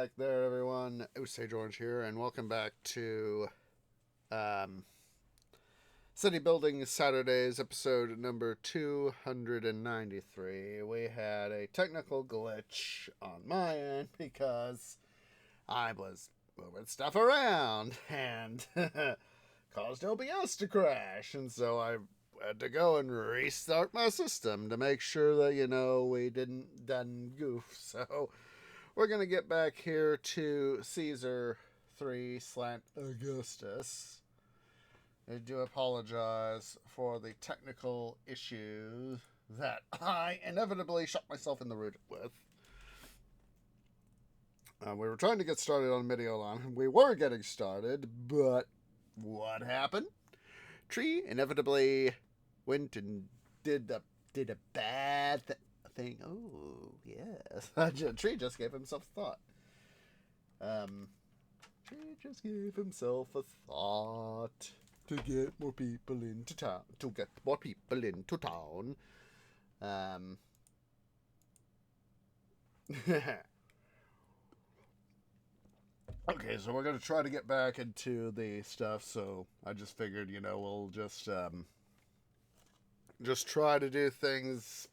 back there, everyone. Sage Orange here, and welcome back to um, City Building Saturdays, episode number 293. We had a technical glitch on my end because I was moving stuff around and caused OBS to crash, and so I had to go and restart my system to make sure that, we didn't done goof. So we're going to get back here to Caesar 3 slant Augustus. I do apologize for the technical issues that I inevitably shot myself in the root with. We were trying to get started on Mediolan. We were getting started, but what happened? Tree inevitably went and did a bad thing. Oh, yes. Tree just gave himself a thought. Tree just gave himself a thought to get more people into town. Okay, so we're going to try to get back into the stuff, so I just figured, we'll just try to do things,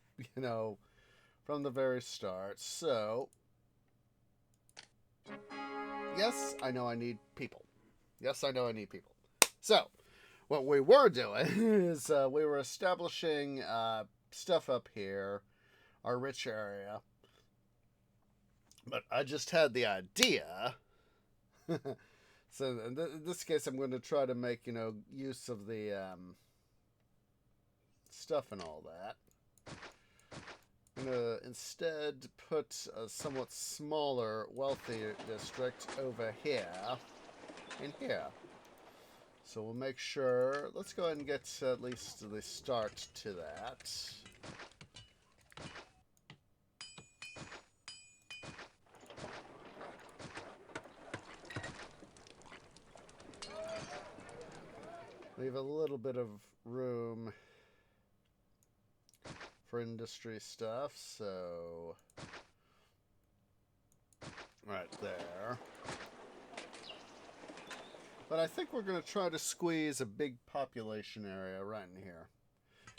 from the very start. So, yes, I know I need people. So, what we were doing is we were establishing stuff up here, our rich area. But I just had the idea. So in this case, I'm going to try to make, use of the stuff and all that. I'm going to instead put a somewhat smaller, wealthier district over here, in here. So we'll make sure, let's go ahead and get at least the start to that. Leave a little bit of room for industry stuff, so right there. But I think we're going to try to squeeze a big population area right in here.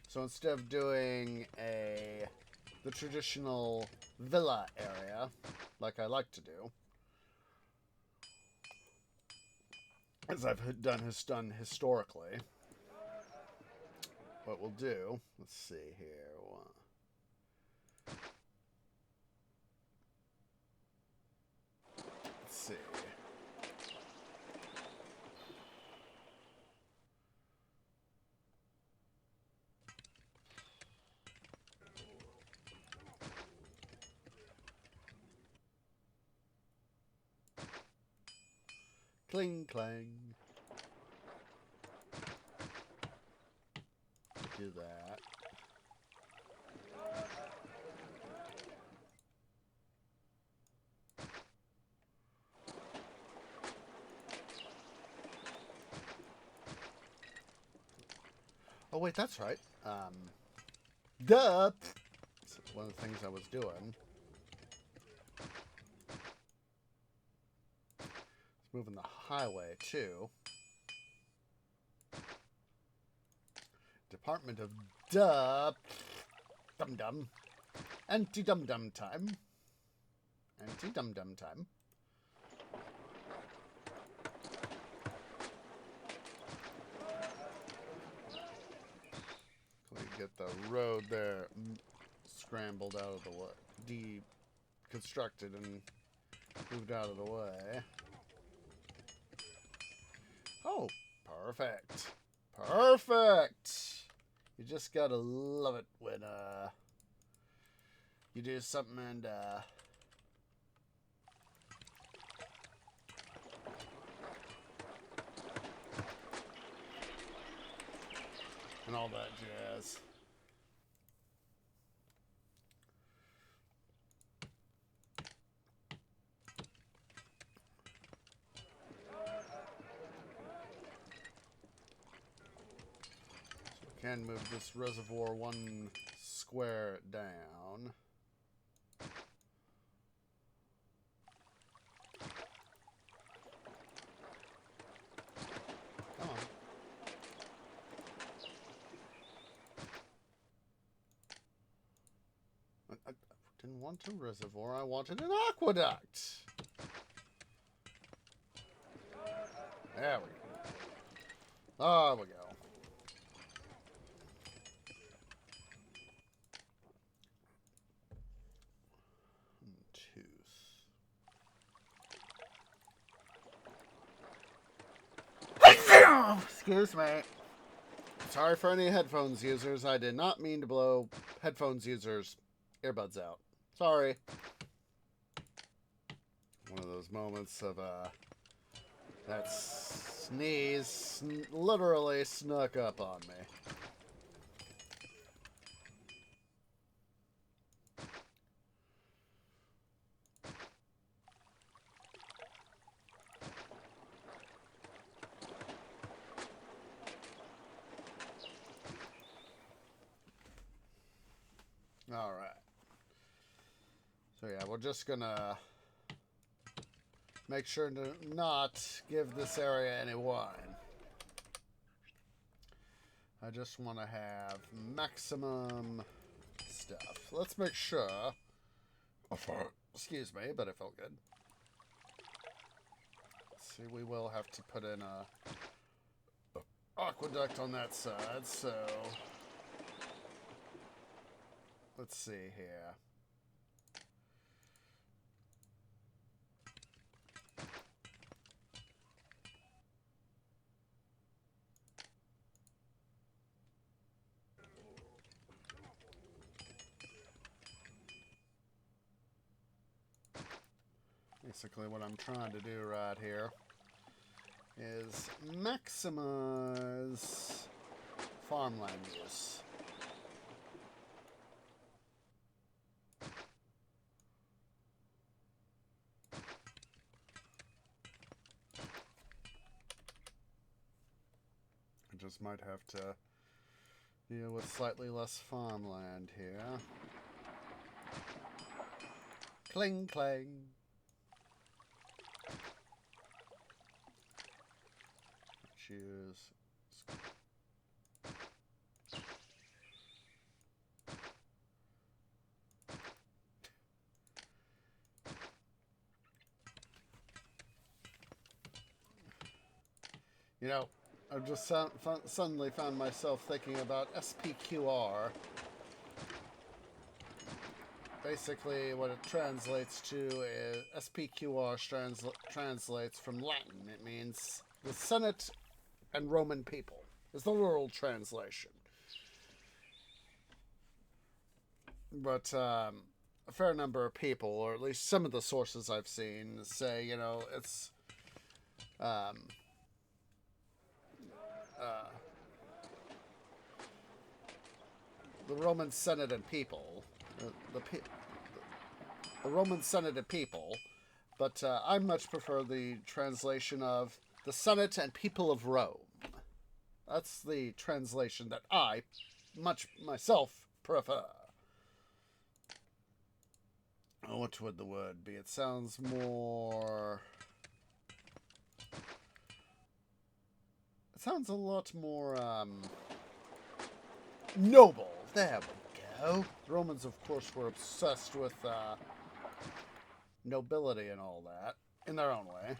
So instead of doing the traditional villa area, like I like to do, as I've done historically, what we'll do, let's see here. Let's see. Cling clang. Do that. Oh wait, that's right. Duh. That's one of the things I was doing. Moving the highway too. Department of Dum Dum. Anti-Dum Dum time. Anti-Dum Dum time. Can we get the road there scrambled out of the way? Deconstructed and moved out of the way. Oh, perfect. Perfect. You just gotta love it when you do something and all that jazz. Can move this reservoir 1 square down. didn't want a reservoir, I wanted an aqueduct. There we go. There we go. Excuse me. Sorry for any headphones users. I did not mean to blow headphones users' earbuds out. Sorry. One of those moments of, that sneeze literally snuck up on me. Alright. So yeah, we're just gonna make sure to not give this area any wine. I just want to have maximum stuff. Let's make sure. Excuse me, but it felt good. Let's see, we will have to put in a aqueduct on that side, so let's see here. Basically what I'm trying to do right here is maximize farmland use. I just might have to deal with slightly less farmland here. Cling clang. Choose. You know, I've just suddenly found myself thinking about SPQR. Basically, what it translates to is SPQR translates from Latin. It means the Senate and Roman people. Is the literal translation. But a fair number of people, or at least some of the sources I've seen, say, you know, it's the Roman Senate and people. The Roman Senate and people. But I much prefer the translation of the Senate and people of Rome. That's the translation that I myself prefer. Oh, what would the word be? It sounds more... It sounds a lot more, noble. There we go. The Romans, of course, were obsessed with, nobility and all that, in their own way.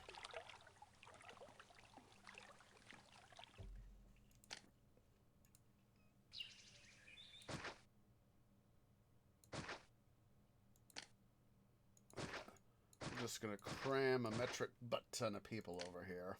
I'm just going to cram a metric butt ton of people over here.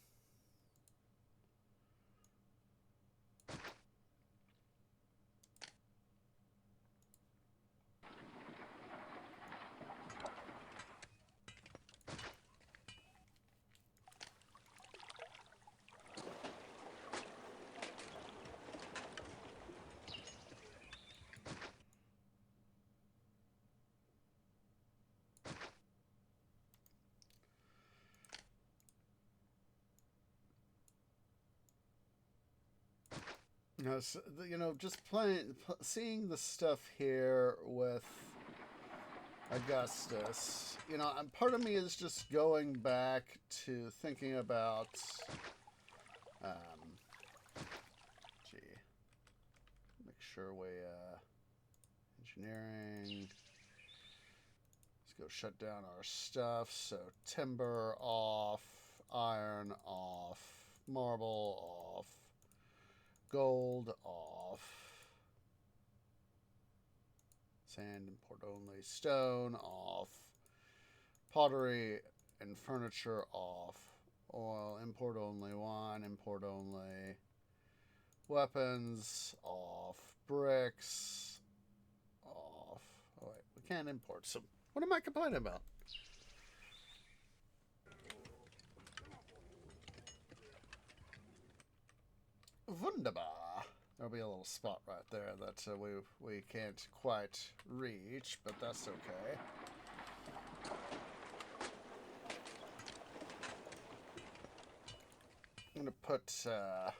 You know, just seeing the stuff here with Augustus, you know, and part of me is just going back to thinking about, make sure we, engineering, go shut down our stuff. So timber off, iron off, marble off, gold off, sand import only, stone off, pottery and furniture off, oil import only, wine import only, weapons off, bricks off. Oh wait, we can't import some. What am I complaining about? Wunderbar. There'll be a little spot right there that we can't quite reach, but that's okay. I'm gonna put a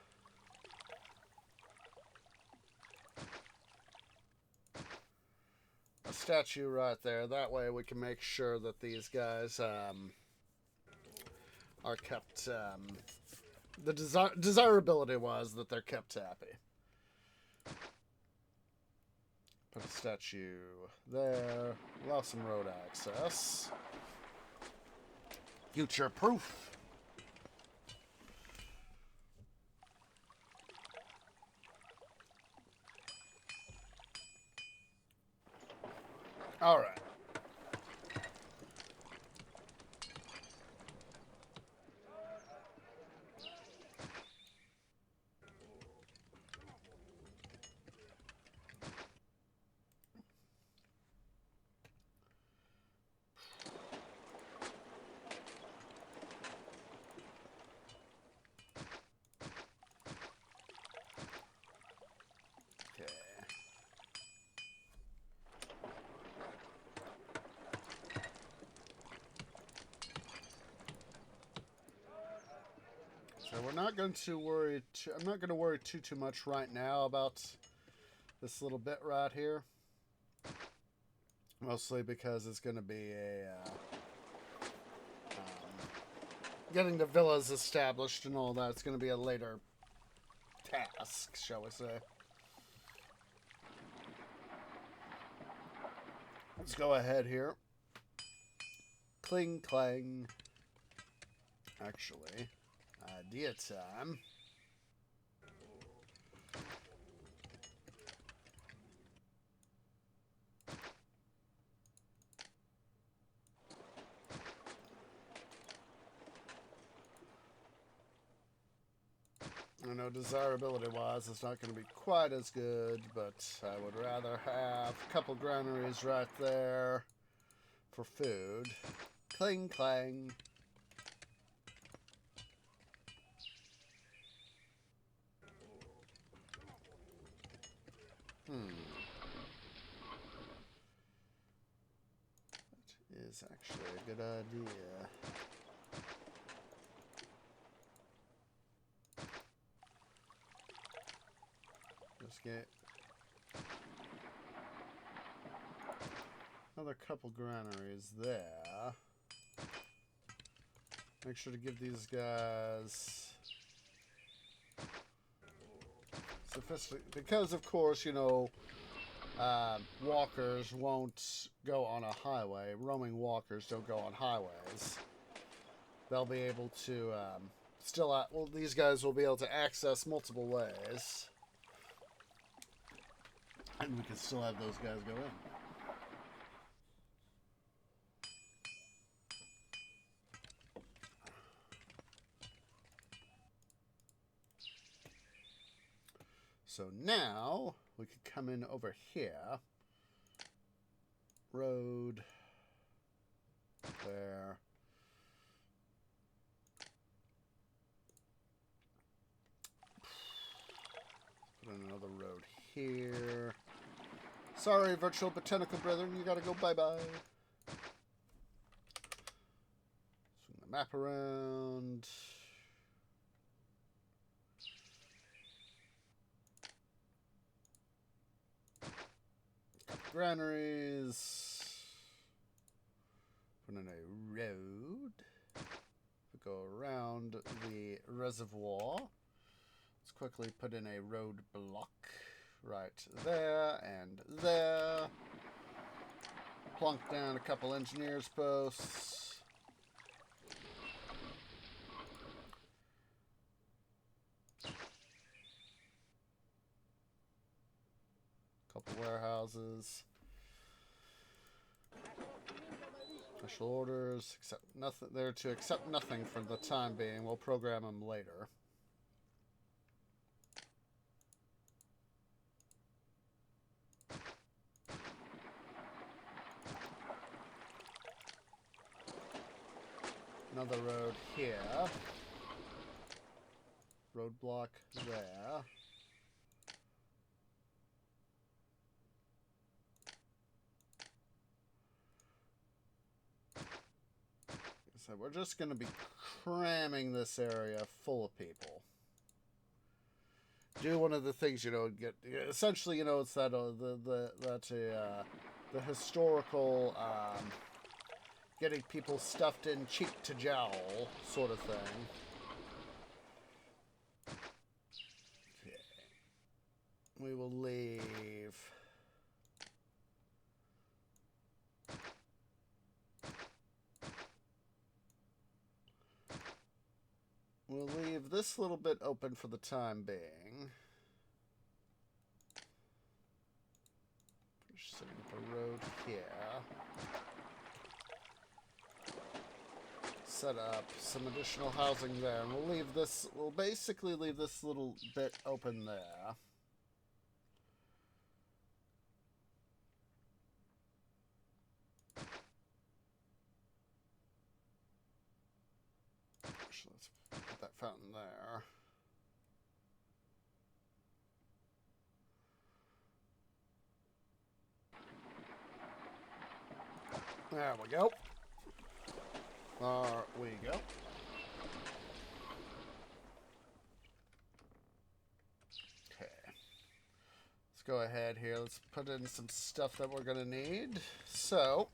statue right there. That way we can make sure that these guys are kept. The desirability was that they're kept happy. Put a statue there. Allow some road access. Future proof. All right. So we're not going to worry. I'm not going to worry too much right now about this little bit right here. Mostly because it's going to be a getting the villas established and all that. It's going to be a later task, shall we say? Let's go ahead here. Cling clang. Actually. Idea time. I know desirability-wise it's not going to be quite as good, but I would rather have a couple granaries right there for food. Cling clang. That is actually a good idea. Just get another couple granaries there. Make sure to give these guys sophisticated, because of course, you know, walkers won't go on a highway. Roaming walkers don't go on highways. They'll be able to well, these guys will be able to access multiple ways. And we can still have those guys go in. So now we could come in over here. Road. There. Put in another road here. Sorry, virtual botanical brethren, you gotta go bye-bye. Swing the map around. Granaries. Put in a road. Go around the reservoir. Let's quickly put in a road block right there and there. plunk down a couple engineers posts. Couple warehouses. Special orders, accept nothing. They're to accept nothing for the time being. We'll program them later. Another road here. Roadblock there. So we're just going to be cramming this area full of people. Do one of the things, you know, get essentially, you know, it's that the historical getting people stuffed in cheek to jowl sort of thing. Okay. We will leave. We'll leave this little bit open for the time being. Just setting up a road here. Set up some additional housing there, and we'll leave this. We'll basically leave this little bit open there. So let's put that fountain there. There we go. There we go. Okay. Let's go ahead here. Let's put in some stuff that we're going to need. So,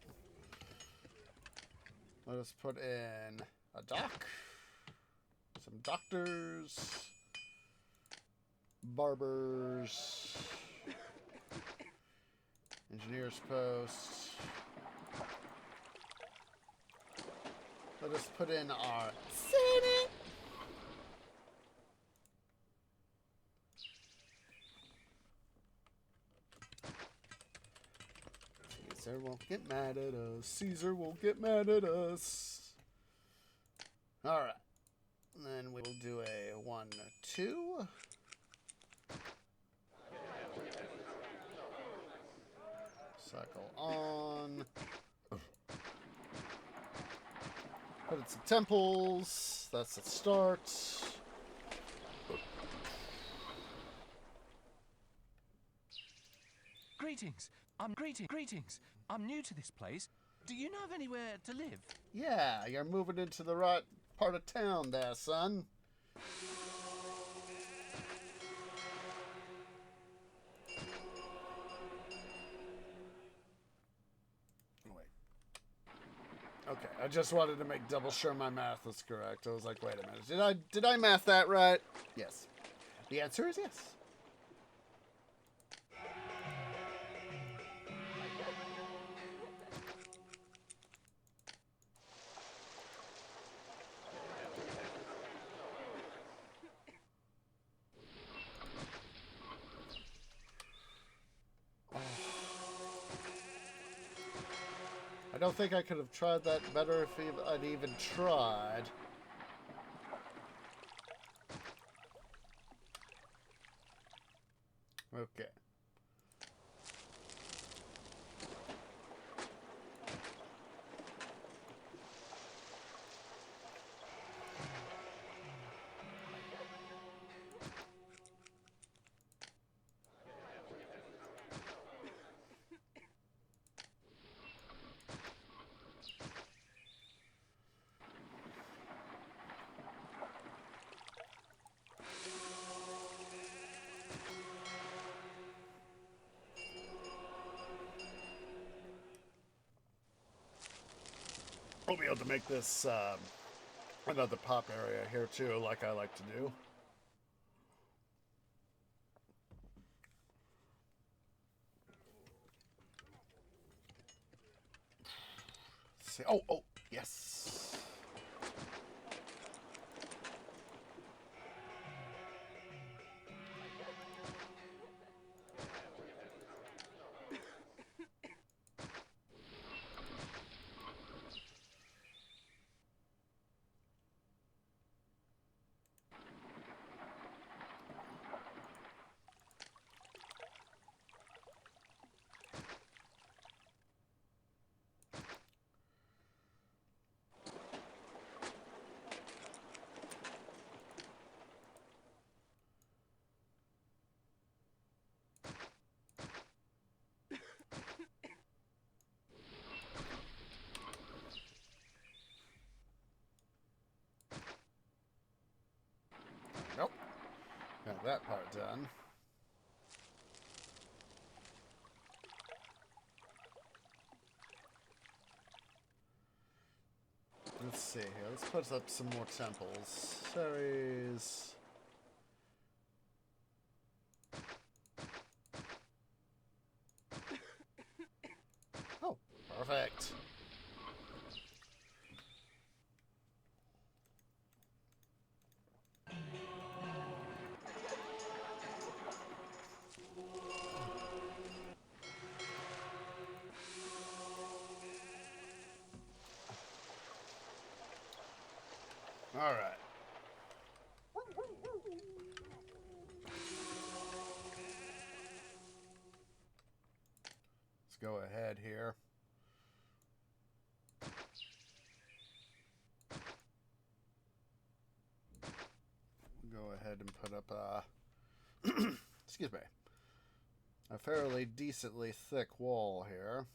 let us put in a dock, some doctors, barbers, engineers post. Let us put in our Senate. Caesar won't get mad at us. Caesar won't get mad at us. Alright. Then we'll do a 1, 2. Cycle on. Put in some temples. That's a start. Greetings. Greetings. I'm new to this place. Do you know of anywhere to live? Yeah, you're moving into the right part of town there, son. Okay, I just wanted to make double sure my math was correct. I was like, wait a minute. Did I math that right? Yes. The answer is yes. I don't think I could have tried that better if I'd even tried. Okay. We'll be able to make this another pop area here too, like I like to do. see. Oh, oh, yes. Nope. Got that part done. Let's see here. Let's put up some more temples. Series. Oh, perfect. All right. Let's go ahead here. Go ahead and put up a excuse me, a fairly decently thick wall here.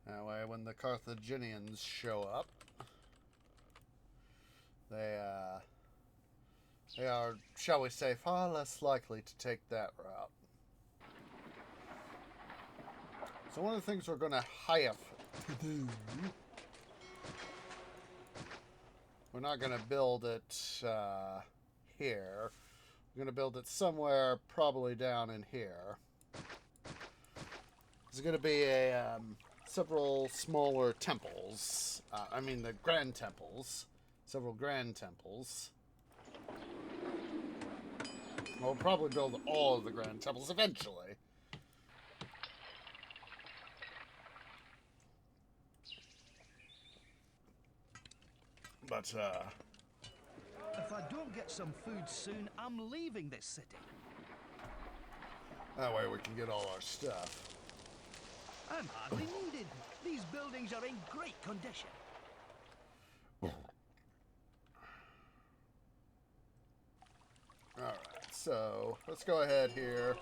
That way, when the Carthaginians show up, they are, shall we say, far less likely to take that route. So one of the things we're going to have to do, we're not going to build it here. We're going to build it somewhere probably down in here. There's going to be a several smaller temples. I mean the grand temples. Several grand temples. We'll probably build all of the grand temples eventually. But, if I don't get some food soon, I'm leaving this city. that way we can get all our stuff. I'm hardly needed. These buildings are in great condition. Alright, so let's go ahead here.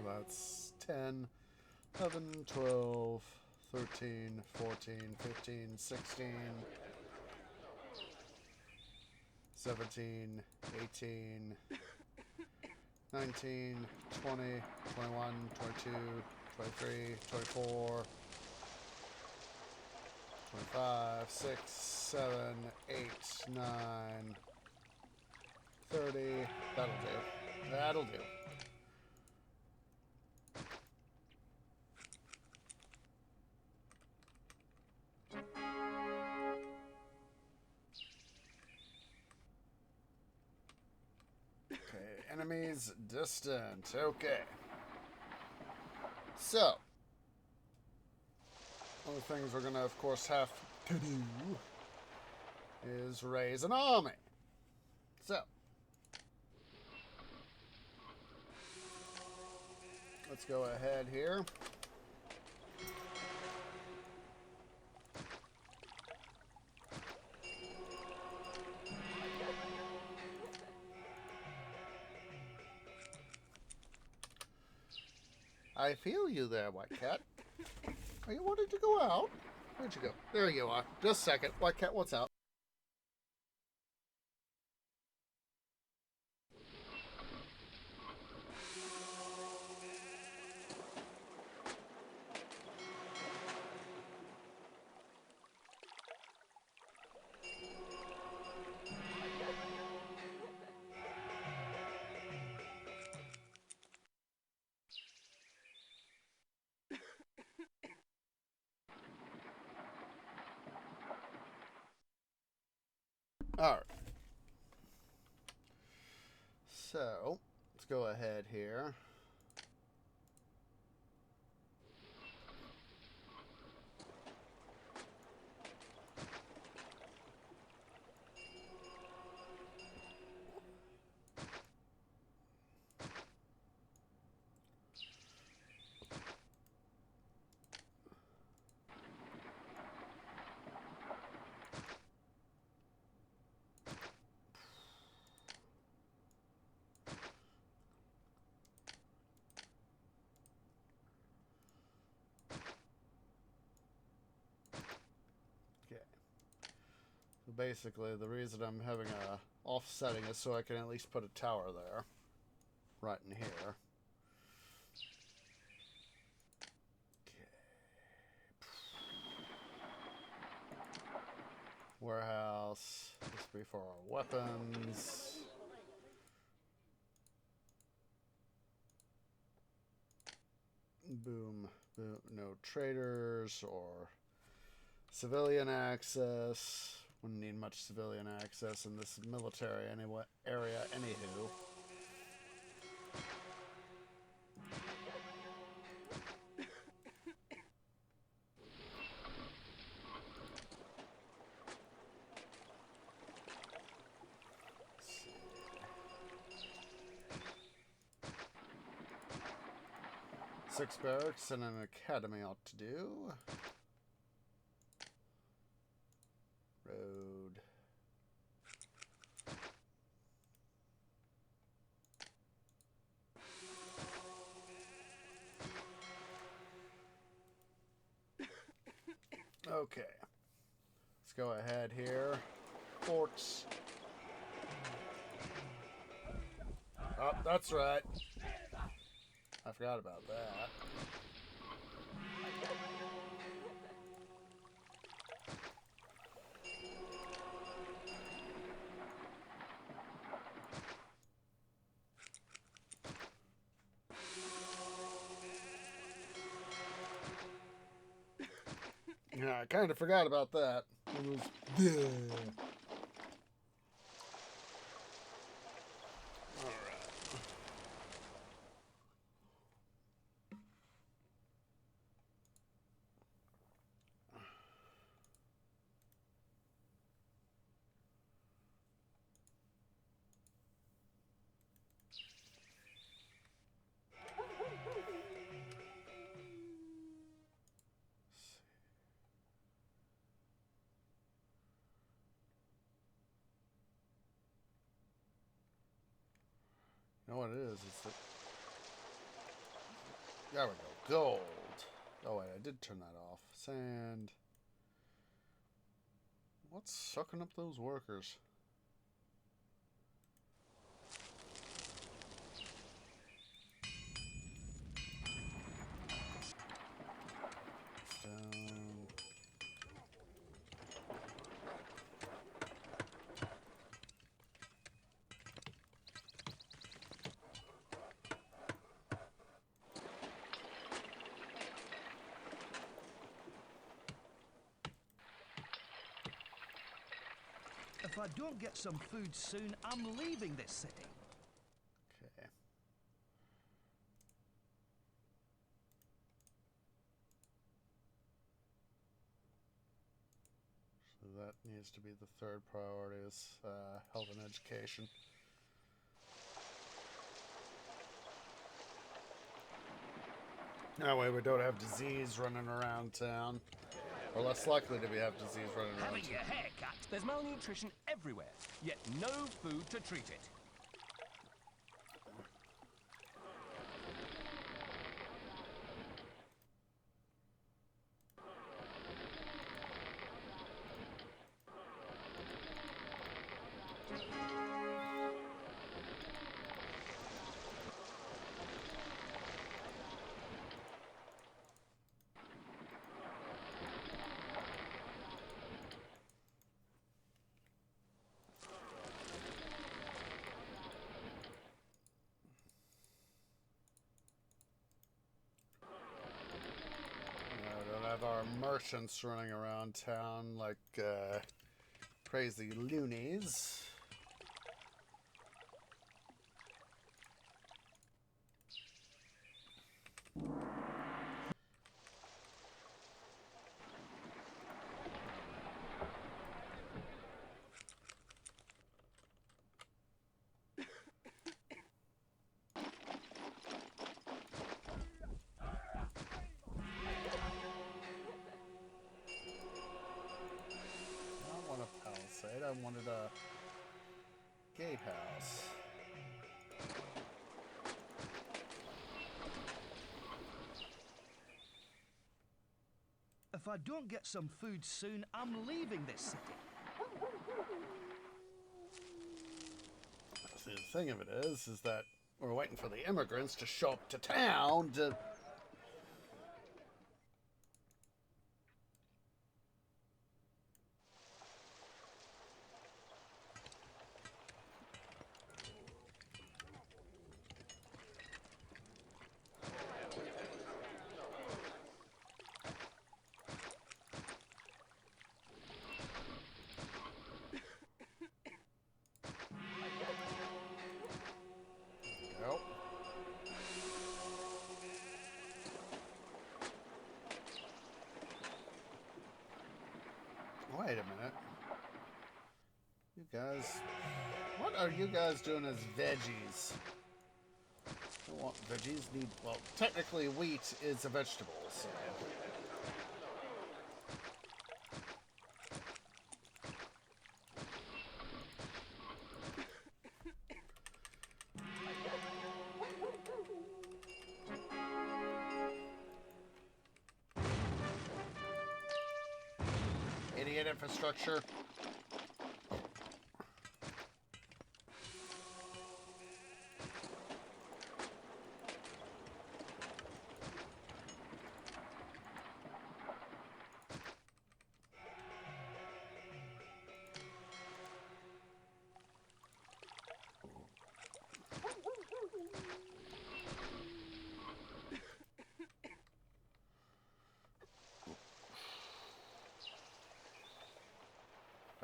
That's 10, 11, 12, 13, 14, 15, 16, 17, 18, 19, 20, 21, 22, 23, 24, 25, 6, 7, 8, 9, 30. That'll do. That'll do. Enemies distant. Okay. So, one of the things we're going to, of course, have to do is raise an army. So, let's go ahead here. I feel you there, White Cat. Are you wanting to go out? Where'd you go? There you are. Just a second. White Cat, what's out? Alright. So, let's go ahead here. Basically, the reason I'm having a offsetting is so I can at least put a tower there. Right in here. Okay. Warehouse. This will be for our weapons. Boom. Boom. No traders or civilian access. Wouldn't need much civilian access in this military area, anywho. Six barracks and an academy ought to do. Road. Okay. Let's go ahead here. Forts. Oh, that's right. I forgot about that. Yeah, I kind of forgot about that. It was... You know what it is? It's the... There we go. Gold. Oh, wait, I did turn that off. Sand. What's sucking up those workers? Stone. If I don't get some food soon, I'm leaving this city. Okay. So that needs to be the third priority is health and education. That way we don't have disease running around town. Or less likely to have disease running around Having town. your hair cut. There's malnutrition everywhere, yet no food to treat it. Our merchants running around town like crazy loonies. I wanted a gatehouse. If I don't get some food soon, I'm leaving this city. See, the thing of it is that we're waiting for the immigrants to show up to town to... Wait a minute. You guys... What are you guys doing as veggies? I don't want veggies. Need... Well, technically wheat is a vegetable, so... Idiot infrastructure.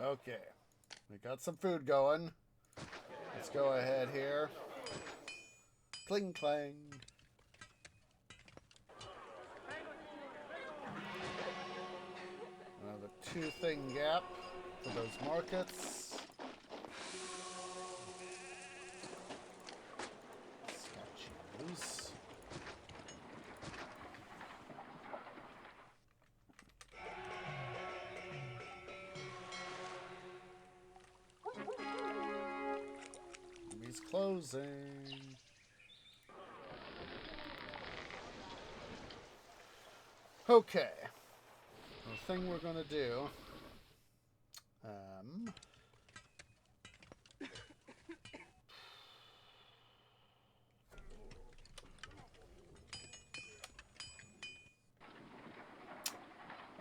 Okay, we got some food going. Let's go ahead here. Cling clang. Another 2-thing gap for those markets. Statues. Closing. Okay. The thing we're gonna do.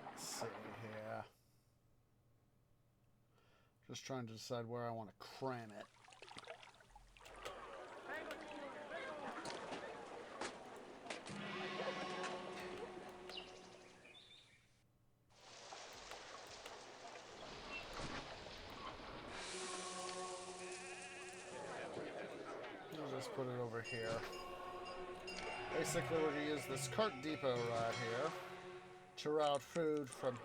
Let's see here. Just trying to decide where I want to cram it. Just put it over here. Basically, we're going to use this cart depot right here to route food from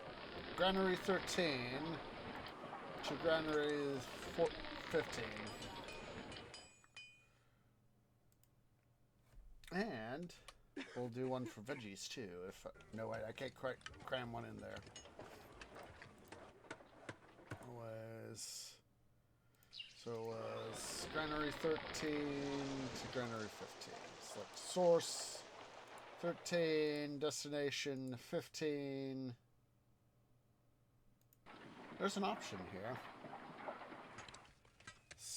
Granary 13 to Granary 15. And we'll do one for veggies too. If no, wait, I can't cram one in there. So Granary 13 to Granary 15. Select source 13, destination 15. There's an option here.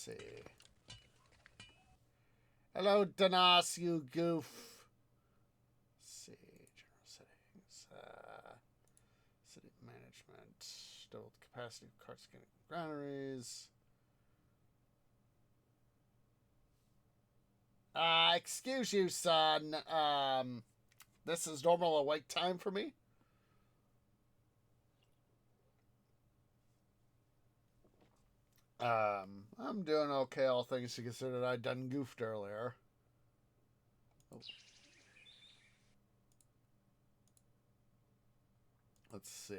see. Hello, Danas, you goof. Let's see. General settings. City management. Double the capacity of Carthagian granaries. Excuse you, son. This is normal awake time for me? I'm doing okay, all things considered. I done goofed earlier. Oh. Let's see,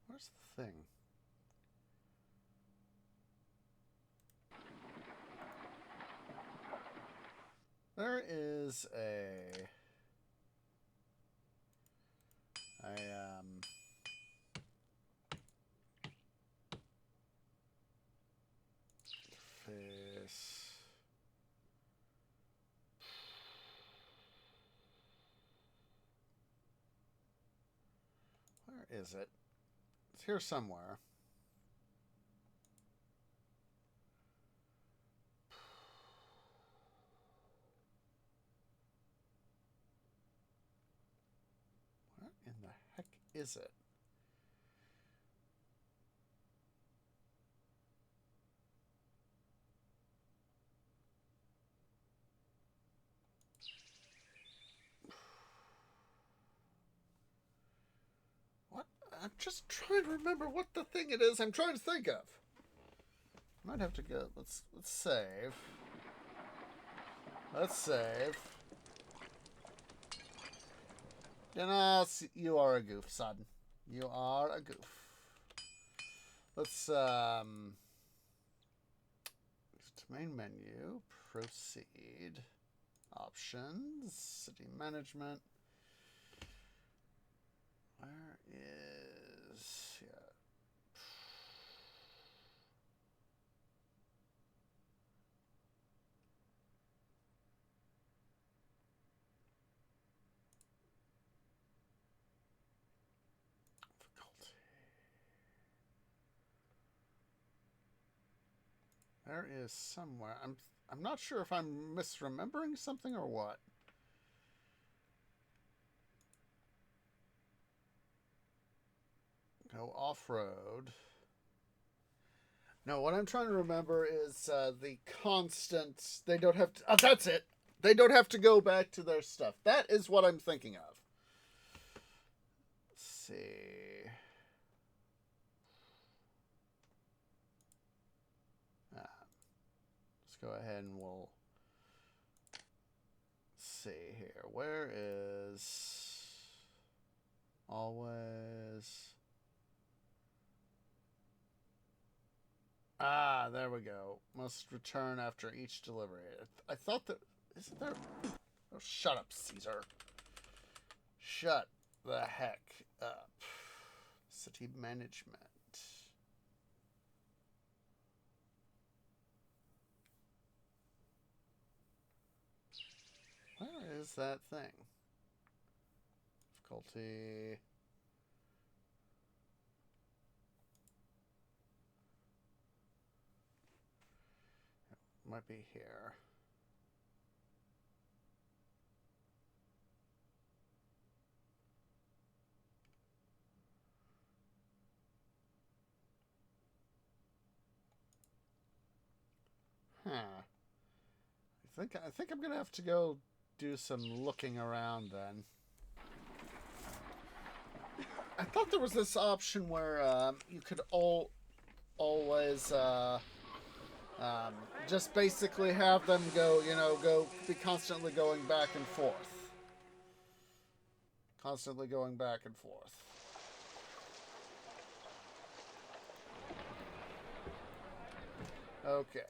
where's the thing? There is a... Face. Where is it? It's here somewhere. Where in the heck is it? What? I'm just trying to remember what the thing it is I'm trying to think of. Might have to go. Let's save. Let's save. You are a goof, son. You are a goof. Let's main menu, proceed, options, city management. Where is difficulty? There is somewhere. I'm not sure if I'm misremembering something or what. Go off-road. No, what I'm trying to remember is the constant... They don't have to... Oh, that's it! They don't have to go back to their stuff. That is what I'm thinking of. Let's see... Let's go ahead and we'll... see here. Where is... Always... Ah, there we go. Must return after each delivery. I thought that... Isn't there... Oh, shut up, Caesar. Shut the heck up. City management. Where is that thing? Difficulty... Might be here. Huh. I think I'm gonna have to go do some looking around then. I thought there was this option where you could always just basically have them go be constantly going back and forth. Constantly going back and forth. Okay.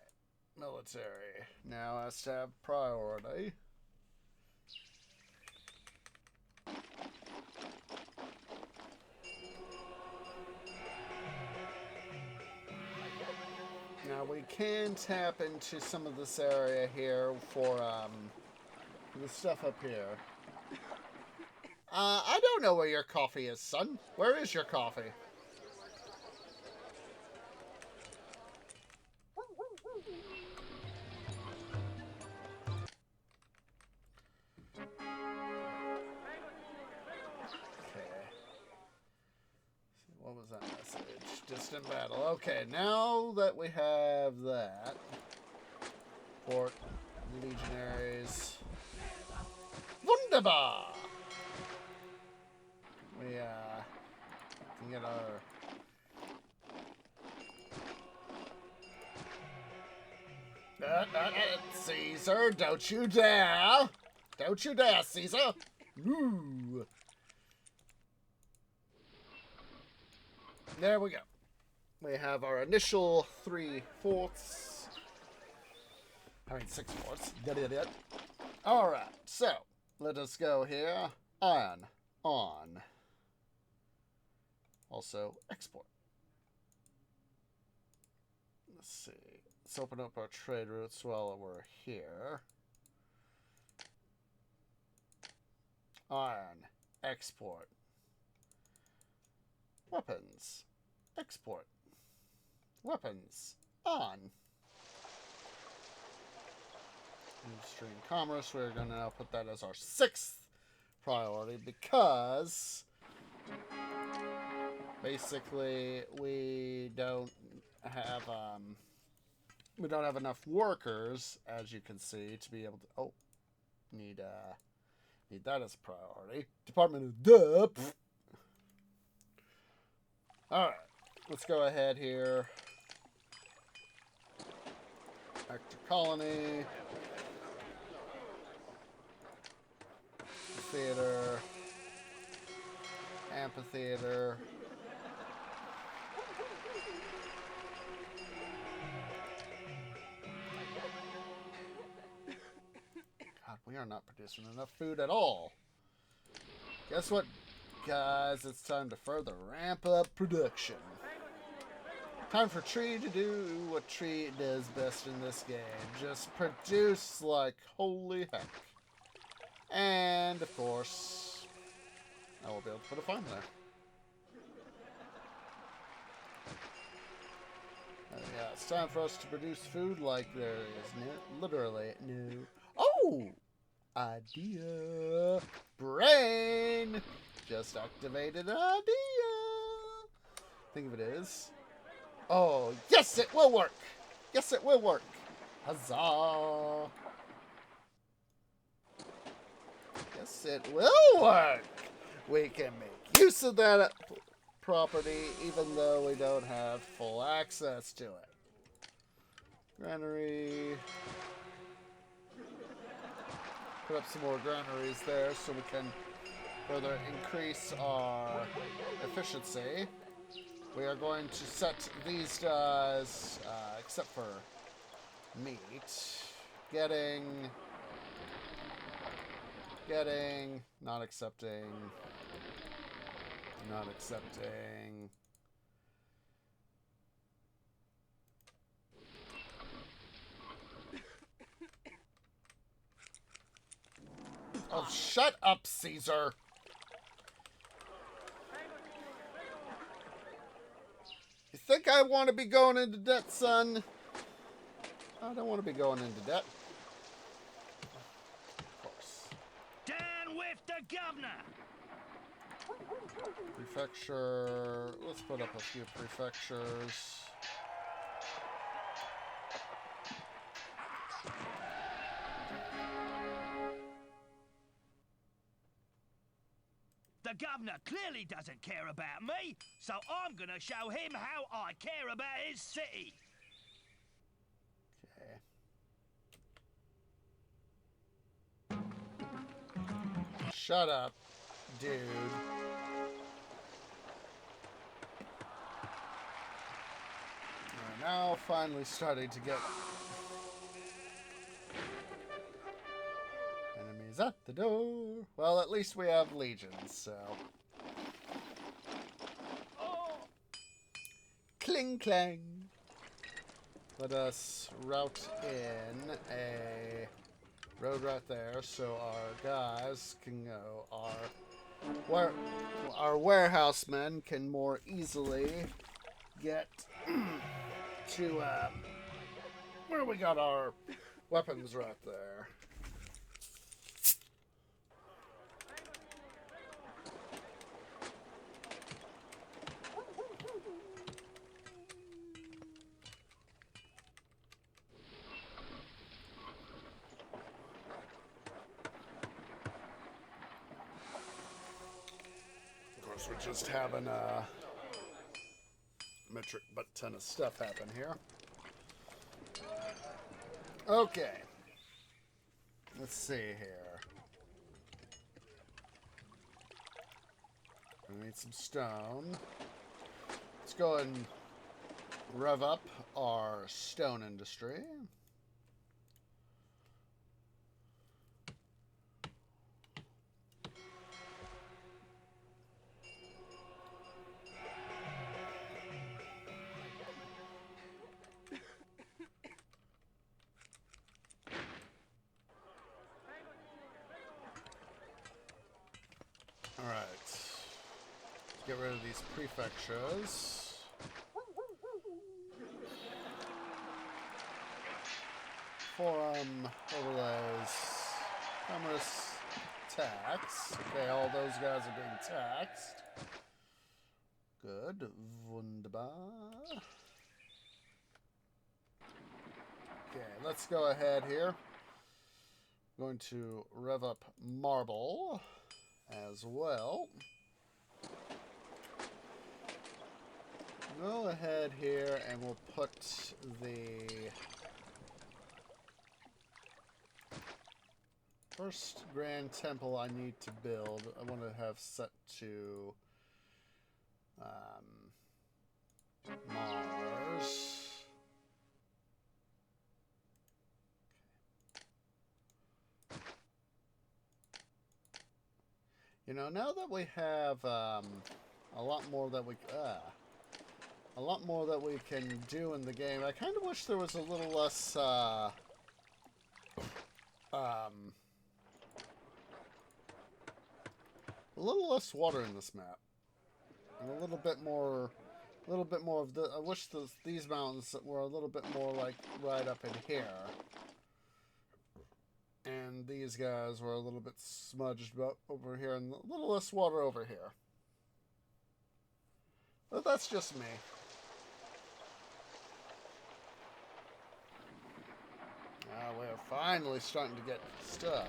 Military. Now has to have priority. Now we can tap into some of this area here for the stuff up here. I don't know where your coffee is, son. Where is your coffee? What was that message? Distant battle. Okay, now that we have that, Port Legionaries. Wunderbar! We can get our Caesar, don't you dare! Don't you dare, Caesar! Ooh. There we go. We have our initial 3 forts. I mean 6 forts. Alright, so let us go here. Iron on. Also export. Let's see. Let's open up our trade routes while we're here. Iron. Export. Weapons. Export. Weapons. On. Stream commerce. We're going to now put that as our 6th priority because basically we don't have enough workers, as you can see, to be able to need that as a priority. Department of Duh. Alright, let's go ahead here. Actor Colony. Theater. Amphitheater. God, we are not producing enough food at all. Guess what, guys? It's time to further ramp up production. Time for Tree to do what Tree does best in this game. Just produce like holy heck. And, of course, I will be able to put a farm there. Yeah, it's time for us to produce food like there is literally no... Oh! Idea! Brain! Just activated an idea! Think of it as... Oh, yes, it will work! Yes, it will work! Huzzah! Yes, it will work! We can make use of that property even though we don't have full access to it. Granary. Put up some more granaries there so we can further increase our efficiency. We are going to set these guys, except for meat, getting, not accepting. Oh, shut up, Caesar. You think I want to be going into debt, son? I don't want to be going into debt. Of course. Down with the governor! Prefecture. Let's put up a few prefectures. The governor clearly doesn't care about me, so I'm gonna show him how I care about his city. Okay. Shut up, dude. We're now finally starting to get enemies at the door. Well, at least we have legions, so. Cling clang. Let us route in a road right there so our guys can go our where our warehouse men can more easily get to where we got our weapons right there. Of course, we're just having a metric butt ton of stuff happen here. Okay. Let's see here. We need some stone. Let's go and rev up our stone industry. Alright. Let's get rid of these prefectures. Forum overlays. Commerce tax. Okay, all those guys are being taxed. Good. Wunderbar. Okay, let's go ahead here. I'm going to rev up marble as well. Go ahead here and we'll put the first grand temple I need to build. I want to have set to Mars. You know, now that we have a lot more that we can do in the game, I kind of wish there was a little less water in this map, and a little bit more of the. I wish these mountains were a little bit more like right up in here. And these guys were a little bit smudged up over here and a little less water over here. But that's just me. We're finally starting to get stuff.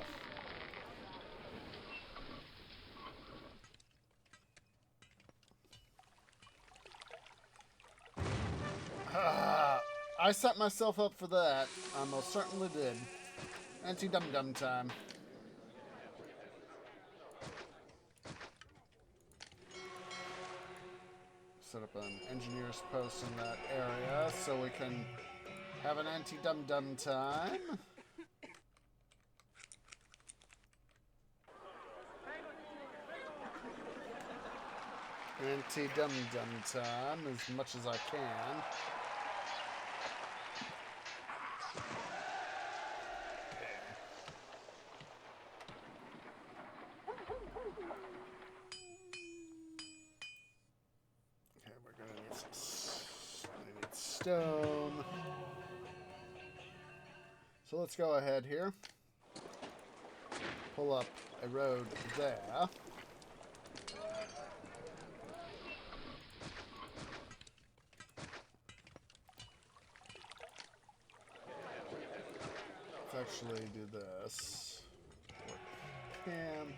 I set myself up for that. I most certainly did. Anti-dum-dum time. Set up an engineer's post in that area so we can have an anti-dum-dum time. Anti-dum-dum time as much as I can. Stone. So let's go ahead here. Pull up a road there. Let's actually do this. Camp.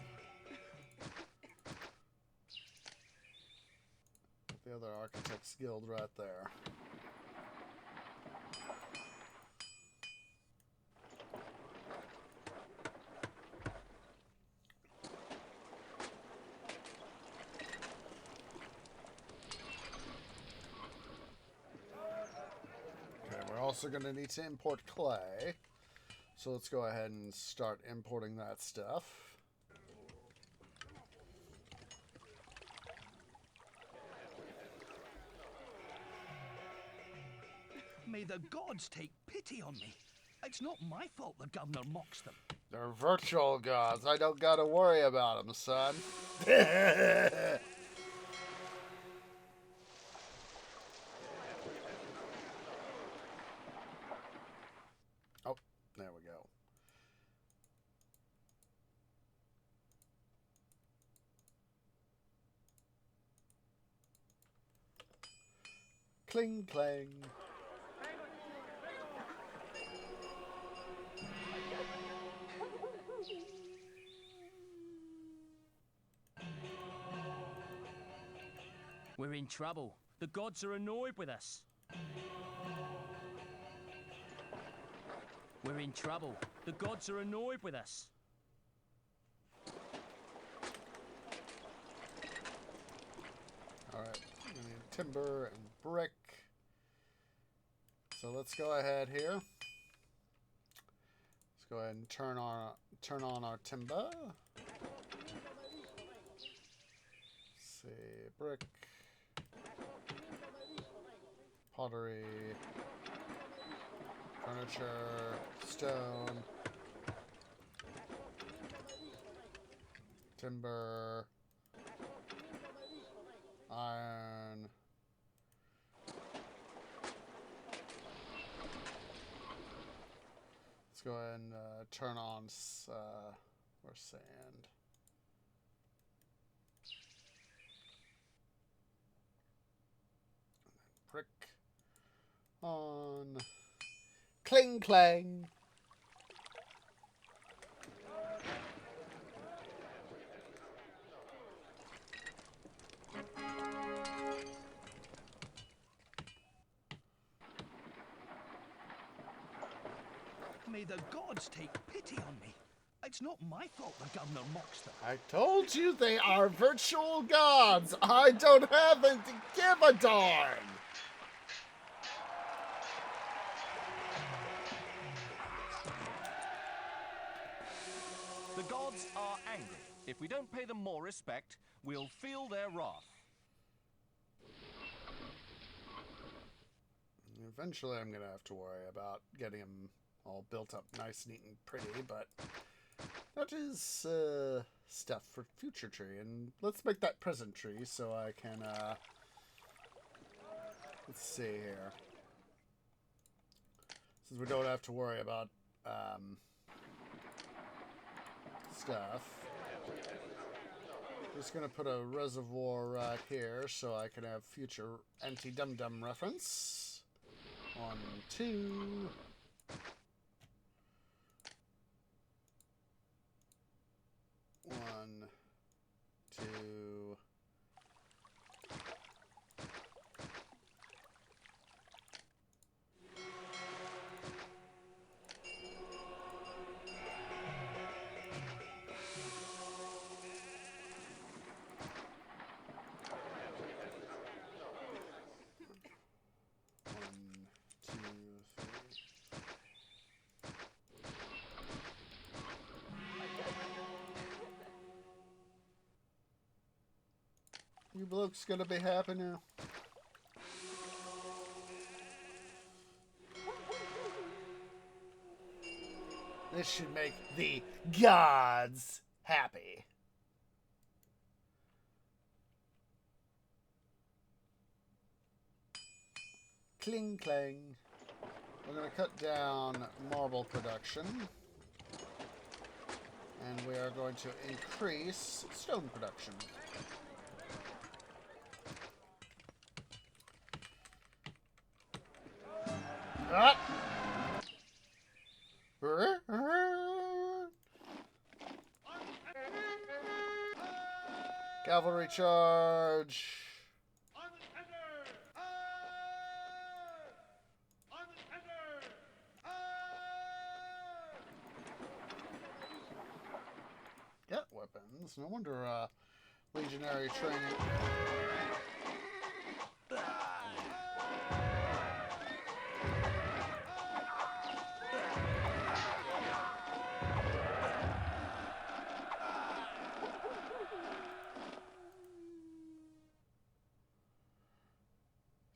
The other Architects Guild right there. Also going to need to import clay, so let's go ahead and start importing that stuff. May the gods take pity on me. It's not my fault the governor mocks them. They're virtual gods. I don't gotta worry about them, son. Oh, there we go. Cling, clang. We're in trouble. The gods are annoyed with us. We're in trouble. The gods are annoyed with us. Alright, we need timber and brick. So let's go ahead here. Let's go ahead and turn on our timber. Let's see, brick, pottery, furniture, stone, timber, iron. Let's go ahead and turn on or sand. Brick on. Cling clang. May the gods take pity on me. It's not my fault the governor mocks them. I told you they are virtual gods. I don't have to give a darn. The gods are angry. If we don't pay them more respect, we'll feel their wrath. Eventually, I'm going to have to worry about getting them all built up nice, neat, and pretty, but that is stuff for future tree. And let's make that present tree so I can, let's see here. Since we don't have to worry about stuff. Just going to put a reservoir right here so I can have future anti-dum-dum reference. 1, 2. One, two. You blokes gonna be happy now. This should make the gods happy. Cling clang. We're gonna cut down marble production. And we are going to increase stone production. Ah! Cavalry charge. Get weapons. No wonder legionary training.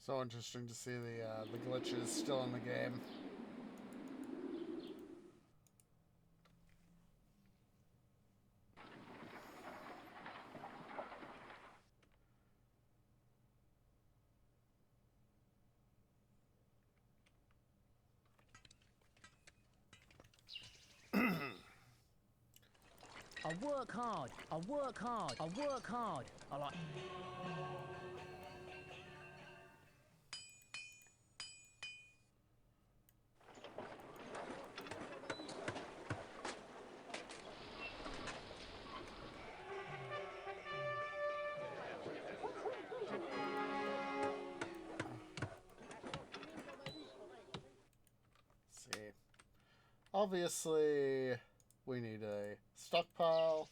So interesting to see the glitches still in the game. I work hard. I work hard. I work hard. I like... See. Obviously, we need a stockpile.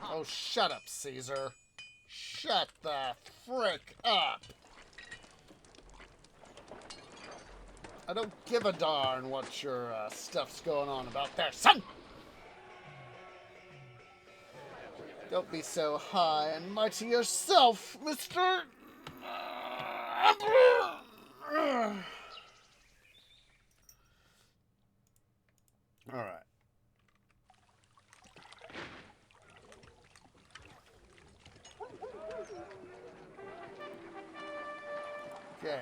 Oh, shut up, Caesar. Shut the frick up. I don't give a darn what your stuff's going on about there, son! Don't be so high and mighty yourself, Mr. Alright. Okay.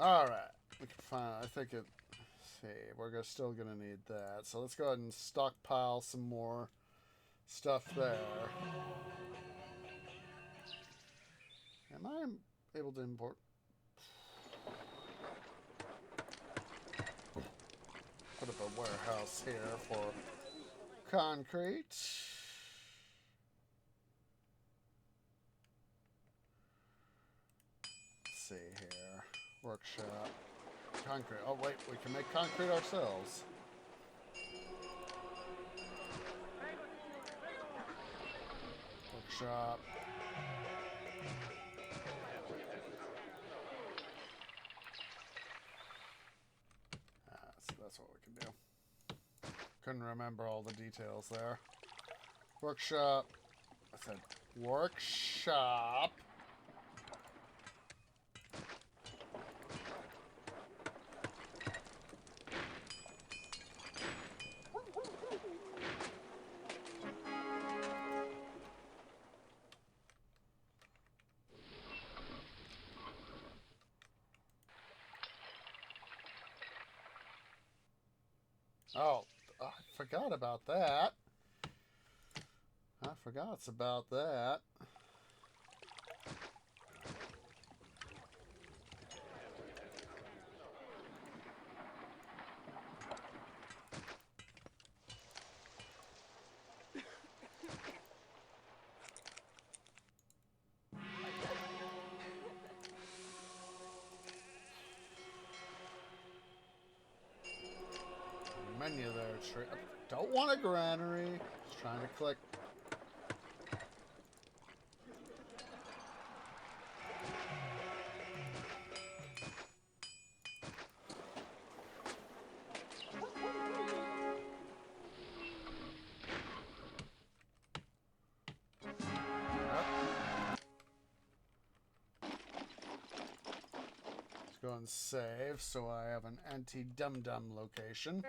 Alright. We can find, I think it, see, we're still gonna need that. So let's go ahead and stockpile some more stuff there. Am I able to import? Put up a warehouse here for concrete. Let's see here. Workshop. Concrete. Oh, wait. We can make concrete ourselves. Workshop. So that's what we can do. Couldn't remember all the details there. Workshop. I said workshop. Oh, I forgot about that. I forgot about that. Menu there. Don't want a granary. Just trying to click. Let's go and save so I have an anti-dum-dum location.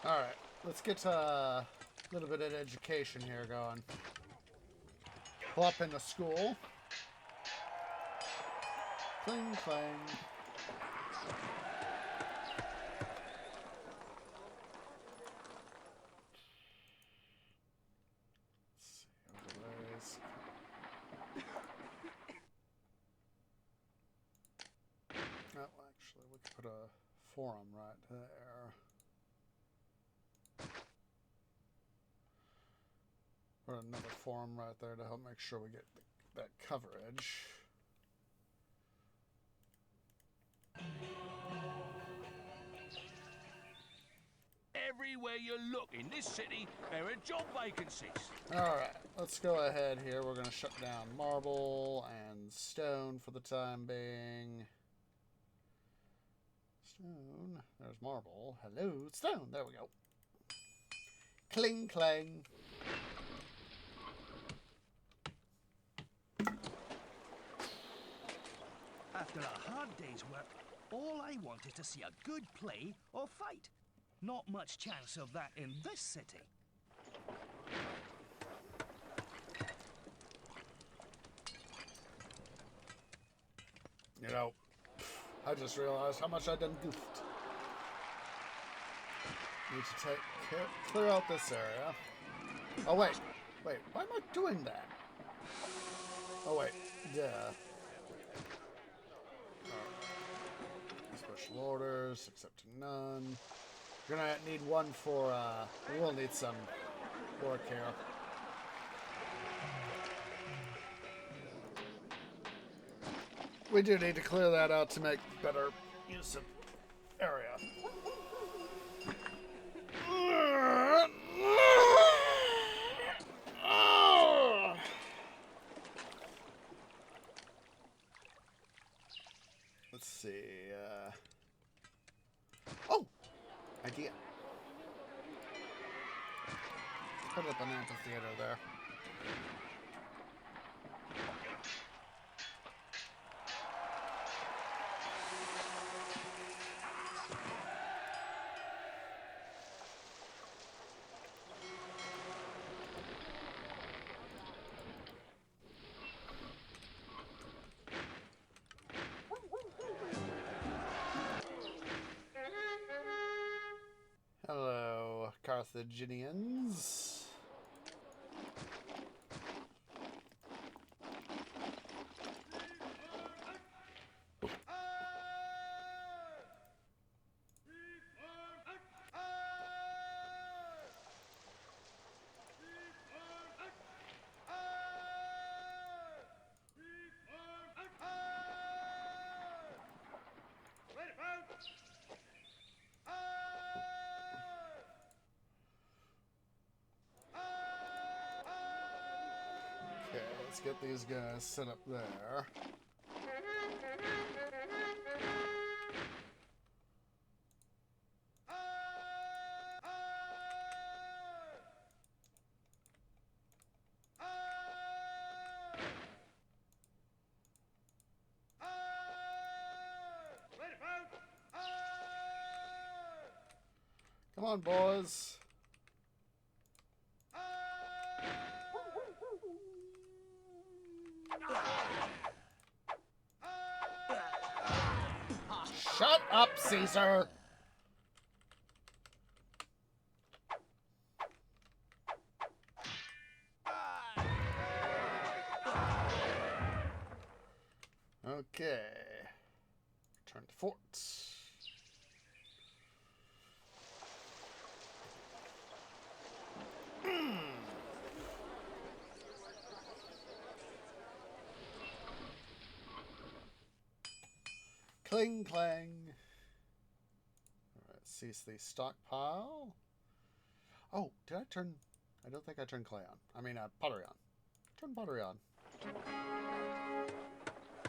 Alright, let's get a little bit of education here going. Pull up into school. Cling, clang. Let's see, overlays. Oh, actually, we could put a forum right there. Put another forum right there to help make sure we get that coverage. Everywhere you look in this city, there are job vacancies. Alright, let's go ahead here. We're going to shut down marble and stone for the time being. Stone. There's marble. Hello, stone. There we go. Cling, clang. After a hard day's work, all I want is to see a good play or fight. Not much chance of that in this city. You know, I just realized how much I done goofed. Need to clear out this area. Oh, wait. Wait, why am I doing that? Oh, wait. Yeah. Special orders, accepting none. You're gonna need one for, we will need some work here. We do need to clear that out to make better use of area. Let's see, oh! Idea. Put up an amphitheater there. Hello, Carthagians. Okay, let's get these guys set up there. Come on, boys. Shut up, Caesar! Okay. Return to fort. Cling clang. Alright, cease the stockpile. Oh, did I turn... I don't think I turned clay on. I mean, pottery on. Turn pottery on.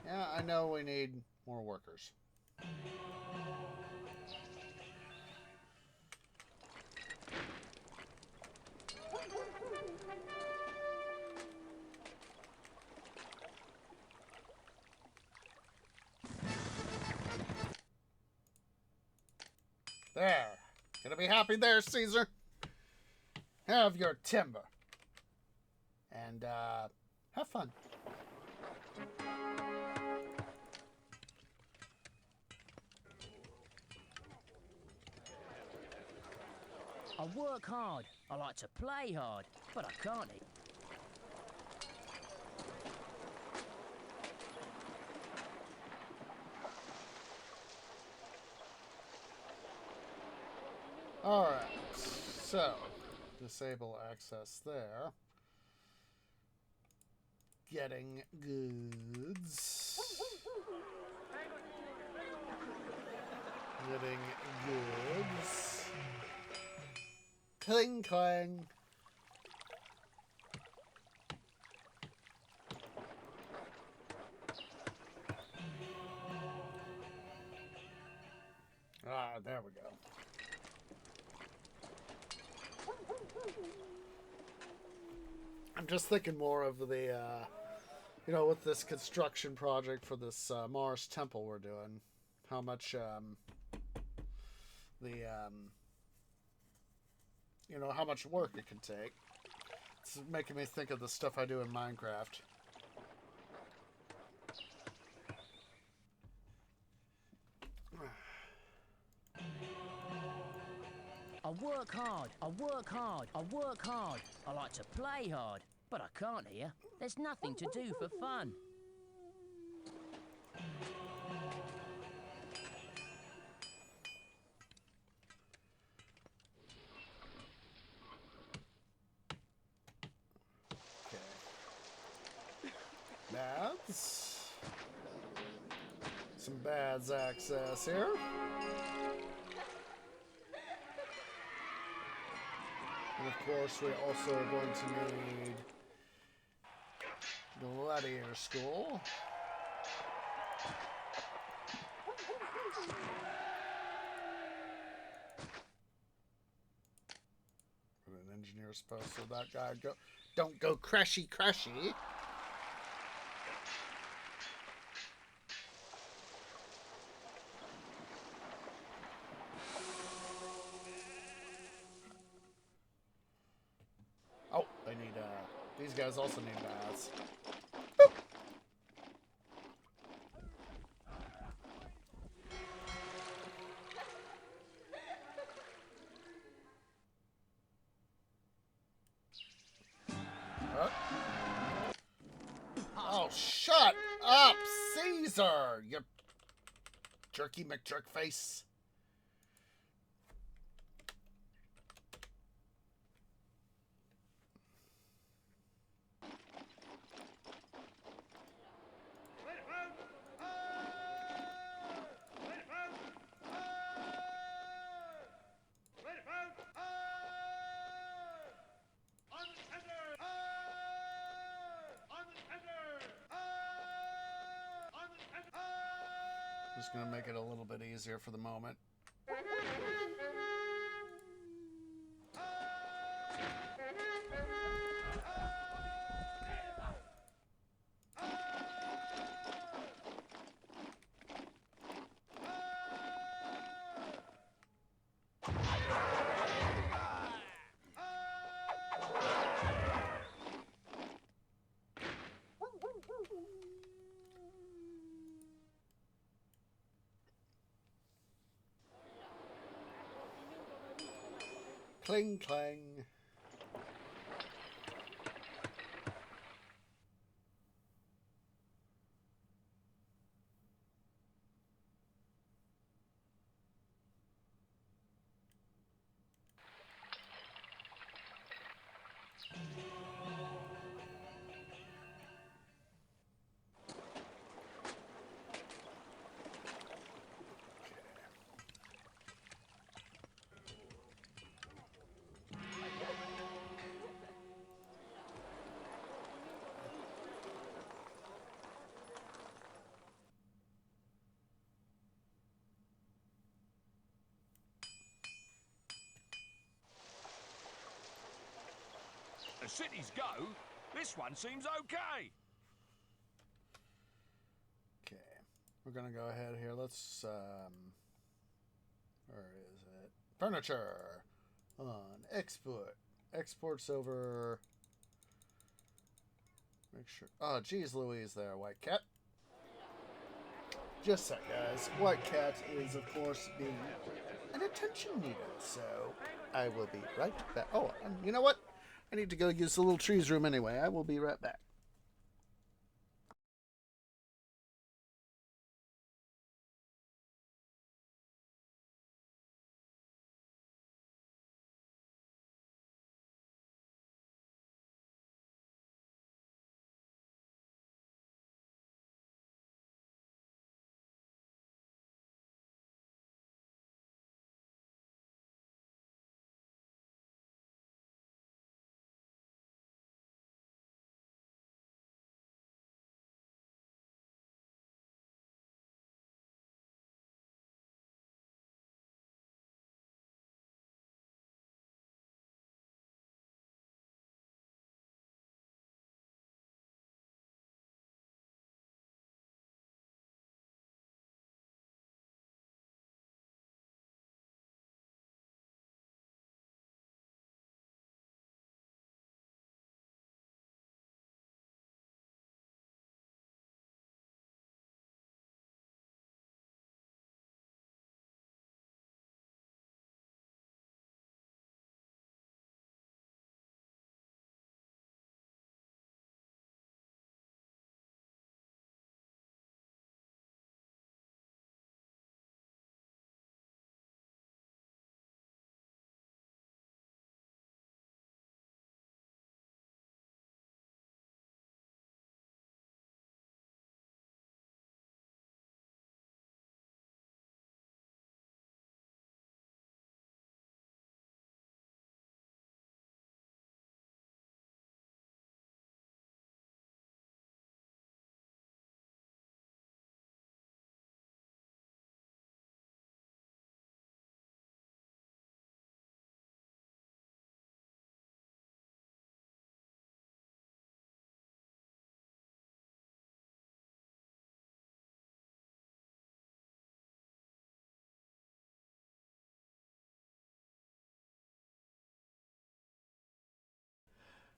Yeah, I know we need more workers. There. Gonna be happy there, Caesar. Have your timber. And, have fun. I work hard. I like to play hard, but I can't eat. Alright, so disable access there. Getting goods. Getting goods. Cling clang. Ah, there we go. I'm just thinking more of the, you know, with this construction project for this Mars temple we're doing, how much, you know, how much work it can take. It's making me think of the stuff I do in Minecraft. I work hard. I work hard. I work hard. I like to play hard, but I can't here. There's nothing to do for fun. Okay. Baths. Some baths access here. And of course, we also are going to need Gladiator School. Put an engineer's post so that guy don't go crashy. Oh, they need, these guys also need baths. Boop. Oh, shut up, Caesar! You jerky McJerkface. Just gonna make it a little bit easier for the moment. Cling clang. As cities go, this one seems okay. Okay, we're gonna go ahead here. Let's where is it? Furniture on export. Exports over. Make sure. Oh, geez, Louise, there, White Cat. Just that, guys. White Cat is, of course, being an attention needer, so I will be right back. Oh, and you know what? I need to go use the little trees room anyway. I will be right back.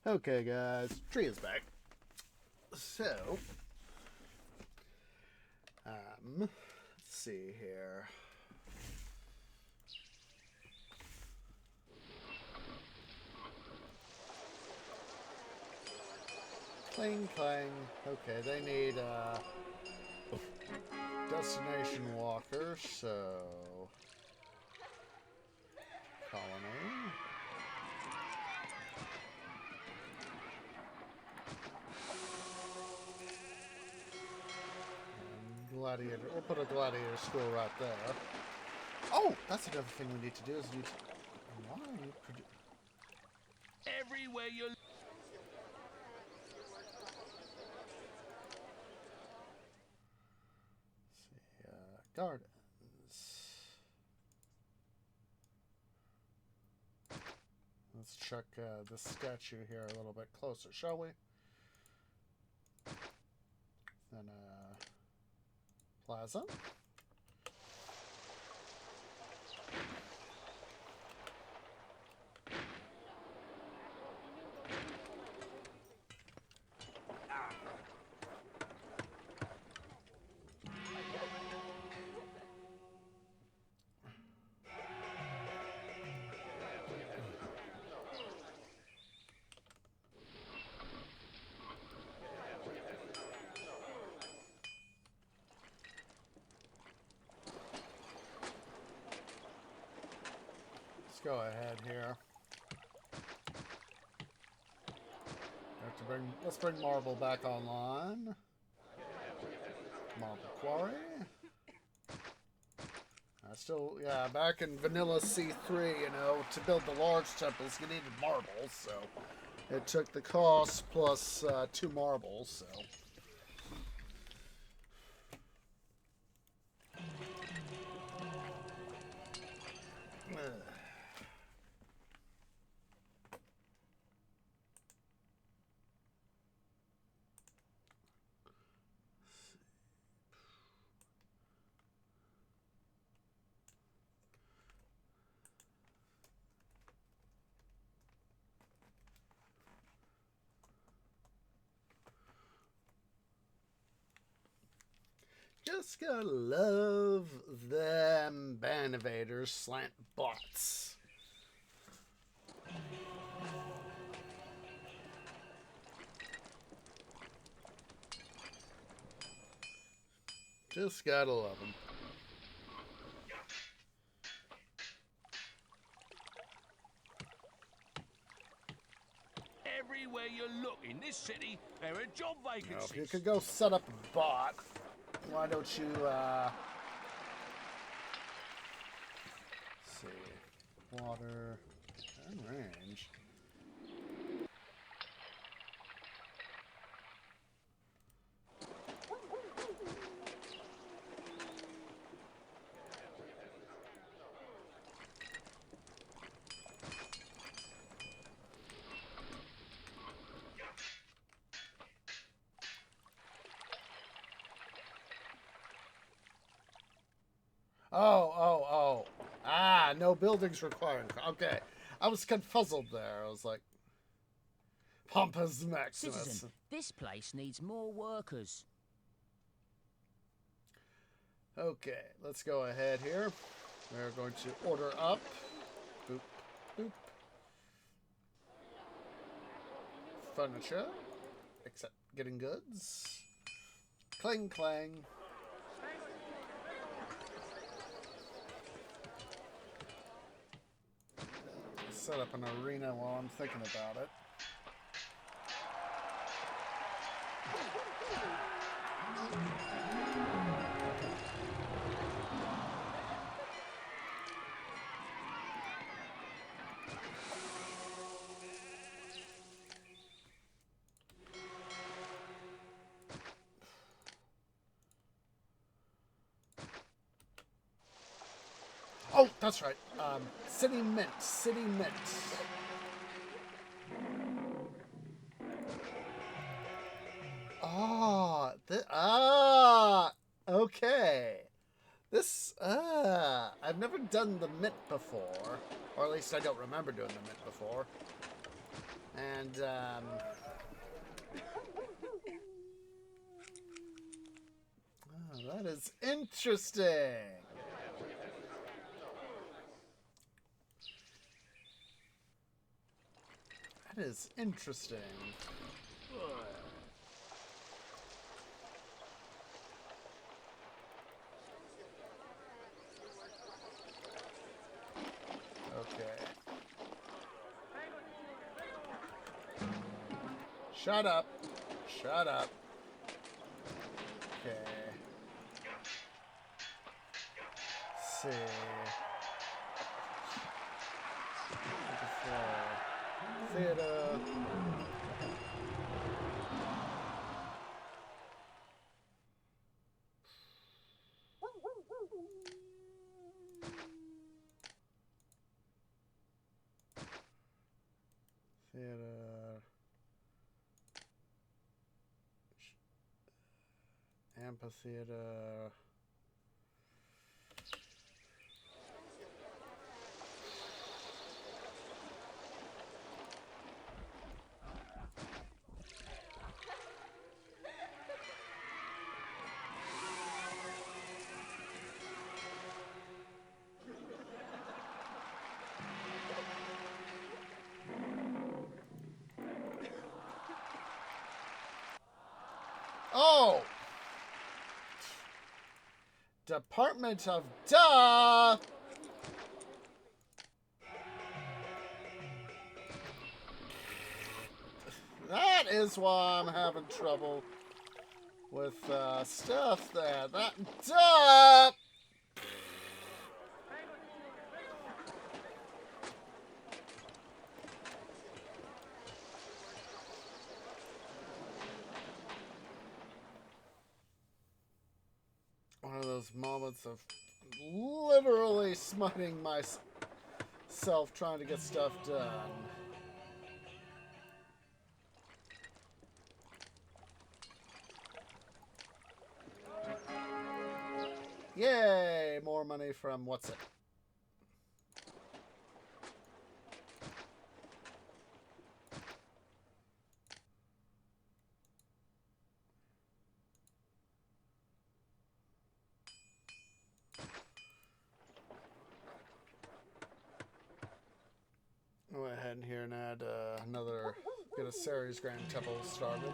Okay, guys. Tree is back. So, let's see here. Clang, clang. Okay, they need destination walker, so colony. And gladiator. We'll put a gladiator school right there. Oh, that's another thing we need to do is need to. Why are you Everywhere you gardens. Let's check the statue here a little bit closer, shall we? Then plaza. Let's go ahead here. Let's bring marble back online. Marble quarry. Back in vanilla C3, to build the large temples, you needed marbles, so it took the cost plus 2 marbles, so. just gotta love them band invaders slant bots. Just gotta love them. Everywhere you look in this city, there are job Now, vacancies. if you could go set up a bot, why don't you, let's see, water and range. Oh. Ah, no buildings required. Okay. I was confuzzled there. I was like, Pompous Maximus. Citizen, this place needs more workers. Okay, let's go ahead here. We're going to order up. Boop, boop. Furniture. Except getting goods. Clang, clang. Set up an arena while I'm thinking about it. Oh, that's right. City Mint. City Mint. Okay. This, I've never done the Mint before. Or at least I don't remember doing the Mint before. And, that is interesting. That is interesting. Okay. Shut up. Shut up. Okay. Let's see. Theater. Theater. Amphitheater. Oh! Department of Duh! That is why I'm having trouble with stuff there. That duh! One of those moments of literally smiting myself trying to get stuff done. Yay! More money from what's it? a Ceres Grand Temple started.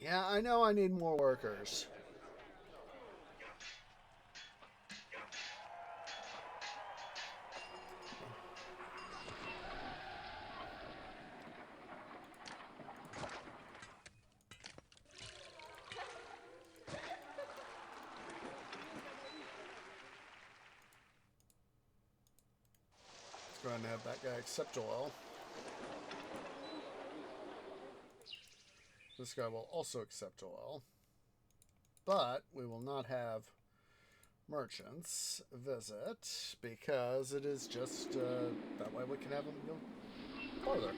Yeah, I know I need more workers. Let's go ahead and have that guy accept oil. This guy will also accept oil. But we will not have merchants visit because it is just that way we can have them go farther.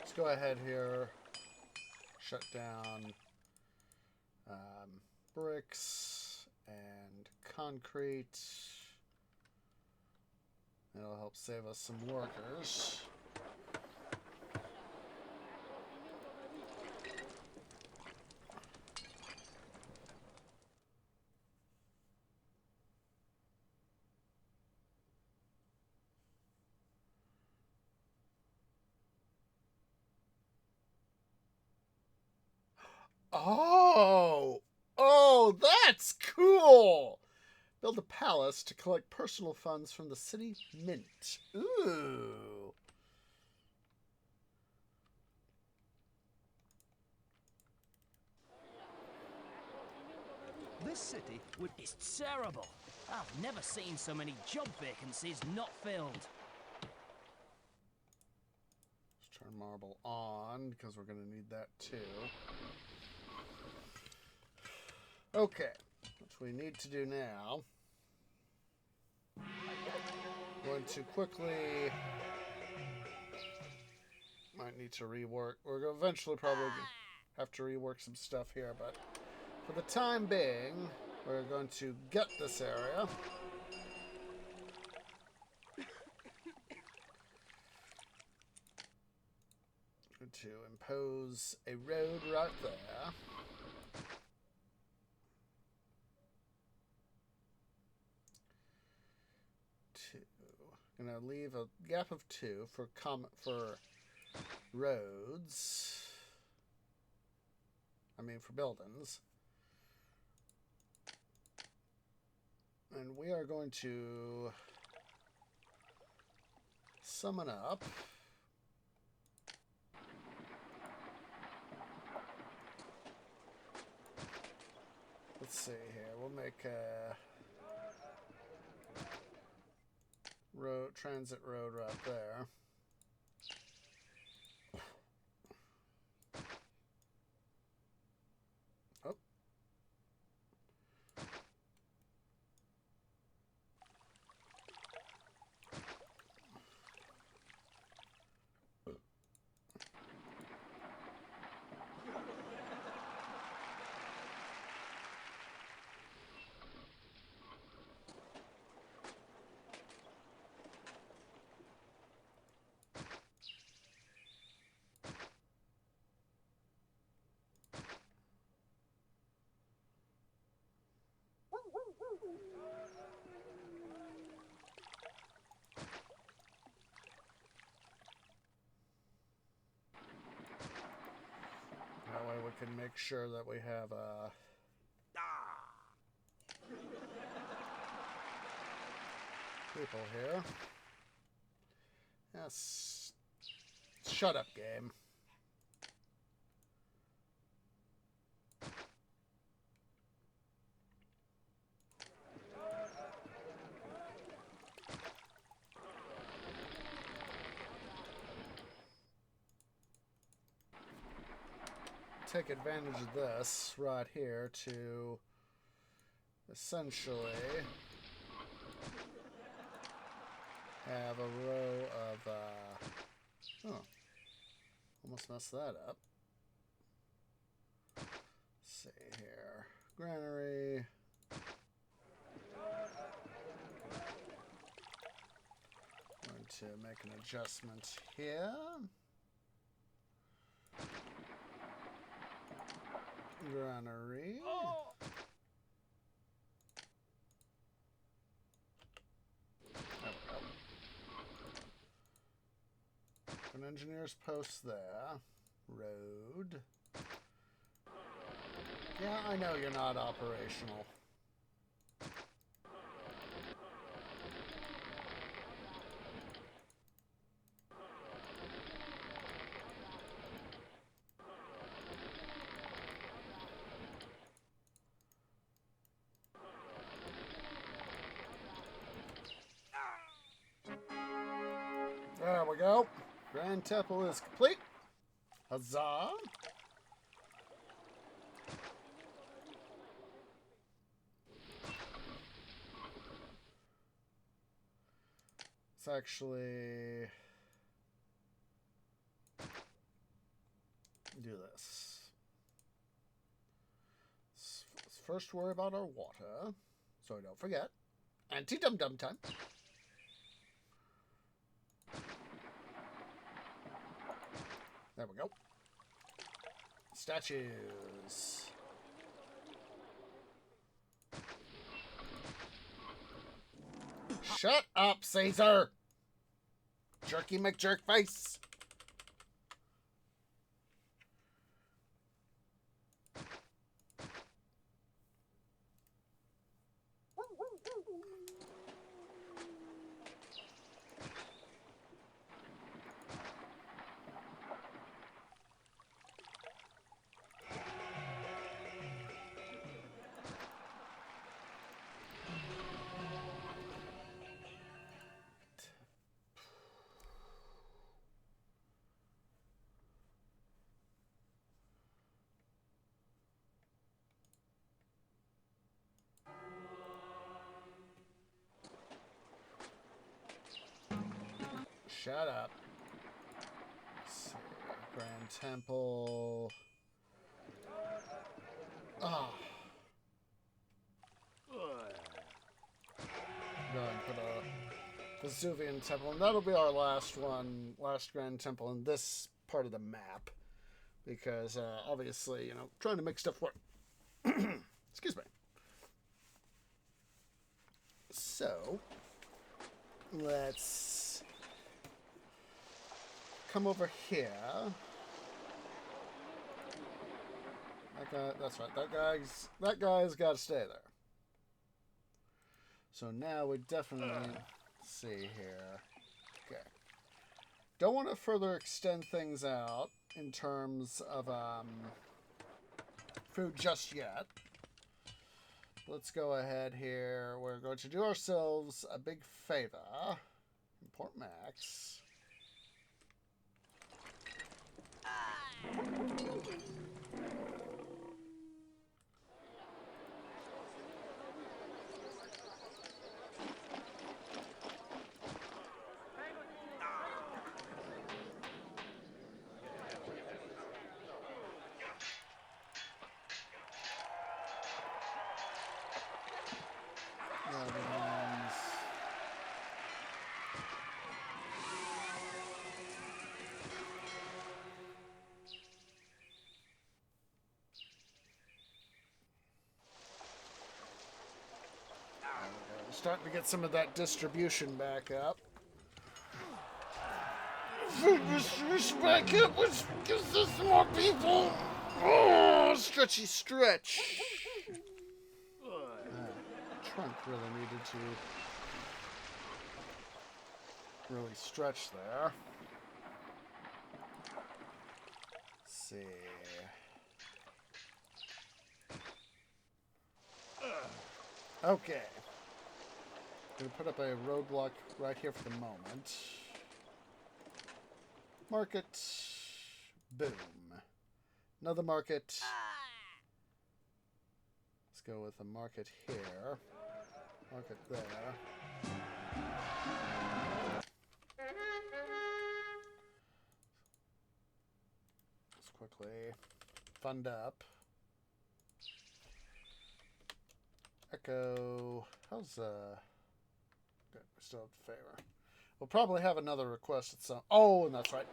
Let's go ahead here, shut down bricks and concrete. It'll help save us some workers. Oh, that's cool! Build a palace to collect personal funds from the city mint. Ooh. This city would... It's terrible. I've never seen so many job vacancies not filled. Let's turn marble on because we're going to need that too. Okay, what we need to do now, going to quickly, might need to rework, we're going to eventually probably have to rework some stuff here, but for the time being, we're going to gut this area. Going to impose a road right there. Gonna leave a gap of 2 for roads. I mean for buildings. And we are going to summon up let's see here. We'll make a transit road right there. Oh. That way we can make sure that we have people here. Yes. Shut up, game. Take advantage of this right here to essentially have a row of, oh, almost messed that up. Let's see here. Granary. Going to make an adjustment here. Granary. There we go. An engineer's post there. Road. Yeah, I know you're not operational. There we go. Grand Temple is complete. Huzzah! Let's actually do this. Let's first worry about our water, so I don't forget. Anti-dum-dum time. There we go. Statues. Shut up, Caesar! Jerky McJerkface! Shut up. So, Grand Temple. Ah. Go and put a Vesuvian Temple, and that'll be our last one, last Grand Temple in this part of the map. Because, obviously, you know, trying to make stuff work. Excuse me. So, let's come over here. That guy, that's right. That guy's got to stay there. So now we definitely see here. Okay. Don't want to further extend things out in terms of food just yet. Let's go ahead here. We're going to do ourselves a big favor. Import Max. Starting to get some of that distribution back up. Food distribution back up, which gives us more people. Oh, stretchy stretch. Trunk really needed to really stretch there. Let's see. Okay. Gonna put up a roadblock right here for the moment. Market. Boom. Another market. Let's go with a market here. Market there. quickly fund up. Echo. How's good, we still have favor. We'll probably have another request at some. Oh, and that's right.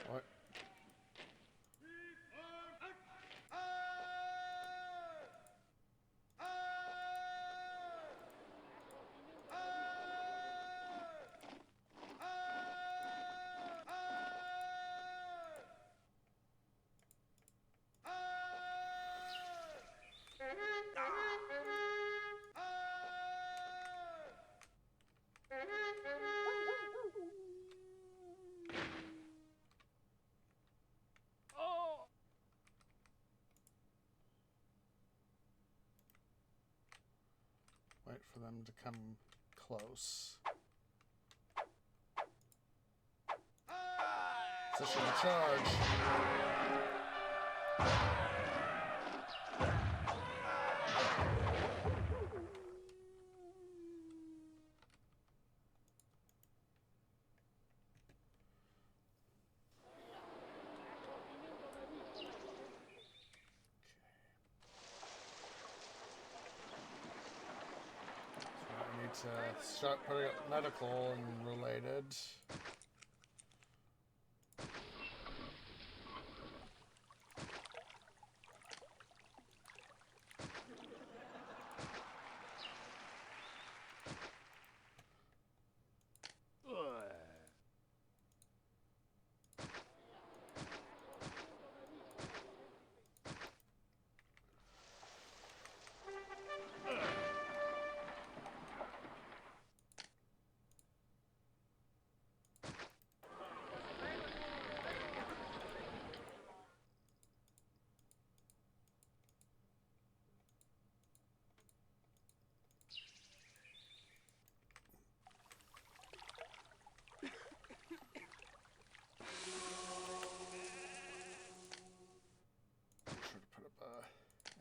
What? Wait for them to come close. Position to charge. To start putting up medical and related.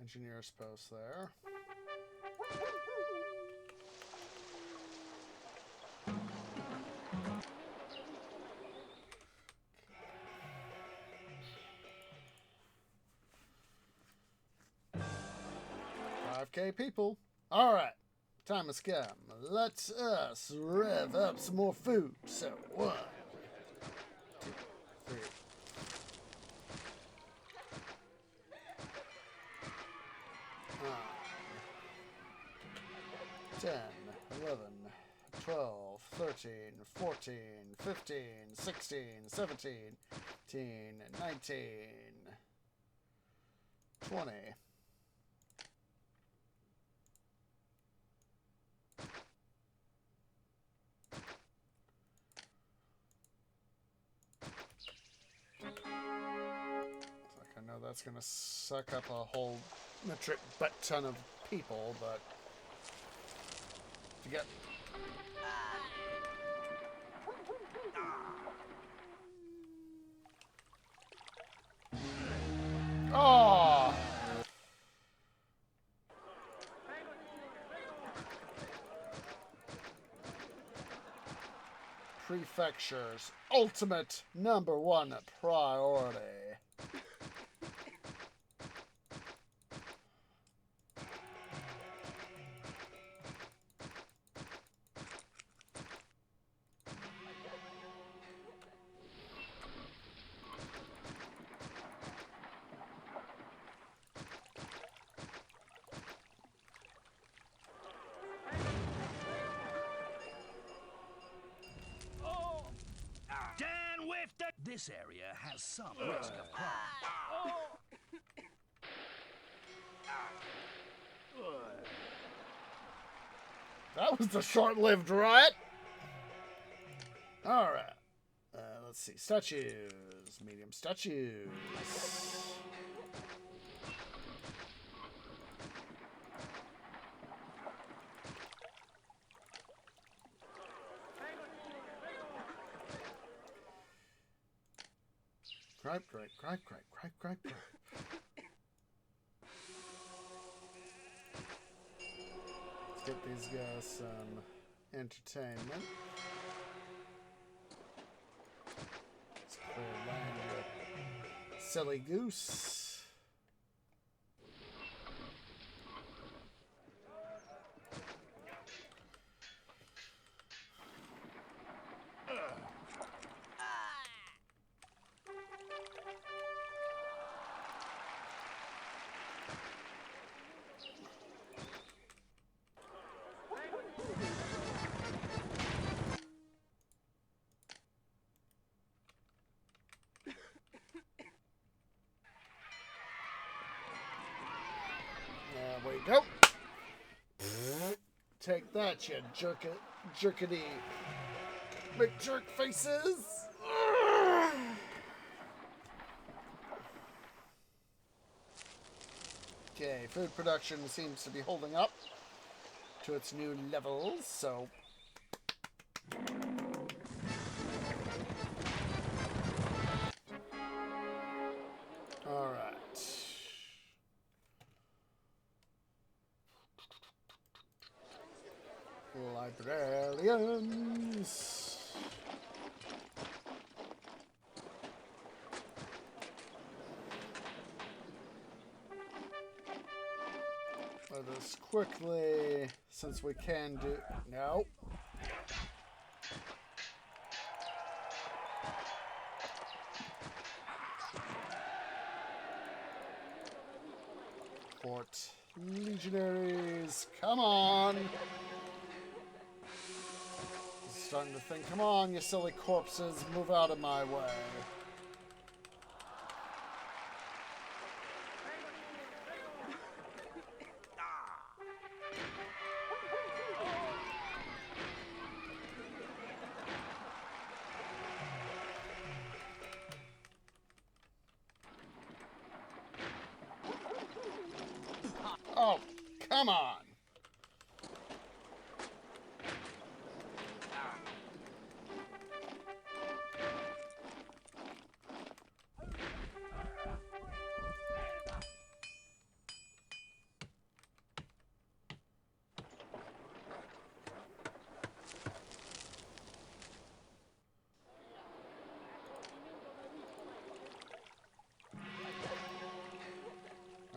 Engineer's post there. $5K people. All right, time has come. Let us rev up some more food. So 1, 2, 3. 10, 11, 12, 13, 14, 15, 16, 17, 18, 19, 20. I know that's going to suck up a whole metric butt ton of people, but to get oh, prefecture's ultimate #1 priority. This area has some risk of crime. That was a short-lived riot. All right. Let's see. Statues. those medium statues. Gripe, gripe, gripe, gripe, gripe, gripe, gripe. Let's get these guys some entertainment. Let's clear land with silly goose. There we go. Take that, you jerkity McJerk faces. Okay, food production seems to be holding up to its new levels, so all right. Librarians. Let us quickly, since we can do... No. Fort Legionaries, come on! Starting to think, come on, you silly corpses, move out of my way. Oh, come on!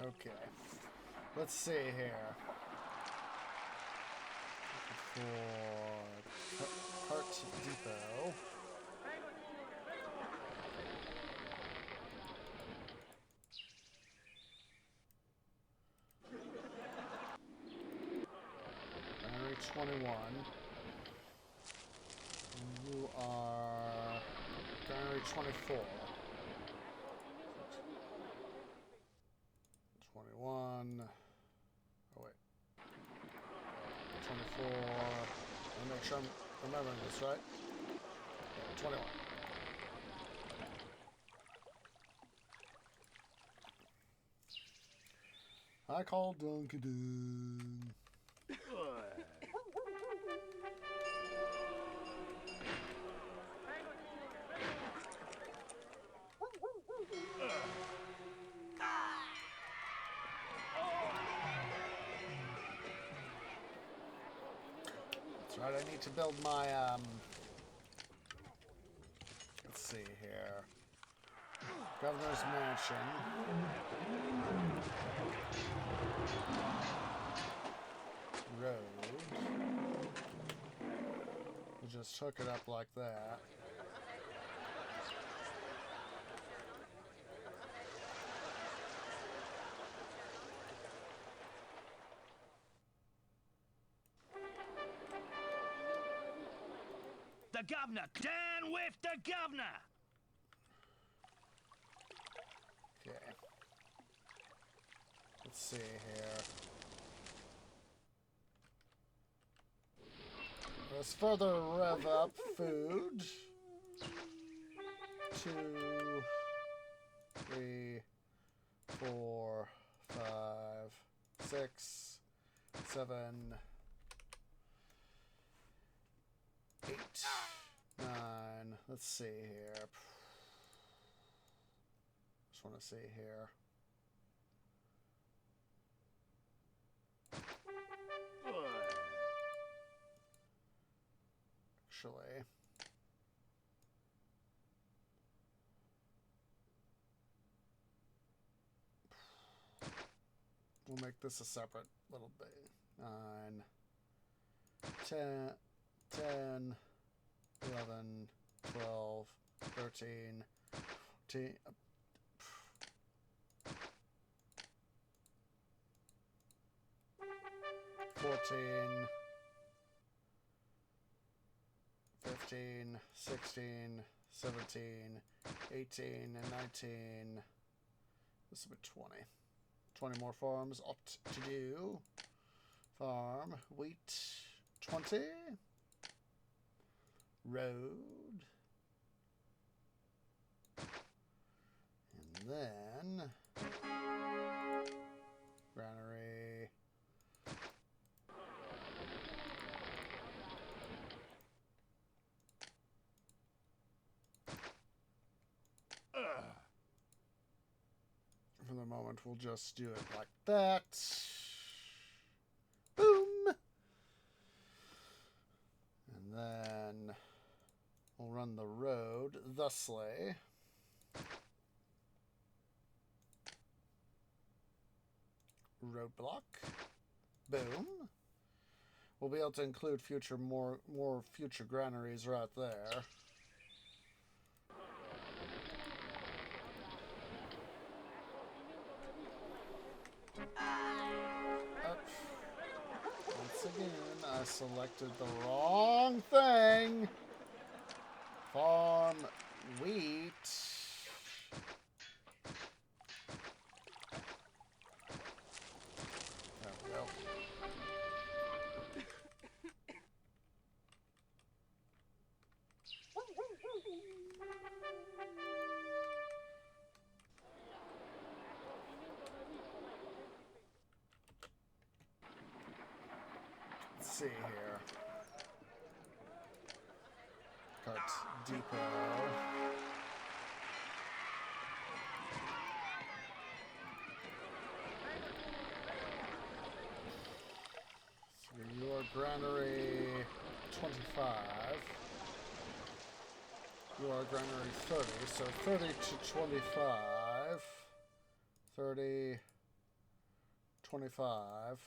Okay, let's see here. For Cart Depot. January 21. You are January 24. 21. Oh, wait. 24. Let me make sure I'm remembering this right. Yeah, 21. I call Dunkadoo. That's right, I need to build my, let's see here. Governor's Mansion. Road. We'll just hook it up like that. The governor! Down with the governor! Okay. Let's see here. Let's further rev up food 2, 3, 4, 5, 6, 7, 8, 9. Let's see here. Just want to see here. Actually, we'll make this a separate little bit. 9, 10, 11, 12, 13, 14, 14, 15, 16, 17, 18, and 19. This will be 20. 20 more farms ought to do. Farm, wheat, 20. Road. And then granary. For the moment, we'll just do it like that. Boom! And then we'll run the road thusly. Roadblock. Boom. We'll be able to include more future granaries right there. Once again, I selected the wrong thing. Farm wheat. There we go. Let's see here. Cart Depot. So your granary 25. Your granary 30. So 30 to 25. 30, 25.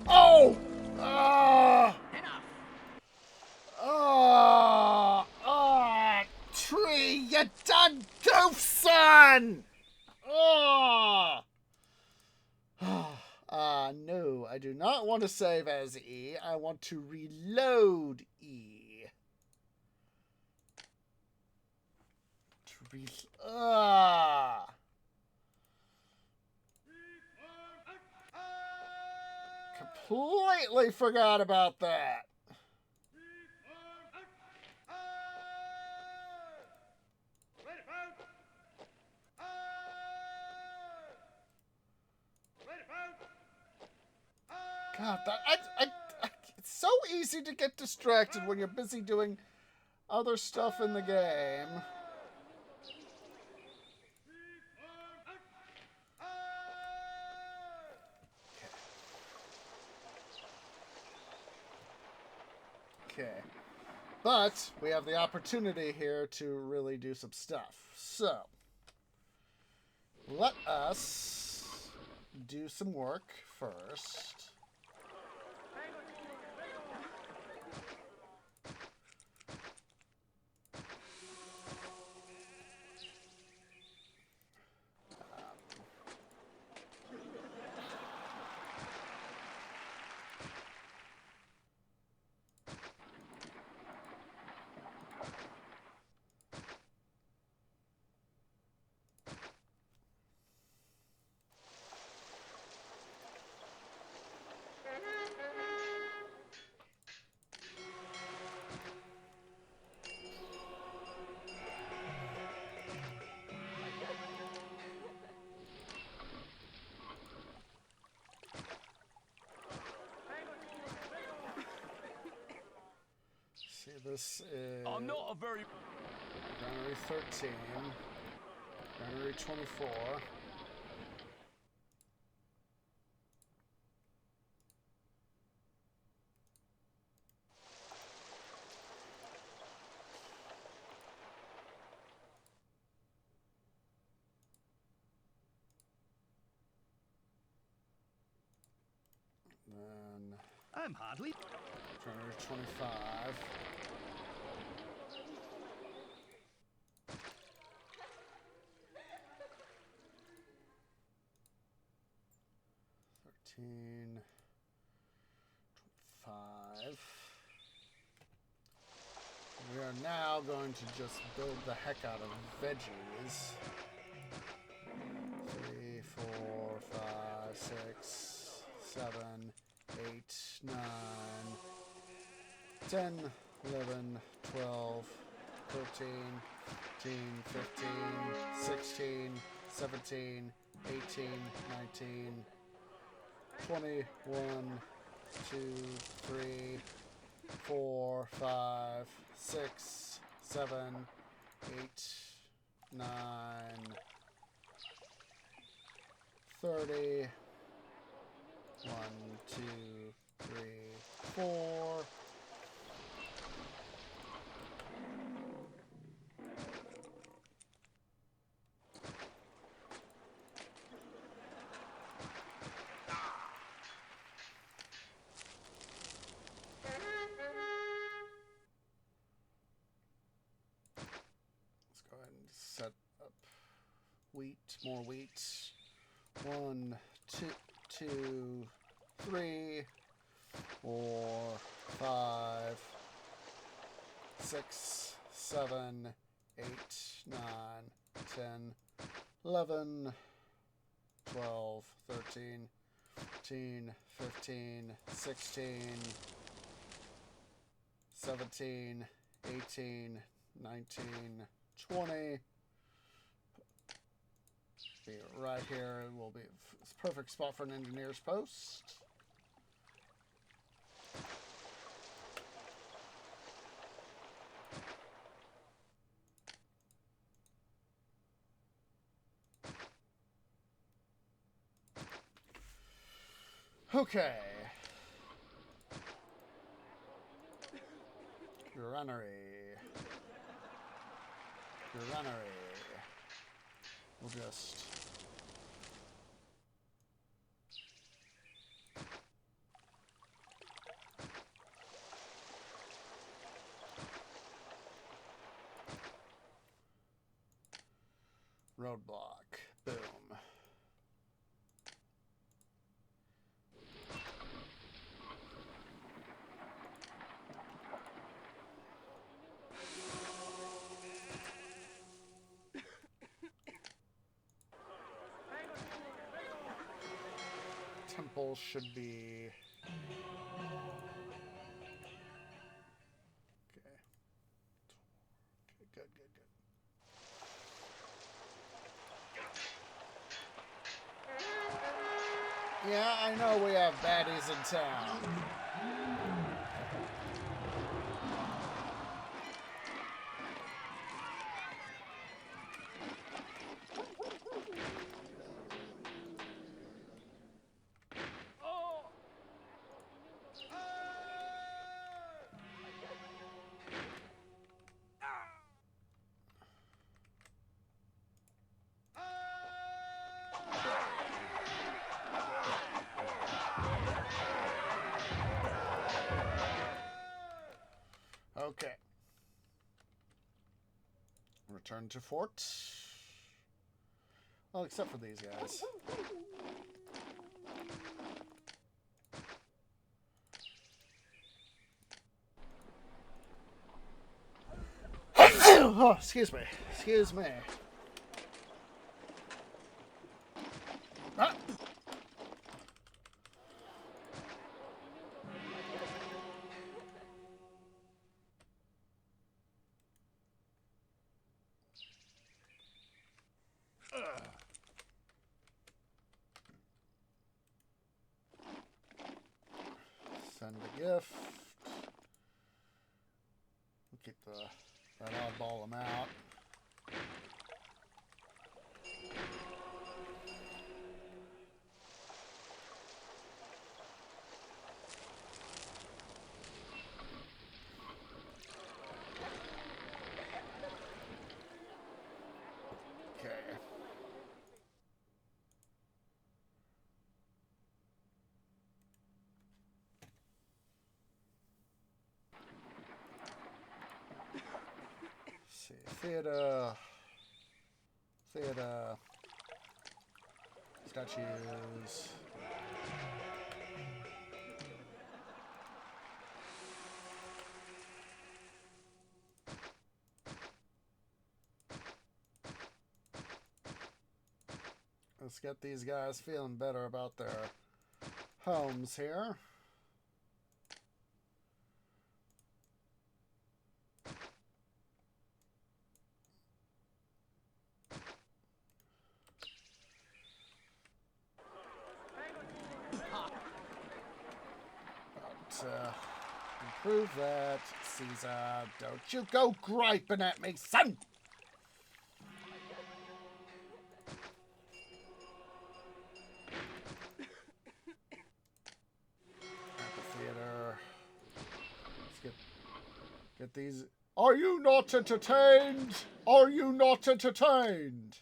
Oh! Tree, you done goof, son! No, I do not want to save as E. I want to reload E. Completely forgot about that. God, it's so easy to get distracted when you're busy doing other stuff in the game. Okay. But we have the opportunity here to really do some stuff. So, let us do some work first. See, this is I'm not a very... Granary 13, Granary 24. Then I'm hardly. Granary 25. $13, $25. We are now going to just build the heck out of veggies. 3, 4, 5, 6, 7, 8, 9, 10, 11, 12, 13, 14, 15, 16, 17, 18, 19, 20, 1, 2, 3, 4, 5, 6, 7, 8, 9, 30, 1, 2, 3, 4. Let's go ahead and set up wheat, more wheat. 1, 2, 2, 3, 4, 5, 6, 7, 8, 9, 10, 11, 12, 13, 14, 15, 16, 17, 18, 19, 20. Be right here. It will be it's a perfect spot for an engineer's post. Okay. Granary. We'll just... roadblock. Boom. Temple should be... Okay. Okay, good. Yeah, I know we have baddies in town. return to fort. Well, except for these guys. Oh, excuse me. Excuse me. Ah. Send a gift. We'll keep that oddball amount. Okay. Let's see, theater, statues. Let's get these guys feeling better about their homes here. Improve that, Caesar. Don't you go griping at me, son! Amphitheater. Let's get these. Are you not entertained? Are you not entertained?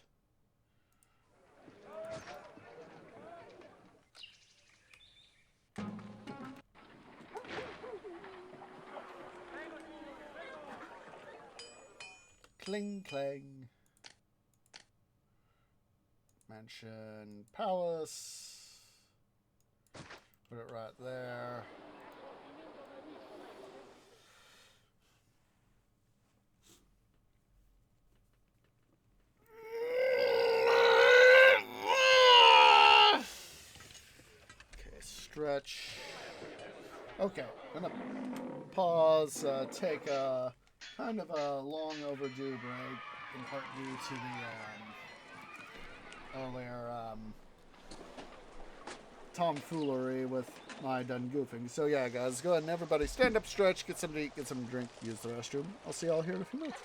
Cling clang. Mansion, palace. Put it right there. Okay, stretch. Okay, I'm gonna pause, take a kind of a long overdue break, in part due to the earlier tomfoolery with my done goofing. So yeah, guys, go ahead and everybody stand up, stretch, get something to eat, get something to drink, use the restroom. I'll see y'all here in a few minutes.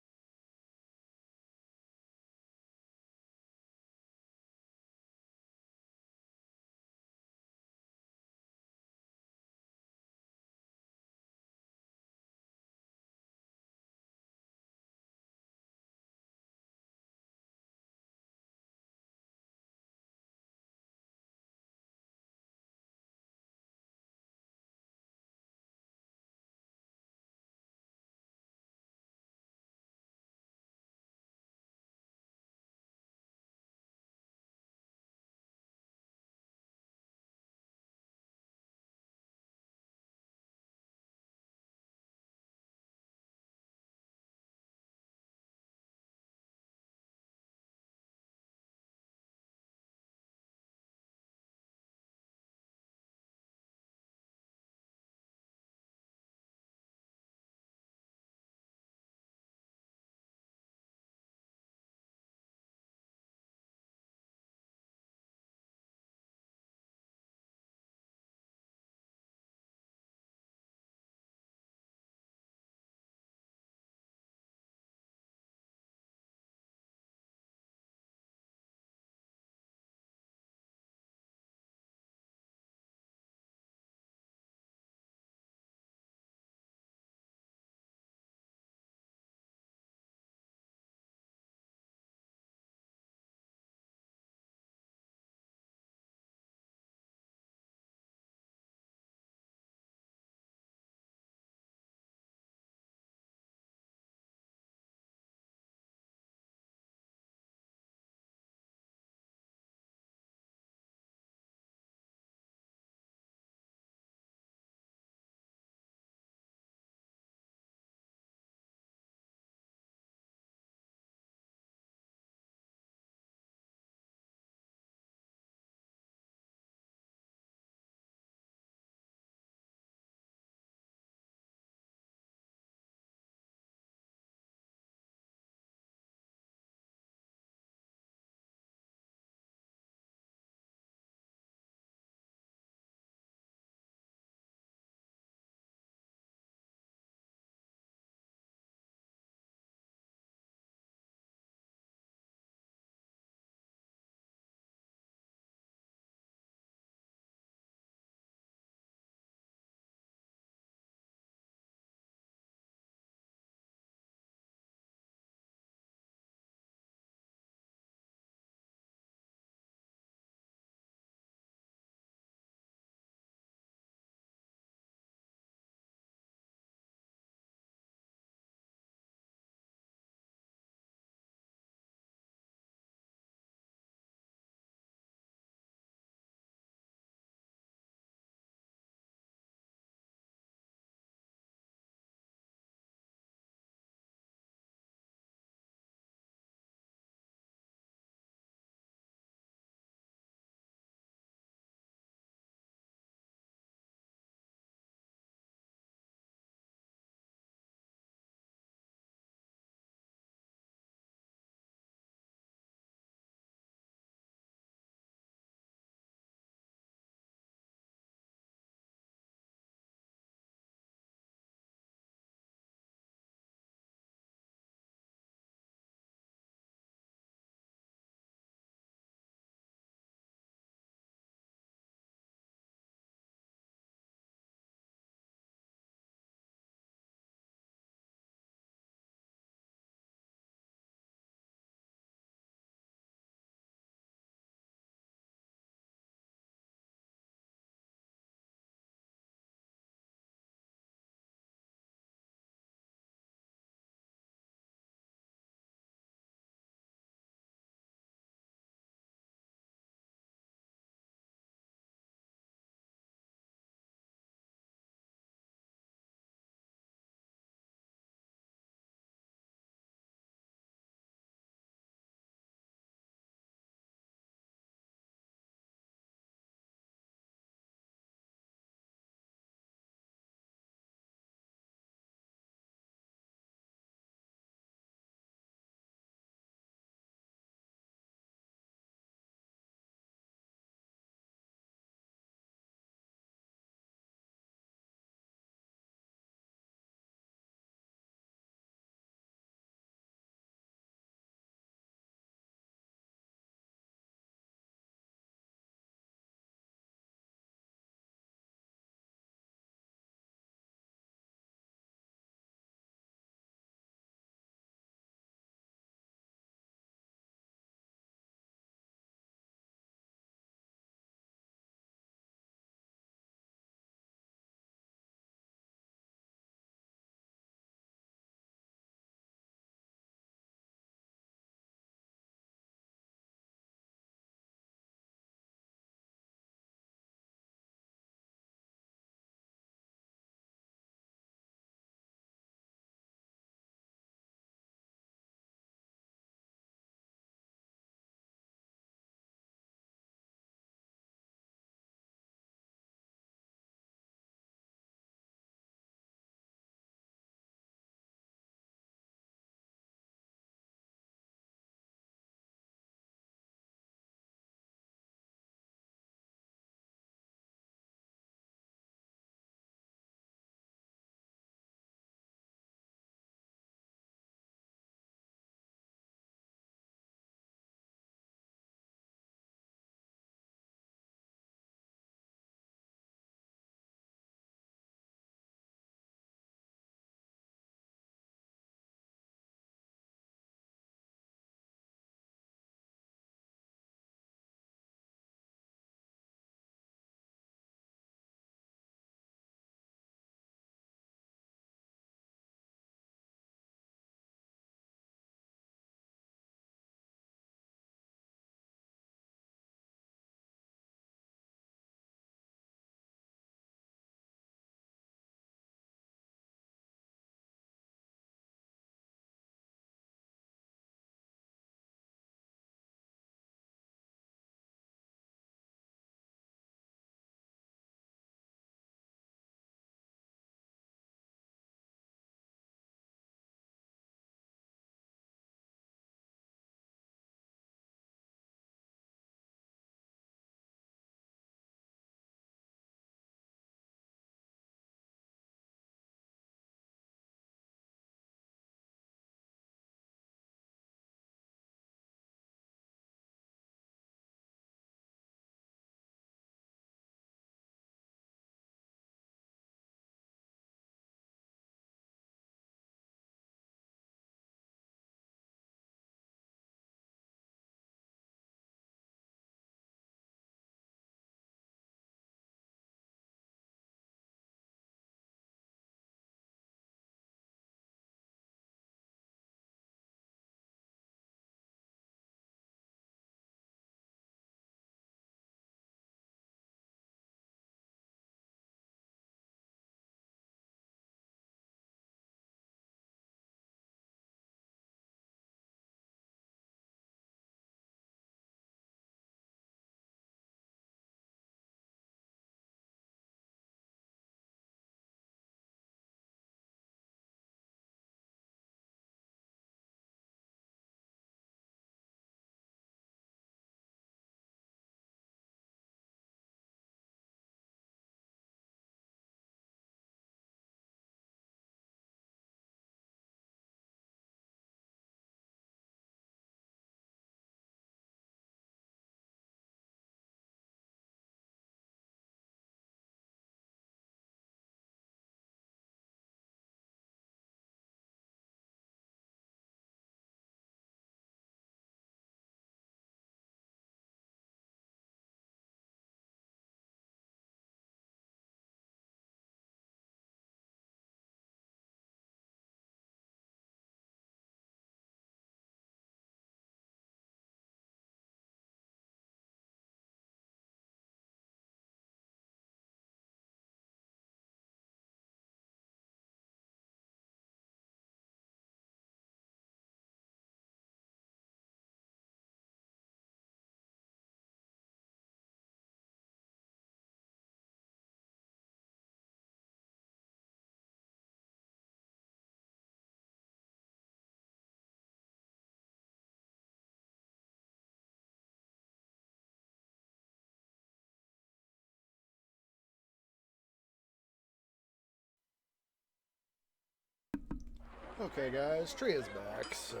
Okay, guys, tree is back, so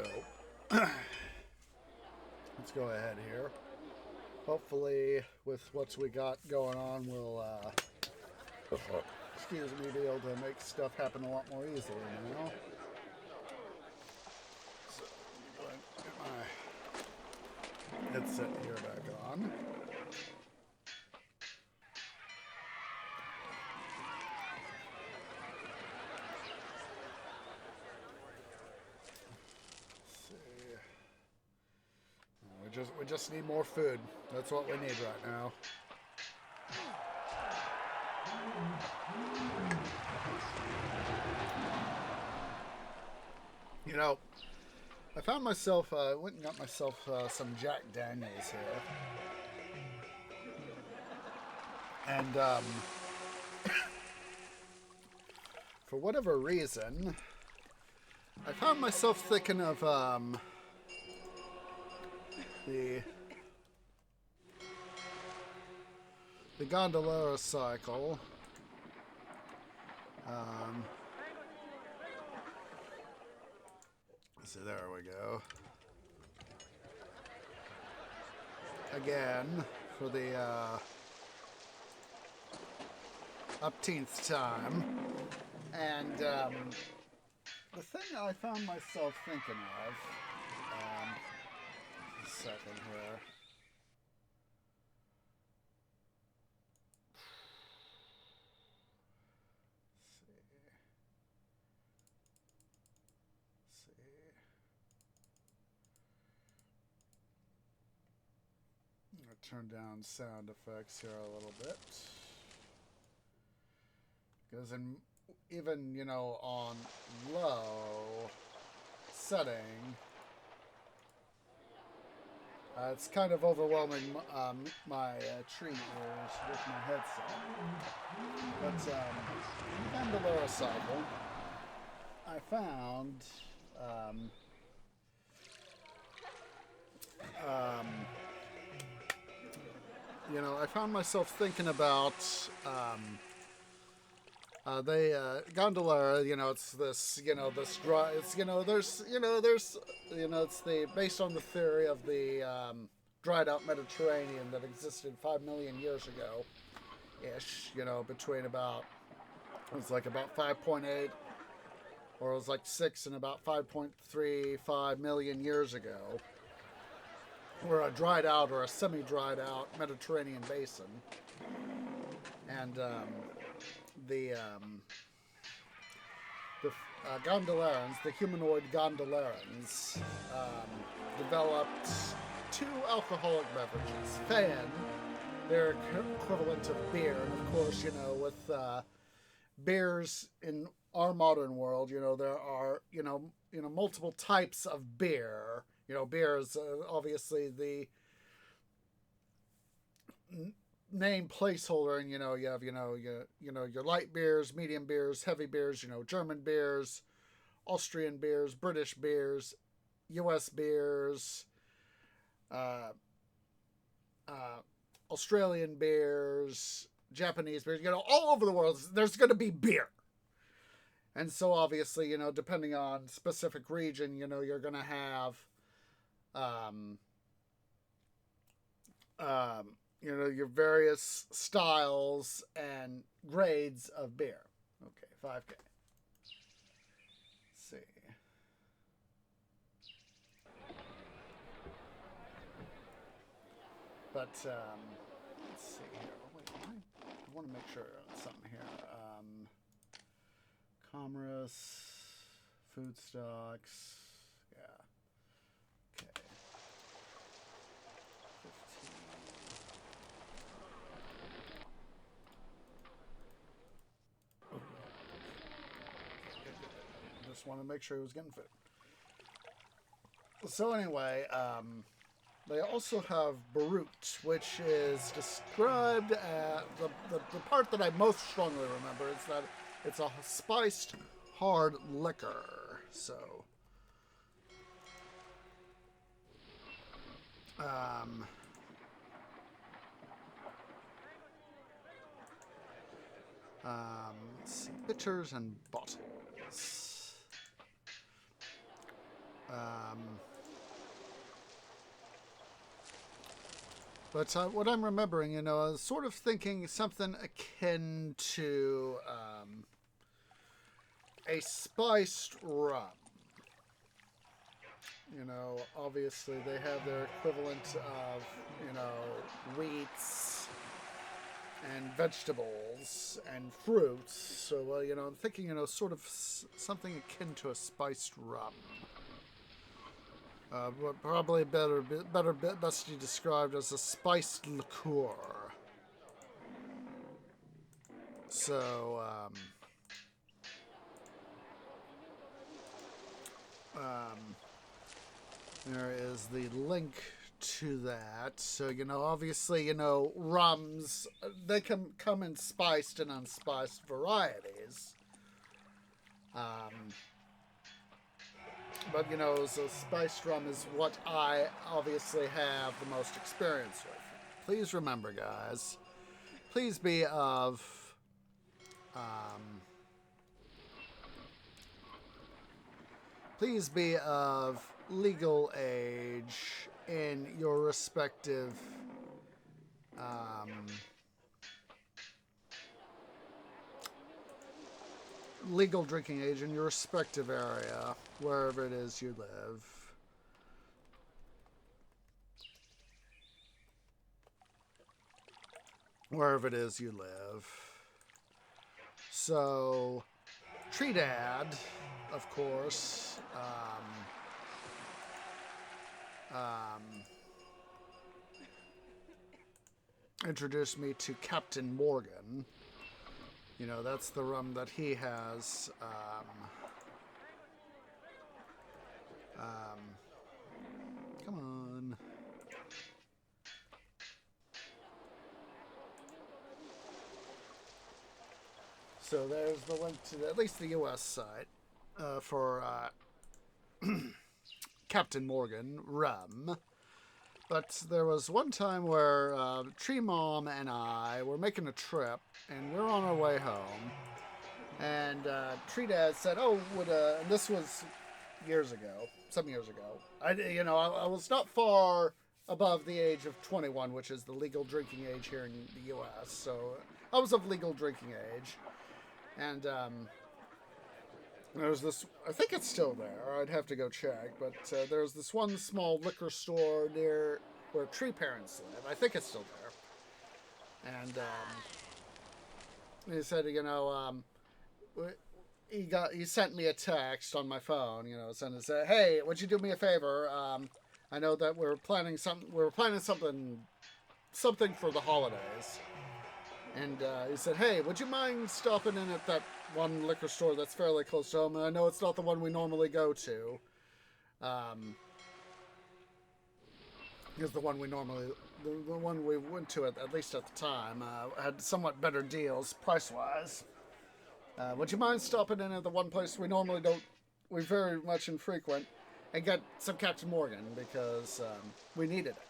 let's go ahead here. Hopefully, with what we got going on, we'll, excuse me, be able to make stuff happen a lot more easily now. So, go ahead and get my headset here back on. We just need more food. That's what we need right now. You know, I found myself, went and got myself some Jack Daniels here. And, for whatever reason, I found myself thinking of, the gondola cycle. So there we go. Again, for the upteenth time. And the thing I found myself thinking of, a second here. Turn down sound effects here a little bit, because even, you know, on low setting, it's kind of overwhelming my tree ears with my headset. But in the lower cycle, I found you know, I found myself thinking about gondola. You know, it's this. You know, this dry. It's, you know, there's. You know, there's. You know, it's the based on the theory of the dried out Mediterranean that existed 5 million years ago, ish. You know, between about, it was like about 5.8, or it was like 6 and about 5.35 million years ago. Or a dried out or a semi-dried out Mediterranean basin. And the gondolarans, the humanoid gondolarans, developed 2 alcoholic beverages. Fan, their equivalent of beer. And of course, you know, with beers in our modern world, you know, there are, you know, multiple types of beer. You know, beer is obviously the name placeholder, and, you know, you have, you know, your light beers, medium beers, heavy beers, you know, German beers, Austrian beers, British beers, U.S. beers, Australian beers, Japanese beers, you know, all over the world, there's going to be beer. And so obviously, you know, depending on specific region, you know, you're going to have you know, your various styles and grades of beer. Okay, 5K. Let's see. But, let's see here. Wait, I want to make sure something here. Commerce, food stocks. Yeah. Okay. 15. Just want to make sure he was getting food. So anyway, they also have Barut, which is described as the part that I most strongly remember is that it's a spiced hard liquor. So let's see, bitters and bottles. But what I'm remembering, you know, I was sort of thinking something akin to a spiced rum. You know, obviously they have their equivalent of, you know, wheats and vegetables and fruits. So, you know, I'm thinking, you know, sort of something akin to a spiced rum. Probably best be described as a spiced liqueur. So, there is the link to that. So, you know, obviously, you know, rums, they can come in spiced and unspiced varieties. But, you know, so spiced rum is what I obviously have the most experience with. Please remember, guys, please be of legal age in your respective legal drinking age in your respective area, wherever it is you live. Wherever it is you live. So, Trinidad, of course, introduced me to Captain Morgan. You know, that's the rum that he has. Come on. So there's the link to at least the U.S. site for Captain Morgan rum. But there was one time where Tree Mom and I were making a trip, and we're on our way home. And Tree Dad said, "Oh, and this was some years ago. I was not far above the age of 21, which is the legal drinking age here in the U.S. So I was of legal drinking age, and there's this. I think it's still there. I'd have to go check, but there's this one small liquor store near where Tree parents live. I think it's still there, and he said, he sent me a text on my phone, and said, "Hey, would you do me a favor? I know that we're planning something for the holidays." And he said, "Hey, would you mind stopping in at that one liquor store that's fairly close to home? And I know it's not the one we normally go to. Because the one we went to at least at the time, had somewhat better deals price-wise. Would you mind stopping in at the one place we very much infrequent, and get some Captain Morgan, because we needed it."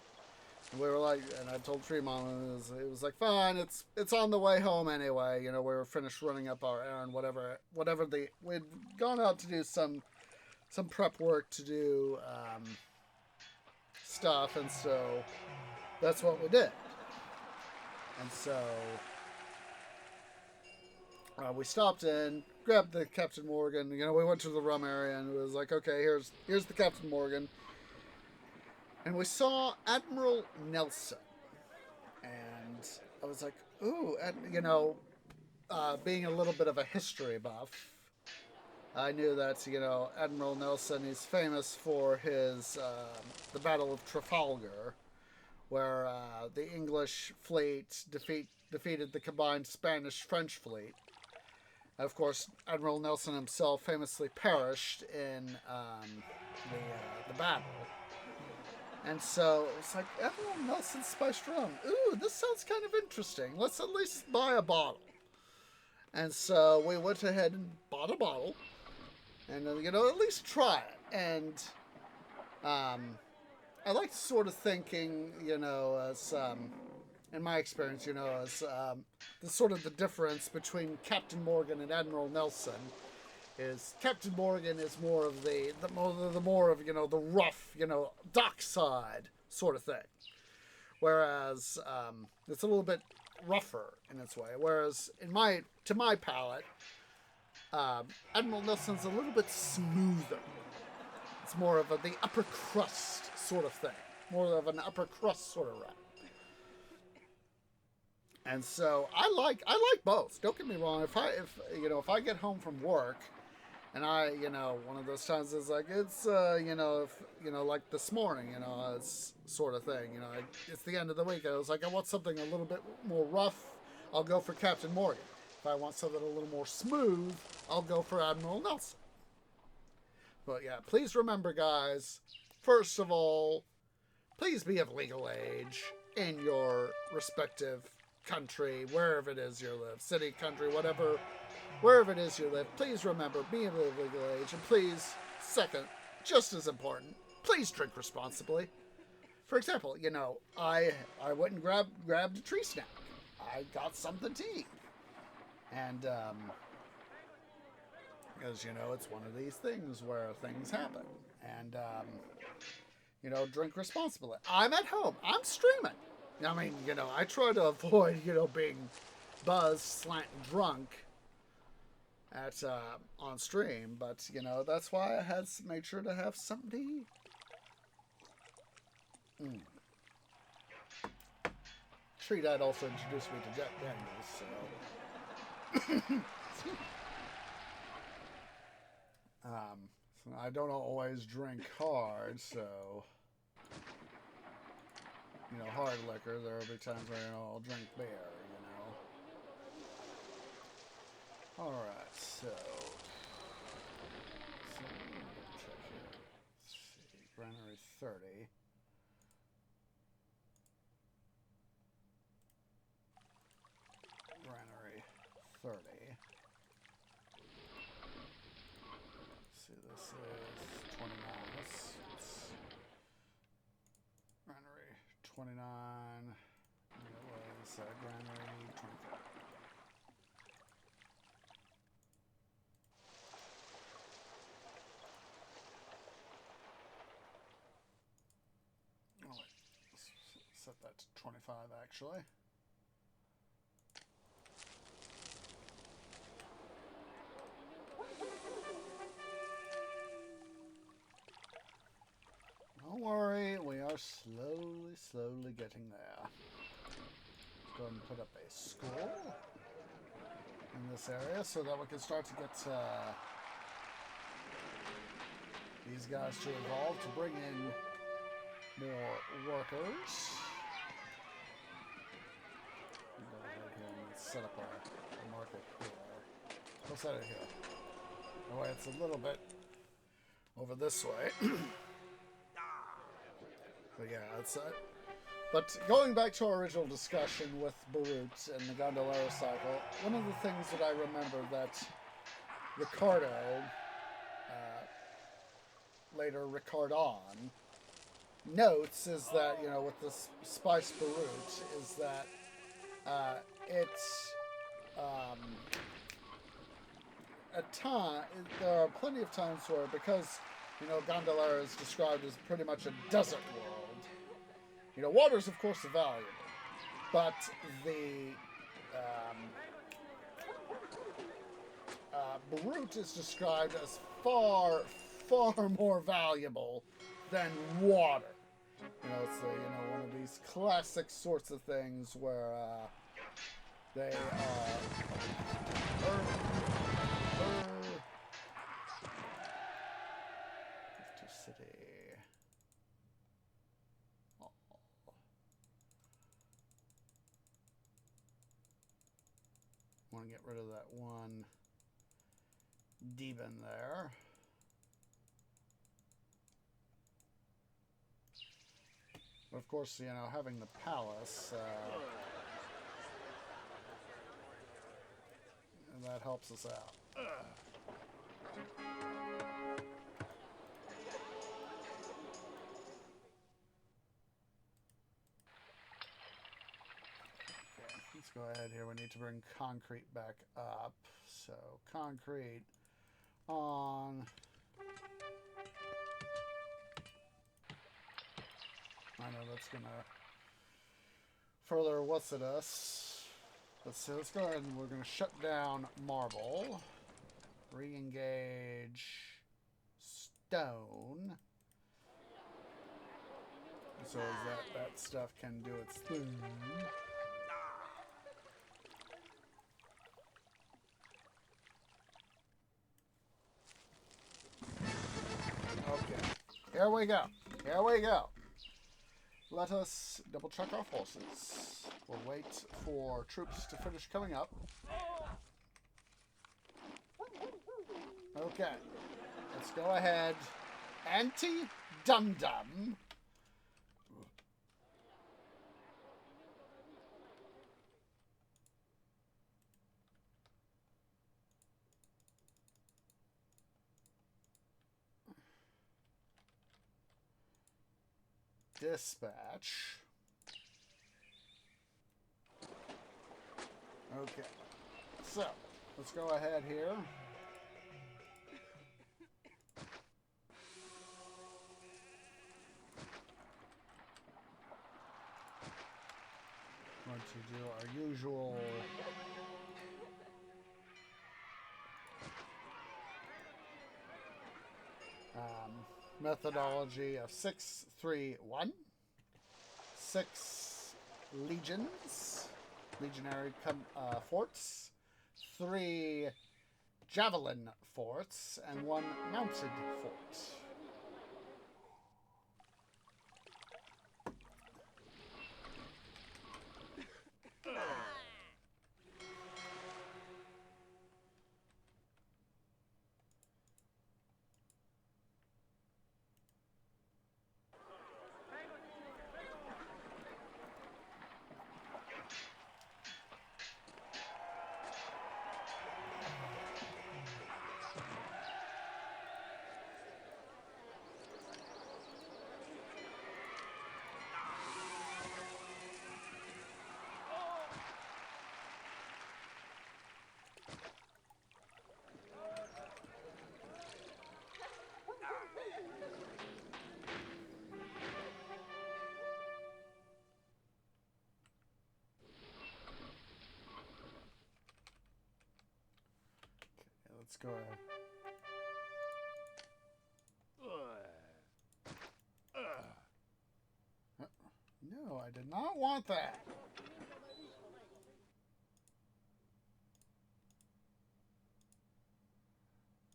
And we were like, and I told Tree Mom, it was like, "Fine, it's on the way home anyway." We were finished running up our errand, we'd gone out to do some prep work to do stuff, and so that's what we did. And so we stopped in, grabbed the Captain Morgan. We went to the rum area, and it was like, "Okay, here's the Captain Morgan." And we saw Admiral Nelson. And I was like, ooh, being a little bit of a history buff, I knew that, Admiral Nelson is famous for his, the Battle of Trafalgar, where the English fleet defeated the combined Spanish-French fleet. And of course, Admiral Nelson himself famously perished in the battle. And so it's like, Admiral Nelson spiced rum. Ooh, this sounds kind of interesting. Let's at least buy a bottle. And so we went ahead and bought a bottle. And, at least try it. And I like sort of thinking, as, in my experience, as the sort of the difference between Captain Morgan and Admiral Nelson is Captain Morgan is more of the more of, the rough, dockside sort of thing. Whereas it's a little bit rougher in its way. Whereas to my palate, Admiral Nelson's a little bit smoother. It's more of the upper crust sort of thing, more of an upper crust sort of rap. And so I like both. Don't get me wrong. If I get home from work, and one of those times is like it's like this morning, it's sort of thing. It's the end of the week. I was like, I want something a little bit more rough. I'll go for Captain Morgan. If I want something a little more smooth, I'll go for Admiral Nelson. But yeah, please remember, guys. First of all, please be of legal age in your respective country, wherever it is you live, city, country, whatever, wherever it is you live, please remember, be of legal age, and please, second, just as important, please drink responsibly. For example, I went and grabbed a tree snack. I got something to eat. And, because, it's one of these things where things happen. And, drink responsibly. I'm at home. I'm streaming. I mean, I try to avoid, being buzzed, drunk on stream, but, that's why I had made sure to have something to eat. Tree Dad also introduced me to Jack Daniels, so... I don't always drink hard, so... hard liquor. There will be times where, I'll drink beer, Alright, so... check here. Let's see. Granary 30. Granary 30. Let's see, this is 29. Granary 29. And it was Granary 24. Oh, wait. Let's set that to 25, actually. Don't worry, we are slowly getting there. Let's go ahead and put up a school in this area so that we can start to get these guys to evolve, to bring in more workers. Go ahead here and set up a market here. We'll set it here. Oh wait, it's a little bit over this way. But yeah, that's it. But going back to our original discussion with Barut and the Gondolero cycle, one of the things that I remember that Ricardo, later Ricardon, notes is that, with the Spice Barut, is that there are plenty of times where, because, Gondolera is described as pretty much a desert world, water's of course valuable, but the Barut is described as far more valuable than water. It's one of these classic sorts of things where they city. Oh. Want to get rid of that one Deben there. But of course, having the palace, that helps us out. Let's go ahead here. We need to bring concrete back up. So concrete on. I know that's gonna further what's it us. Let's go ahead and we're gonna shut down marble. Re-engage stone. So that stuff can do its thing. Okay. Here we go. Here we go. Let us double check our forces. We'll wait for troops to finish coming up. Okay. Let's go ahead. Anti-dum-dum. Dispatch. Okay. So, let's go ahead here. Going to do our usual methodology of 6-3-1. 6 legions, legionary forts, 3 javelin forts, and 1 mounted fort. Let's go ahead. No, I did not want that.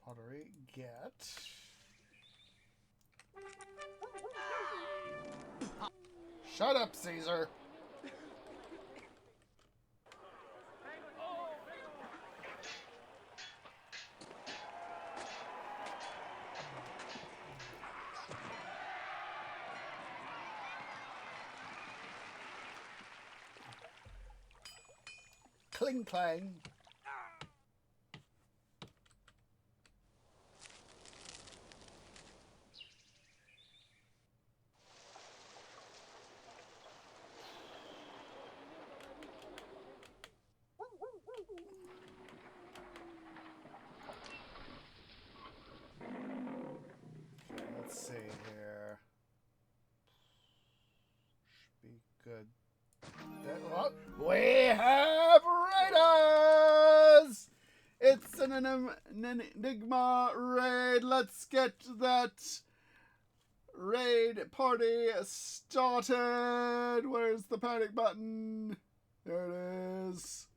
Pottery, get. Shut up, Caesar. Cling clang. Okay, let's see here. Should be good. What? We have raiders! It's an enigma raid. Let's get that raid party started. Where's the panic button? There it is.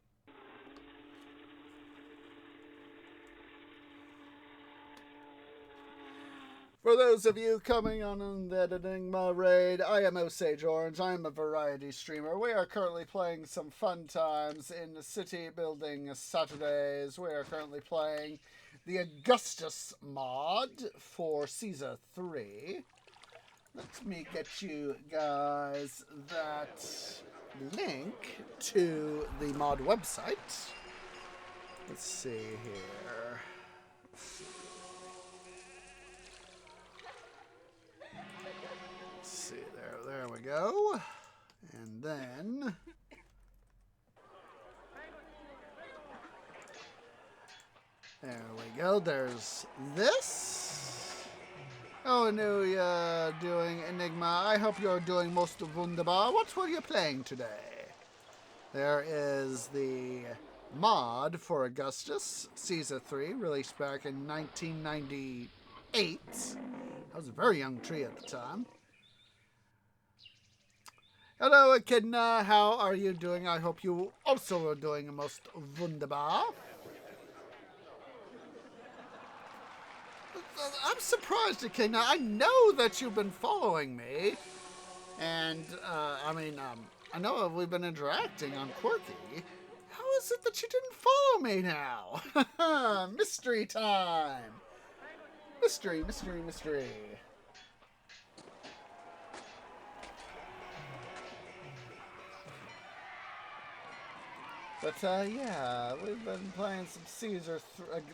For those of you coming on the Enigma raid, I am Osage Orange. I am a variety streamer. We are currently playing some fun times in the city building Saturdays. We are currently playing the Augustus mod for Caesar 3. Let me get you guys that link to the mod website. Let's see here. There we go. And then There we go. There's this. Oh, no, you're doing Enigma. I hope you're doing most wunderbar. What were you playing today? There is the mod for Augustus, Caesar 3, released back in 1998. I was a very young tree at the time. Hello, Echidna. How are you doing? I hope you also are doing most wunderbar. I'm surprised, Echidna. I know that you've been following me. And, I know we've been interacting on Quirky. How is it that you didn't follow me now? Mystery time. Mystery, mystery, mystery. But, yeah, we've been playing some Caesar,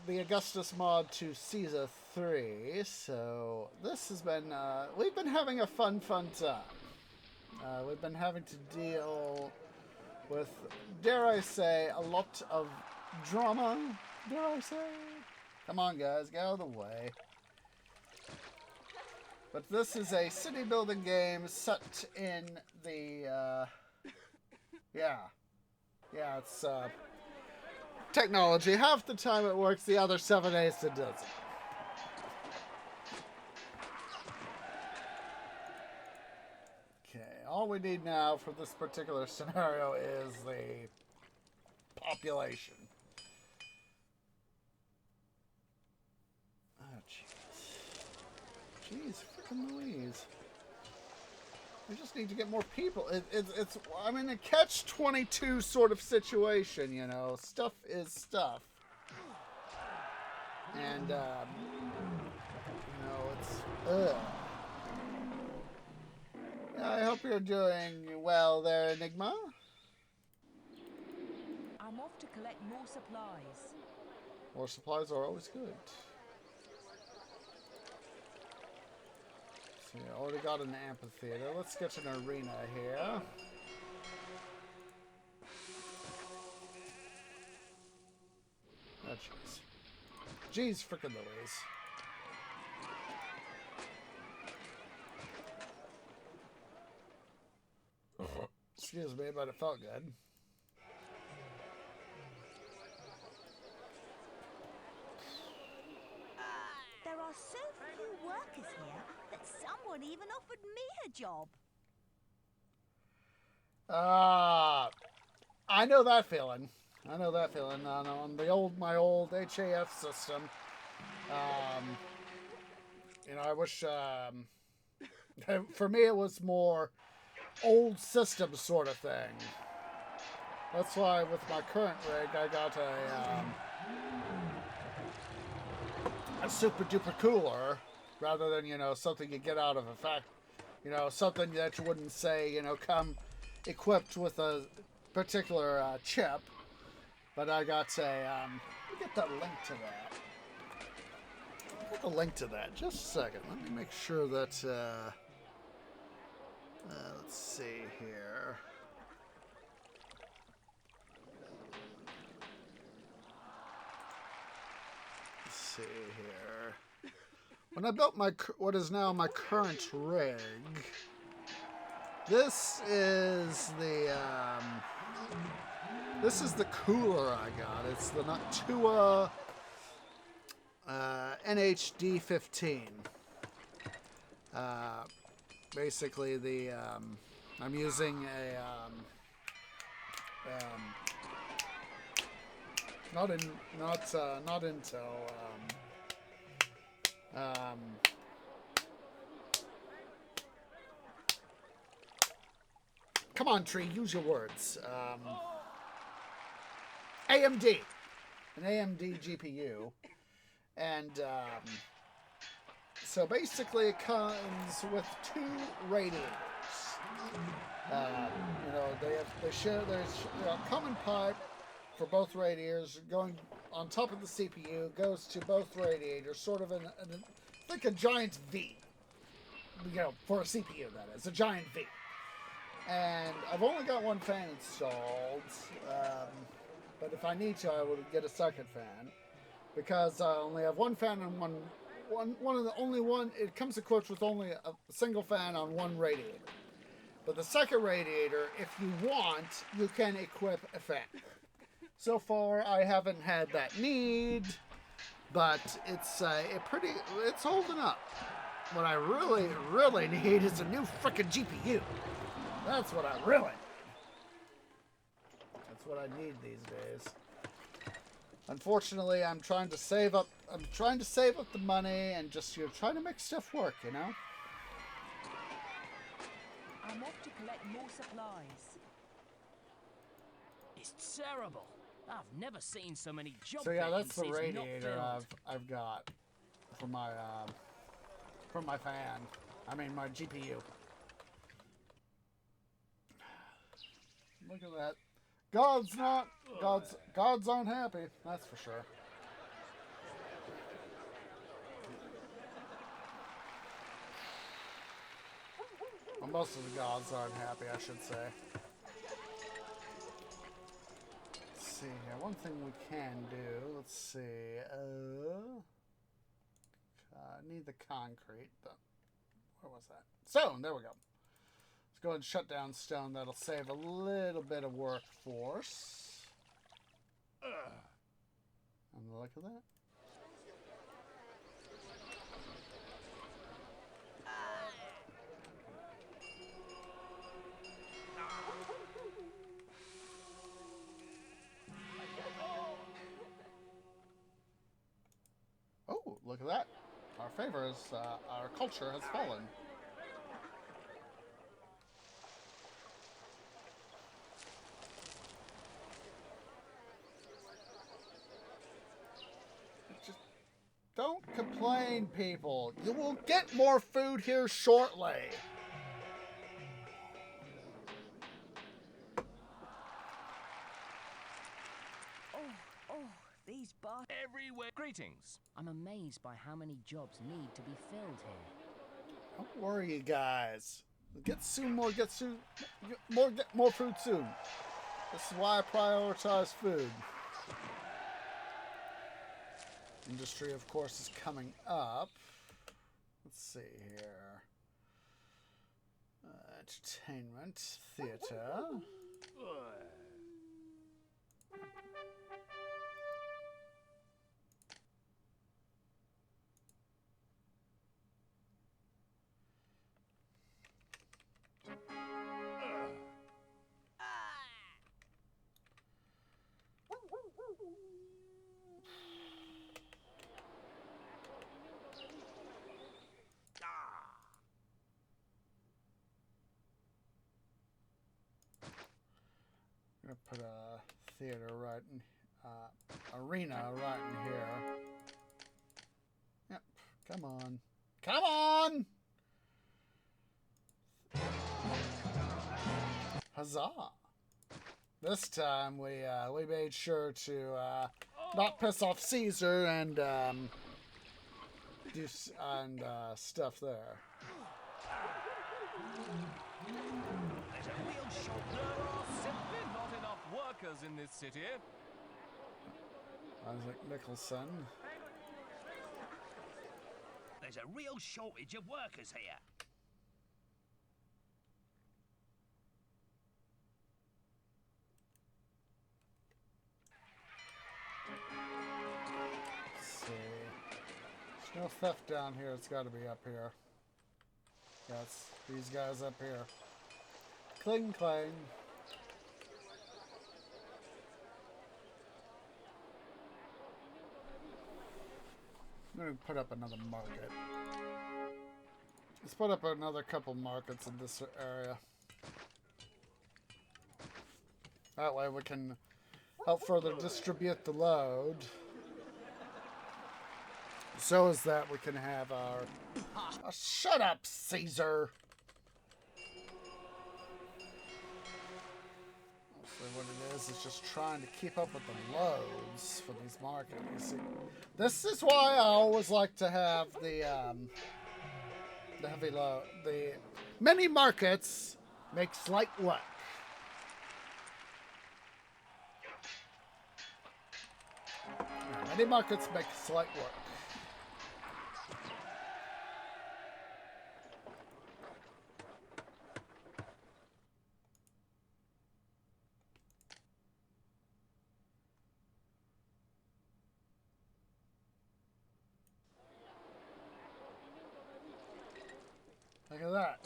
the Augustus mod to Caesar 3, so this has been, we've been having a fun time. We've been having to deal with, dare I say, a lot of drama, dare I say? Come on, guys, get out of the way. But this is a city building game set in the, yeah, it's technology. Half the time it works, the other 7 days it doesn't. Okay, all we need now for this particular scenario is the population. Oh, jeez. Jeez, frickin' Louise. We just need to get more people. It's I'm in a catch-22 sort of situation, you know. Stuff is stuff. And, it's... Ugh. Yeah, I hope you're doing well there, Enigma. I'm off to collect more supplies. More supplies are always good. So you already got an amphitheater. Let's get an arena here. Oh, jeez. Jeez, frickin' Louise. Excuse me, but it felt good. There are so few workers here that someone even offered me a job. I know that feeling. I know that feeling. On my old HAF system. I wish, for me it was more old system sort of thing. That's why with my current rig I got a super duper cooler rather than, something you get out of a factory. Something that you wouldn't say, come equipped with a particular chip. But I got let me get the link to that. Get the link to that. Just a second. Let me make sure that, let's see here. Let's see here. When I built what is now my current rig, this is the cooler I got. It's the Noctua NHD15. Basically, I'm using a not Intel. Come on, Tree, use your words. AMD, an AMD GPU, and so basically it comes with 2 radiators. They share. There's a common pipe for both radiators going on top of the CPU, goes to both radiators, sort of like a giant V. For a CPU that is, a giant V. And I've only got 1 fan installed, but if I need to, I would get a second fan. because I only have one fan and one of the only one. It comes equipped with only a single fan on one radiator. But the second radiator, if you want, you can equip a fan. So far, I haven't had that need, but it's holding up. What I really need is a new frickin' GPU. That's what I really need. That's what I need these days. Unfortunately, I'm trying to save up the money and just trying to make stuff work, you know? I'm off to collect more supplies. It's terrible. I've never seen so many job So yeah, that's the vacancies not radiator filled. I've got for my fan. I mean my GPU. Look at that. Gods aren't happy, that's for sure. Well, most of the gods aren't happy, I should say. Let's see here. One thing we can do. Let's see. I need the concrete. Where was that? Stone. There we go. Let's go ahead and shut down stone. That'll save a little bit of workforce. And look at that. Oh, look at that. Our favors, our culture has fallen. Just don't complain, people. You will get more food here shortly. These bar. Everywhere. Greetings. I'm amazed by how many jobs need to be filled here. Don't worry, you guys. Get more food soon. This is why I prioritize food. Industry, of course, is coming up. Let's see here. Entertainment, theater. I'm gonna put a theater right in, arena right in here. Yep, come on. Come on! Huzzah! This time we made sure to not piss off Caesar and do stuff there. There are simply not enough workers in this city. Isaac Nicholson. There's a real shortage of workers here. Let's see. There's no theft down here. It's got to be up here. That's these guys up here. Cling clang. I'm going to put up another market. Let's put up another couple markets in this area. That way we can help further distribute the load. So is that we can have our... Oh, shut up, Caesar! So what it is just trying to keep up with the loads for these markets. You see, this is why I always like to have the heavy load. The many markets makes light work. Mini markets make slight work. Look at that.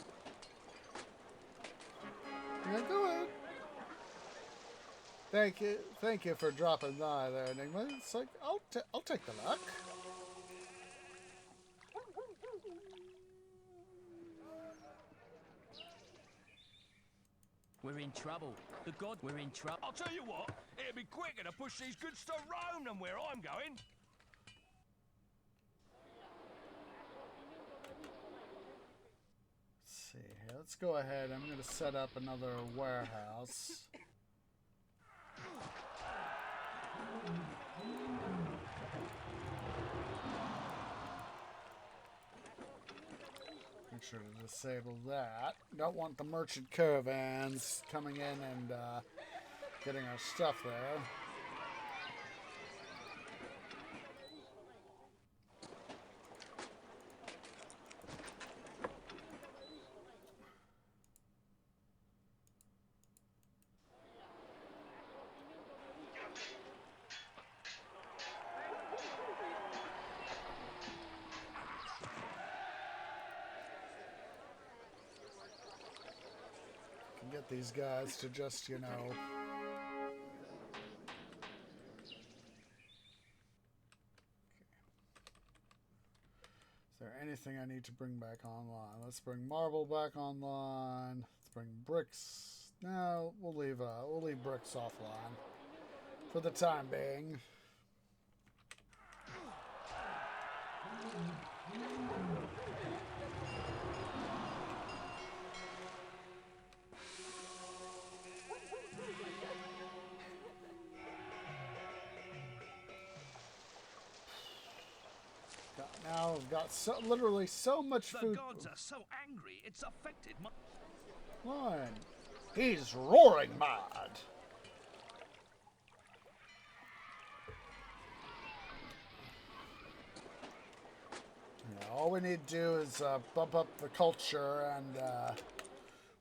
Yeah, go ahead. Thank you for dropping by there, Enigma. It's like I'll take the luck. We're in trouble. We're in trouble. I'll tell you what, it'd be quicker to push these goods to Rome than where I'm going. Let's see here. Let's go ahead. I'm going to set up another warehouse. Make sure to disable that. Don't want the merchant caravans coming in and getting our stuff there. Get these guys to just, you know, is there anything I need to bring back online? Let's bring marble back online. Let's bring bricks. No, we'll leave bricks offline for the time being. Now I've got literally so much food. The gods are so angry, it's affected my... Lion. He's roaring mad. Yeah, all we need to do is bump up the culture and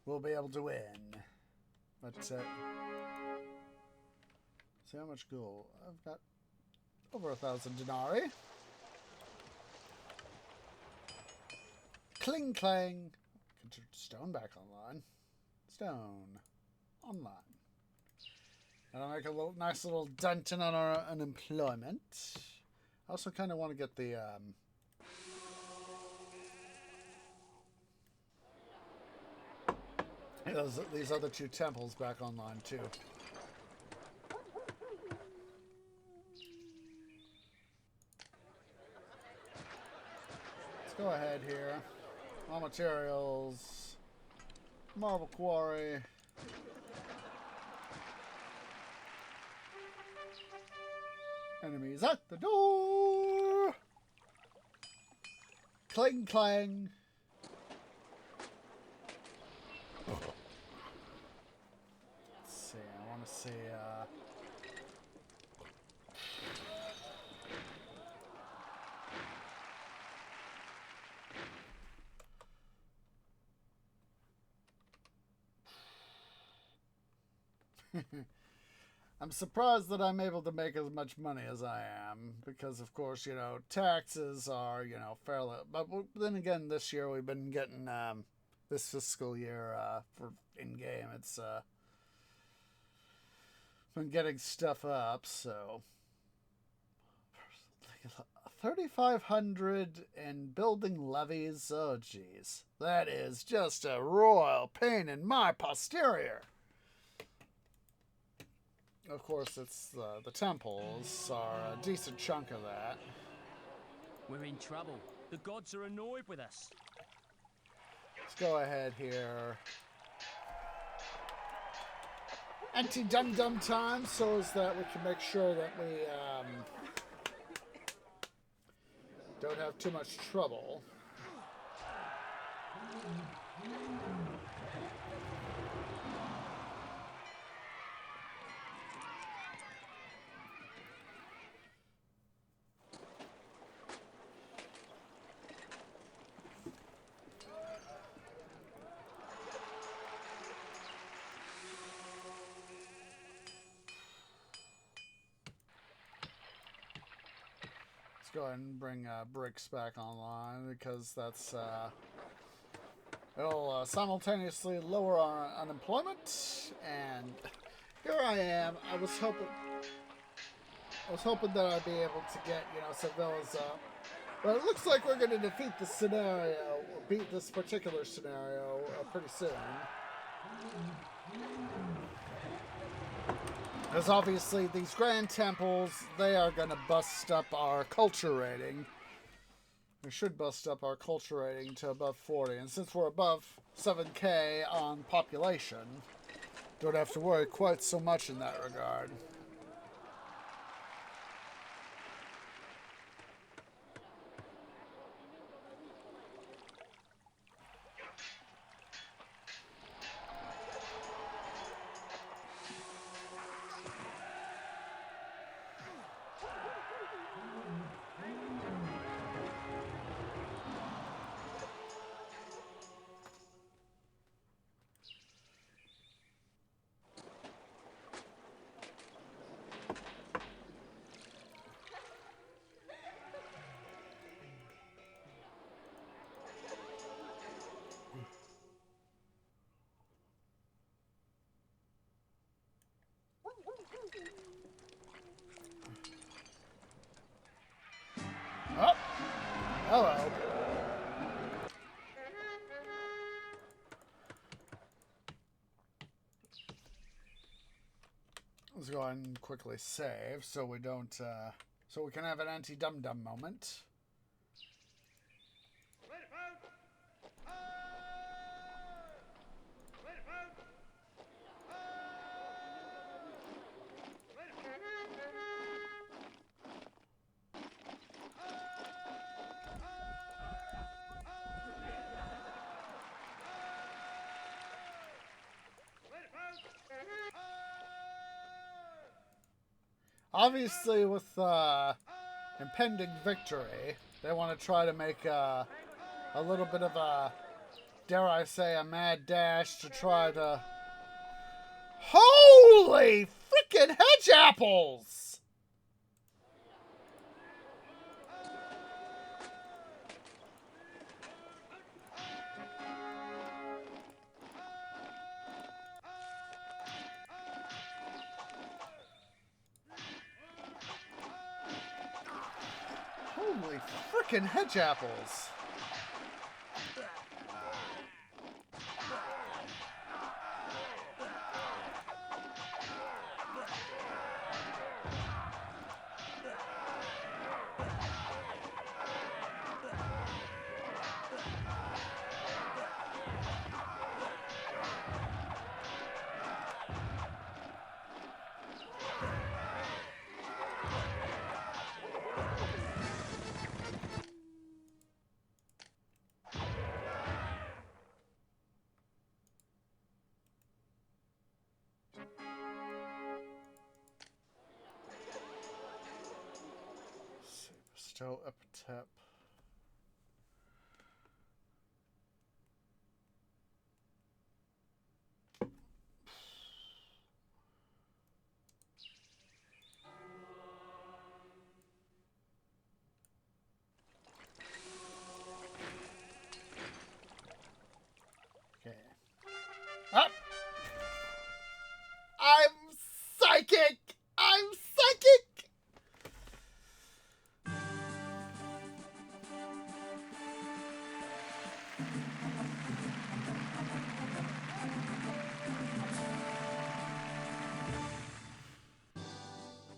we'll be able to win. That's it. See how much gold? I've got over 1,000 denarii. Cling clang. Stone back online. Stone online. And I'll make a nice little dent in on our unemployment. I also kind of want to get the these other two temples back online too. Let's go ahead here. Raw materials, marble quarry. Enemies at the door. Clang clang. Let's see. I want to see. I'm surprised that I'm able to make as much money as I am because, of course, you know, taxes are, you know, fairly. But then again, this year we've been getting this fiscal year for in game. It's been getting stuff up, so 3,500 in building levies. Oh, geez, that is just a royal pain in my posterior. Of course, it's the temples are a decent chunk of that. We're in trouble. The gods are annoyed with us. Let's go ahead here. Anti-dum-dum time, so as that we can make sure that we don't have too much trouble. go ahead and bring bricks back online because that's it'll simultaneously lower our unemployment. And here I am. I was hoping that I'd be able to get some villas up, but it looks like we're going to defeat the scenario, or beat this particular scenario pretty soon. Because obviously these grand temples, they are going to bust up our culture rating. We should bust up our culture rating to above 40. And since we're above 7K on population, don't have to worry quite so much in that regard. Oh, hello. Let's go ahead and quickly save so we don't, so we can have an anti-dum-dum moment. Obviously, with impending victory, they want to try to make a little bit of a, dare I say, a mad dash to try to... Holy frickin' hedge apples! Holy frickin' hedge apples. Bestow epithet. Okay. Up! I'm psychic! I'm psychic!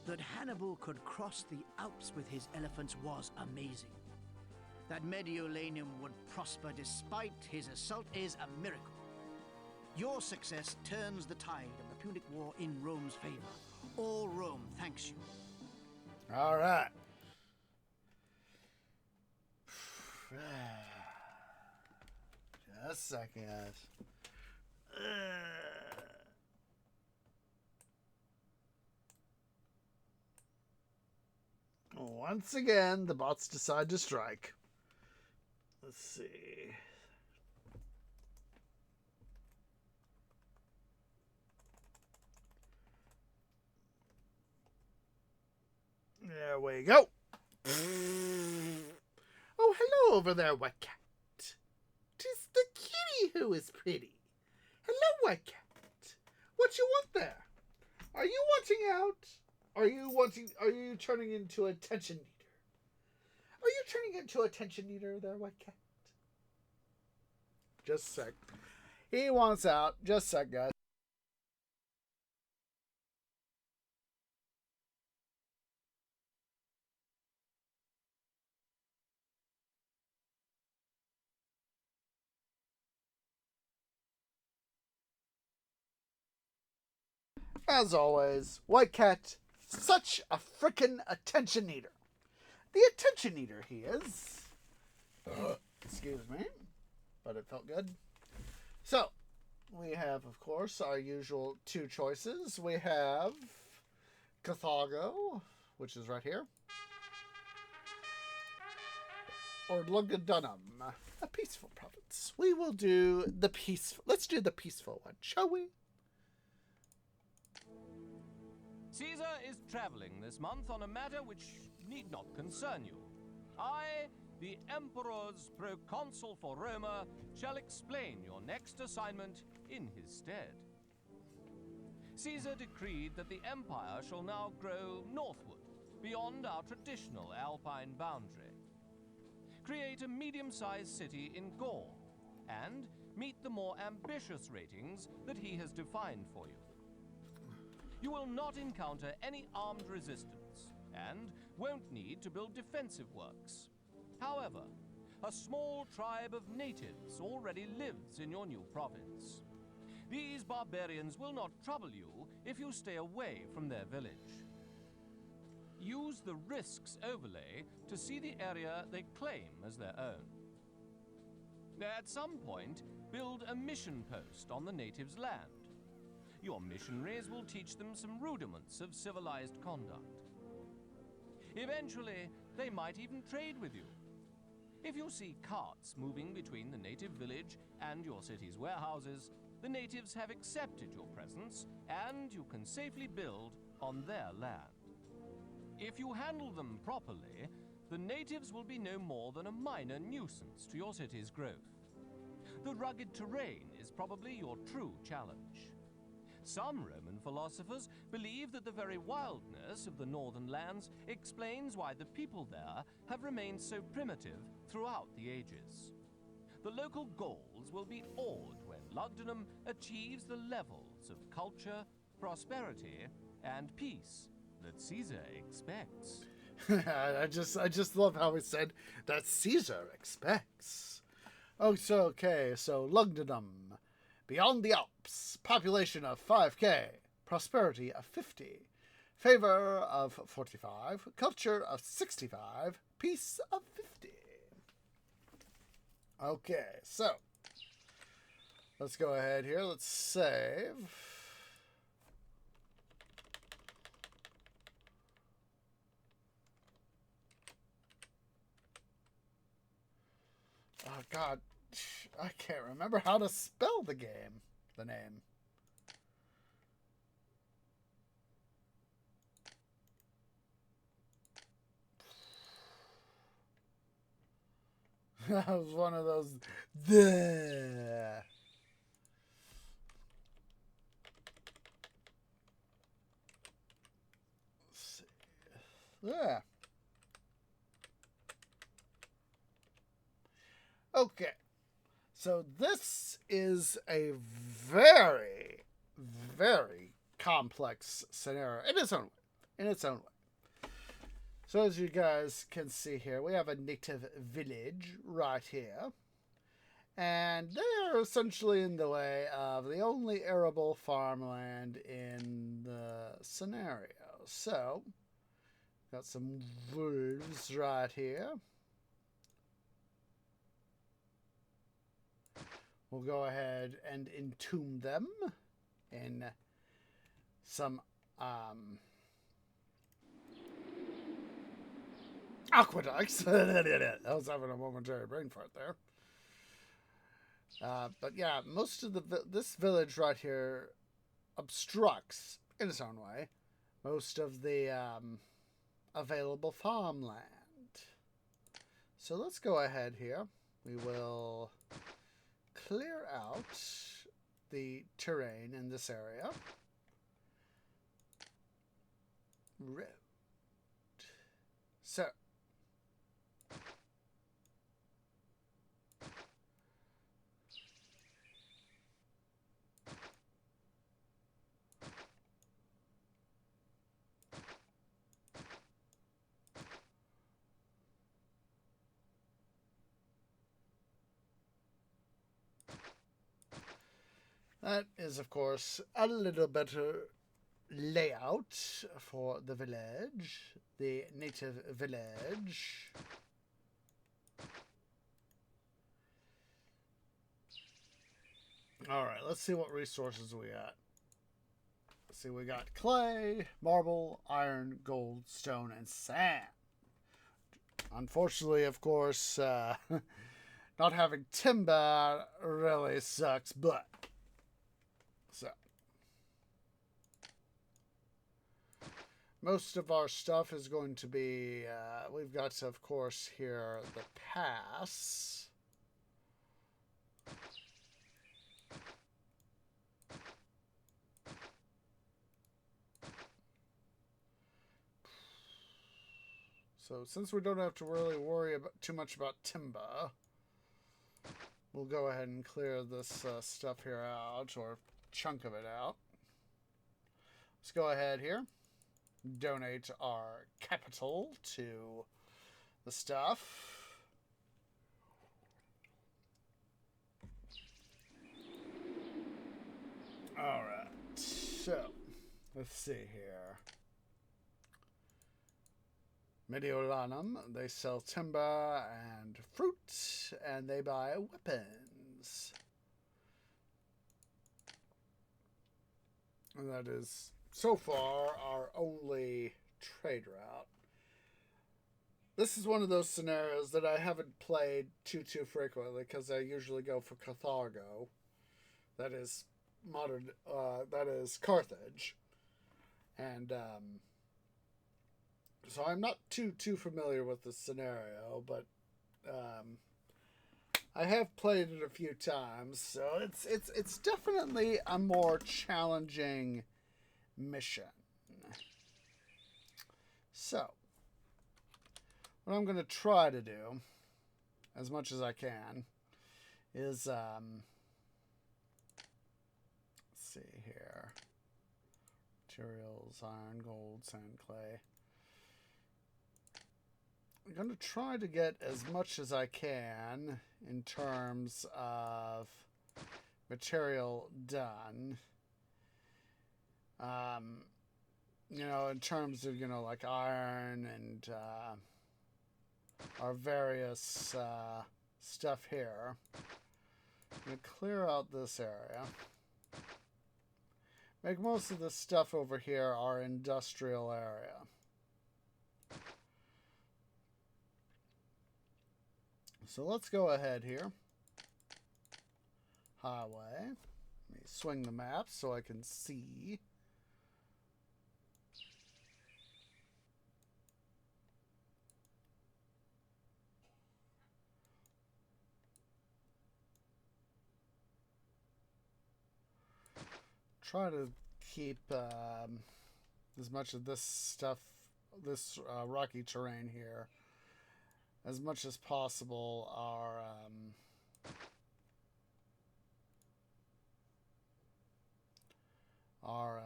That Hannibal could cross the Alps with his elephants was amazing. That Mediolanum would prosper despite his assault is a miracle. Your success turns the tide of the Punic War in Rome's favor. All Rome thanks you. All right. Just a second. Once again, the bots decide to strike. Let's see. There we go. over there, White Cat. 'Tis the kitty who is pretty. Hello, White Cat. What you want there? Are you wanting out? Are you turning into a attention eater? Are you turning into a attention eater there, White Cat? Just a sec. He wants out. Just a sec, guys. As always, White Cat, such a frickin' attention eater. The attention eater he is. Excuse me, but it felt good. So, we have, of course, our usual two choices. We have Carthago, which is right here, or Lugdunum, a peaceful province. We will do the peaceful. Let's do the peaceful one, shall we? Caesar is traveling this month on a matter which need not concern you. I, the Emperor's proconsul for Roma, shall explain your next assignment in his stead. Caesar decreed that the empire shall now grow northward, beyond our traditional Alpine boundary. Create a medium-sized city in Gaul, and meet the more ambitious ratings that he has defined for you. You will not encounter any armed resistance, and won't need to build defensive works. However, a small tribe of natives already lives in your new province. These barbarians will not trouble you if you stay away from their village. Use the risks overlay to see the area they claim as their own. At some point, build a mission post on the natives' land. Your missionaries will teach them some rudiments of civilized conduct. Eventually, they might even trade with you. If you see carts moving between the native village and your city's warehouses, the natives have accepted your presence, and you can safely build on their land. If you handle them properly, the natives will be no more than a minor nuisance to your city's growth. The rugged terrain is probably your true challenge. Some Roman philosophers believe that the very wildness of the northern lands explains why the people there have remained so primitive throughout the ages. The local Gauls will be awed when Lugdunum achieves the levels of culture, prosperity, and peace that Caesar expects. I just love how he said that Caesar expects. Oh, so Lugdunum. Beyond the Alps, population of 5K, prosperity of 50, favor of 45, culture of 65, peace of 50. Okay, so let's go ahead here. Let's save. Oh, God. I can't remember how to spell the name. That was one of those. Let's see. Yeah. Okay. So this is a very, very complex scenario in its own way. So as you guys can see here, we have a native village right here. And they are essentially in the way of the only arable farmland in the scenario. So, got some wolves right here. We'll go ahead and entomb them in some aqueducts. I was having a momentary brain fart there. But yeah, most of this village right here obstructs, in its own way, most of the available farmland. So let's go ahead here. We will clear out the terrain in this area. Road. So. That is, of course, a little better layout for the village, the native village. Alright, let's see what resources we got. Let's see, we got clay, marble, iron, gold, stone, and sand. Unfortunately, of course, not having timber really sucks, but... So... Most of our stuff is going to be, we've got, of course, here the pass. So since we don't have to really worry about too much about timber, we'll go ahead and clear this stuff here out, or chunk of it out. Let's go ahead here. Donate our capital to the stuff. Alright, so let's see here. Mediolanum, they sell timber and fruit, and they buy weapons. And that is, so far, our only trade route. This is one of those scenarios that I haven't played too frequently, because I usually go for Carthago. That is modern, that is Carthage. And, so I'm not too familiar with this scenario, but I have played it a few times, so it's definitely a more challenging mission. So, what I'm going to try to do, as much as I can, is let's see here. Materials: iron, gold, sand, clay. I'm going to try to get as much as I can in terms of material done. You know, in terms of, you know, like iron and our various stuff here. I'm going to clear out this area. Make most of this stuff over here our industrial area. So let's go ahead here. Highway. Let me swing the map so I can see. Try to keep as much of this stuff, this rocky terrain here, as much as possible, our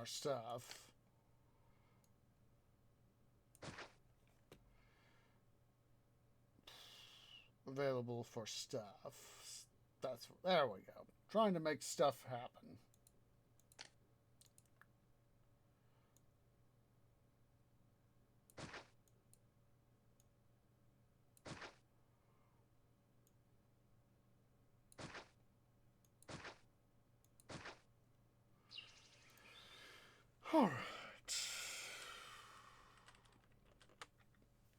stuff. Available for stuff. There we go. Trying to make stuff happen. All right.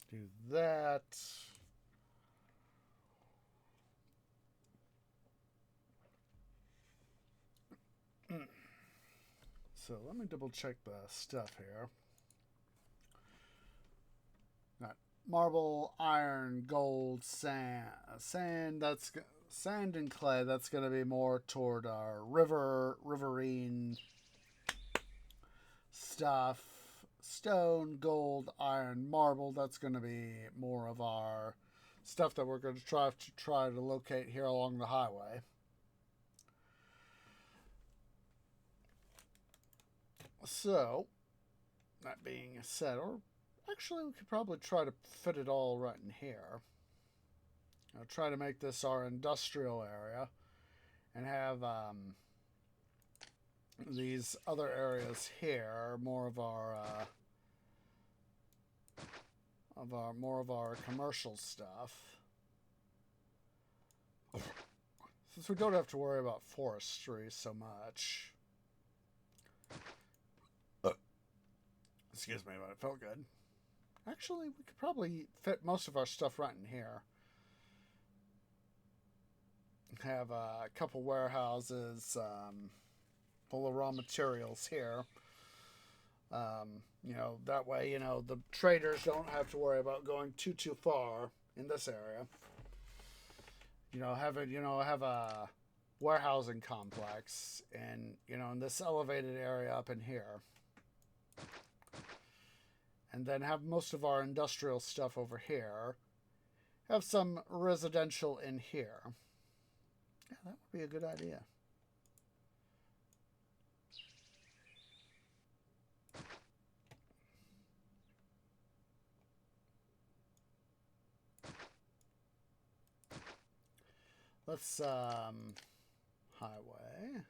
Do that. So let me double check the stuff here. marble, iron, gold, sand. Sand and clay. That's going to be more toward our riverine stuff. Stone, gold, iron, marble. That's going to be more of our stuff that we're going to try to locate here along the highway. So, that being said, or actually we could probably try to fit it all right in here. I'll try to make this our industrial area and have these other areas here more of our commercial stuff. Since we don't have to worry about forestry so much. Excuse me, but it felt good. Actually, we could probably fit most of our stuff right in here. Have a couple warehouses full of raw materials here. That way, the traders don't have to worry about going too far in this area. Have a warehousing complex and, in this elevated area up in here. And then have most of our industrial stuff over here. Have some residential in here. Yeah, that would be a good idea. Let's, highway.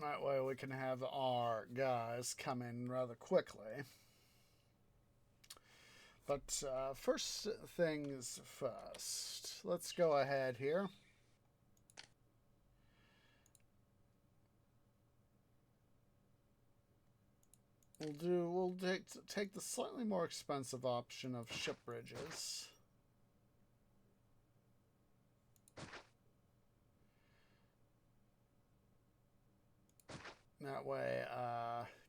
That way we can have our guys come in rather quickly. But first things first. Let's go ahead here. We'll take the slightly more expensive option of ship bridges. That way,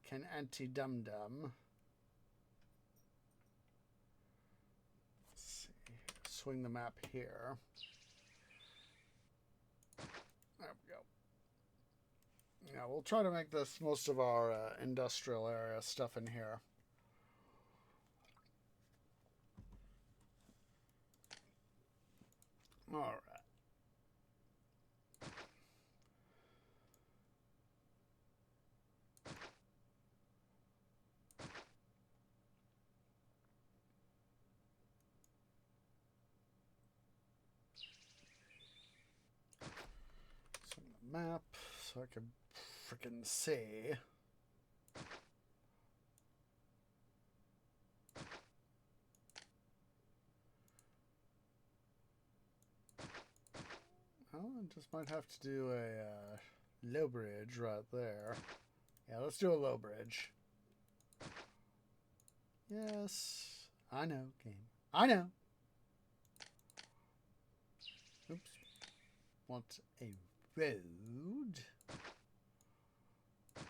can anti-dum-dum. Let's see. Swing the map here. There we go. Yeah, we'll try to make this most of our industrial area stuff in here. All right. Map so I can freaking see. Well, I just might have to do a low bridge right there. Yeah, let's do a low bridge. Yes, I know, game. I know. Oops. Want a road.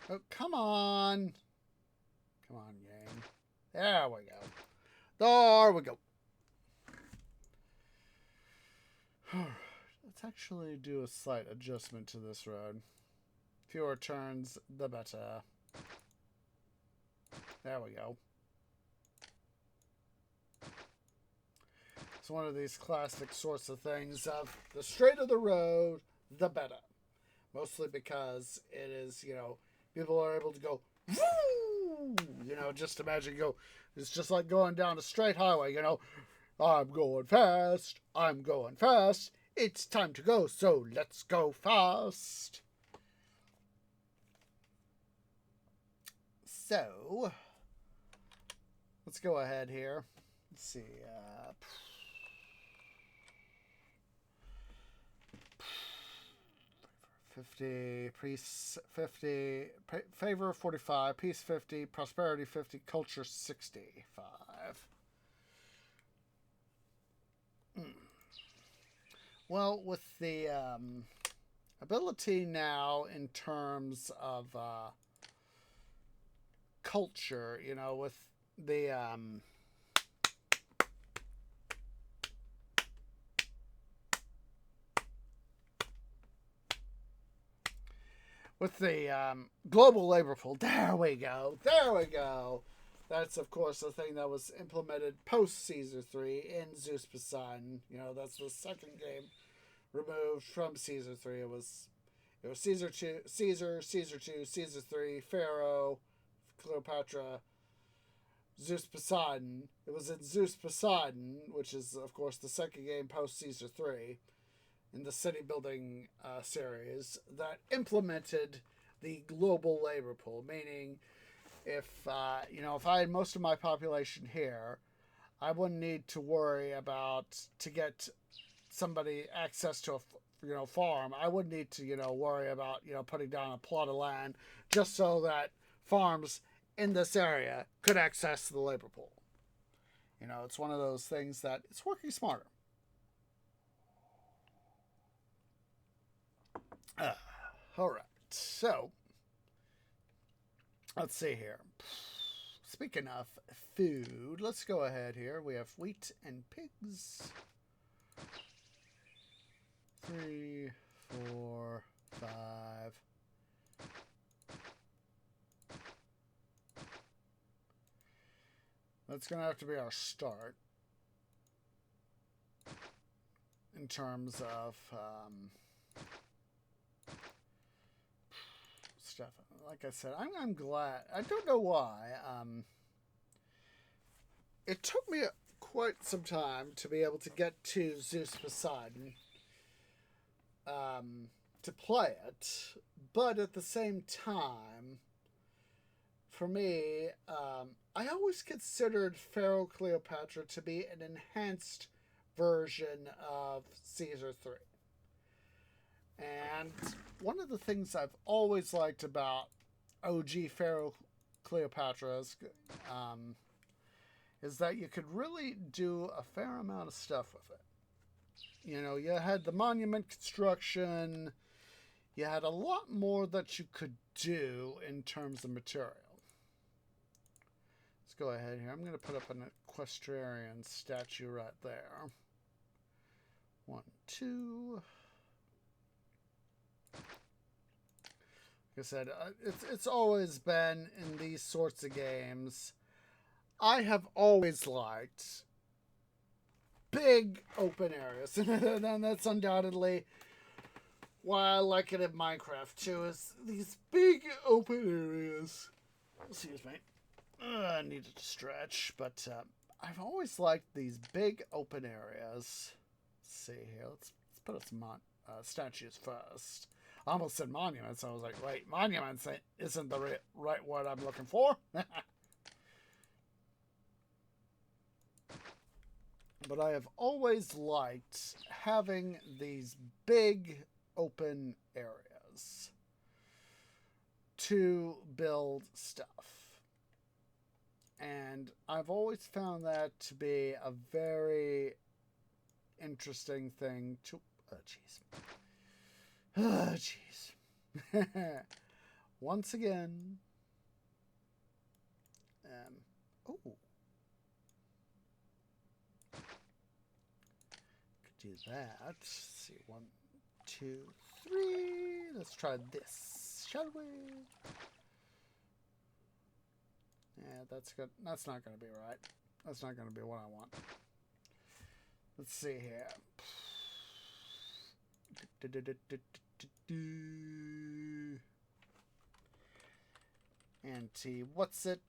Oh, come on. Come on, game. There we go. There we go. Let's actually do a slight adjustment to this road. Fewer turns, the better. There we go. It's one of these classic sorts of things of the straighter the road, the better. Mostly because it is, people are able to go, woo! Just imagine it's just like going down a straight highway, I'm going fast, it's time to go, so let's go fast. So, let's go ahead here. Let's see, 50, peace 50, favor 45, peace 50, prosperity 50, culture 65. Well, with the ability now in terms of culture, you know, with the global labor pool. There we go. There we go. That's, of course, the thing that was implemented post Caesar 3 in Zeus Poseidon. You know, that's the second game removed from Caesar 3. It was Caesar 2, Caesar 2, Caesar 3, Pharaoh, Cleopatra, Zeus Poseidon. It was in Zeus Poseidon, which is, of course, the second game post Caesar 3 in the city building series, that implemented the global labor pool, meaning if if I had most of my population here, I wouldn't need to worry about to get somebody access to a farm. I wouldn't need to worry about putting down a plot of land just so that farms in this area could access the labor pool. It's one of those things that it's working smarter. All right, so let's see here. Speaking of food, let's go ahead here. We have wheat and pigs. 3, 4, 5. That's going to have to be our start in terms of stuff. Like I said, I'm glad. I don't know why. It took me quite some time to be able to get to Zeus Poseidon to play it, but at the same time, for me, I always considered Pharaoh Cleopatra to be an enhanced version of Caesar 3. And one of the things I've always liked about OG Pharaoh Cleopatra is that you could really do a fair amount of stuff with it. You had the monument construction. You had a lot more that you could do in terms of material. Let's go ahead here. I'm going to put up an equestrian statue right there. 1, 2. Like I said, it's always been in these sorts of games. I have always liked big open areas, and that's undoubtedly why I like it in Minecraft too. Is these big open areas? Excuse me, I needed to stretch, but I've always liked these big open areas. Let's see here. Let's put up some statues first. I almost said monuments. I was like, wait, monuments isn't the right word I'm looking for. But I have always liked having these big open areas to build stuff. And I've always found that to be a very interesting thing to... Oh, jeez. Oh, jeez. Once again. Oh. Could do that. Let's see. 1, 2, 3. Let's try this, shall we? Yeah, that's good. That's not going to be right. That's not going to be what I want. Let's see here. Anti, what's it?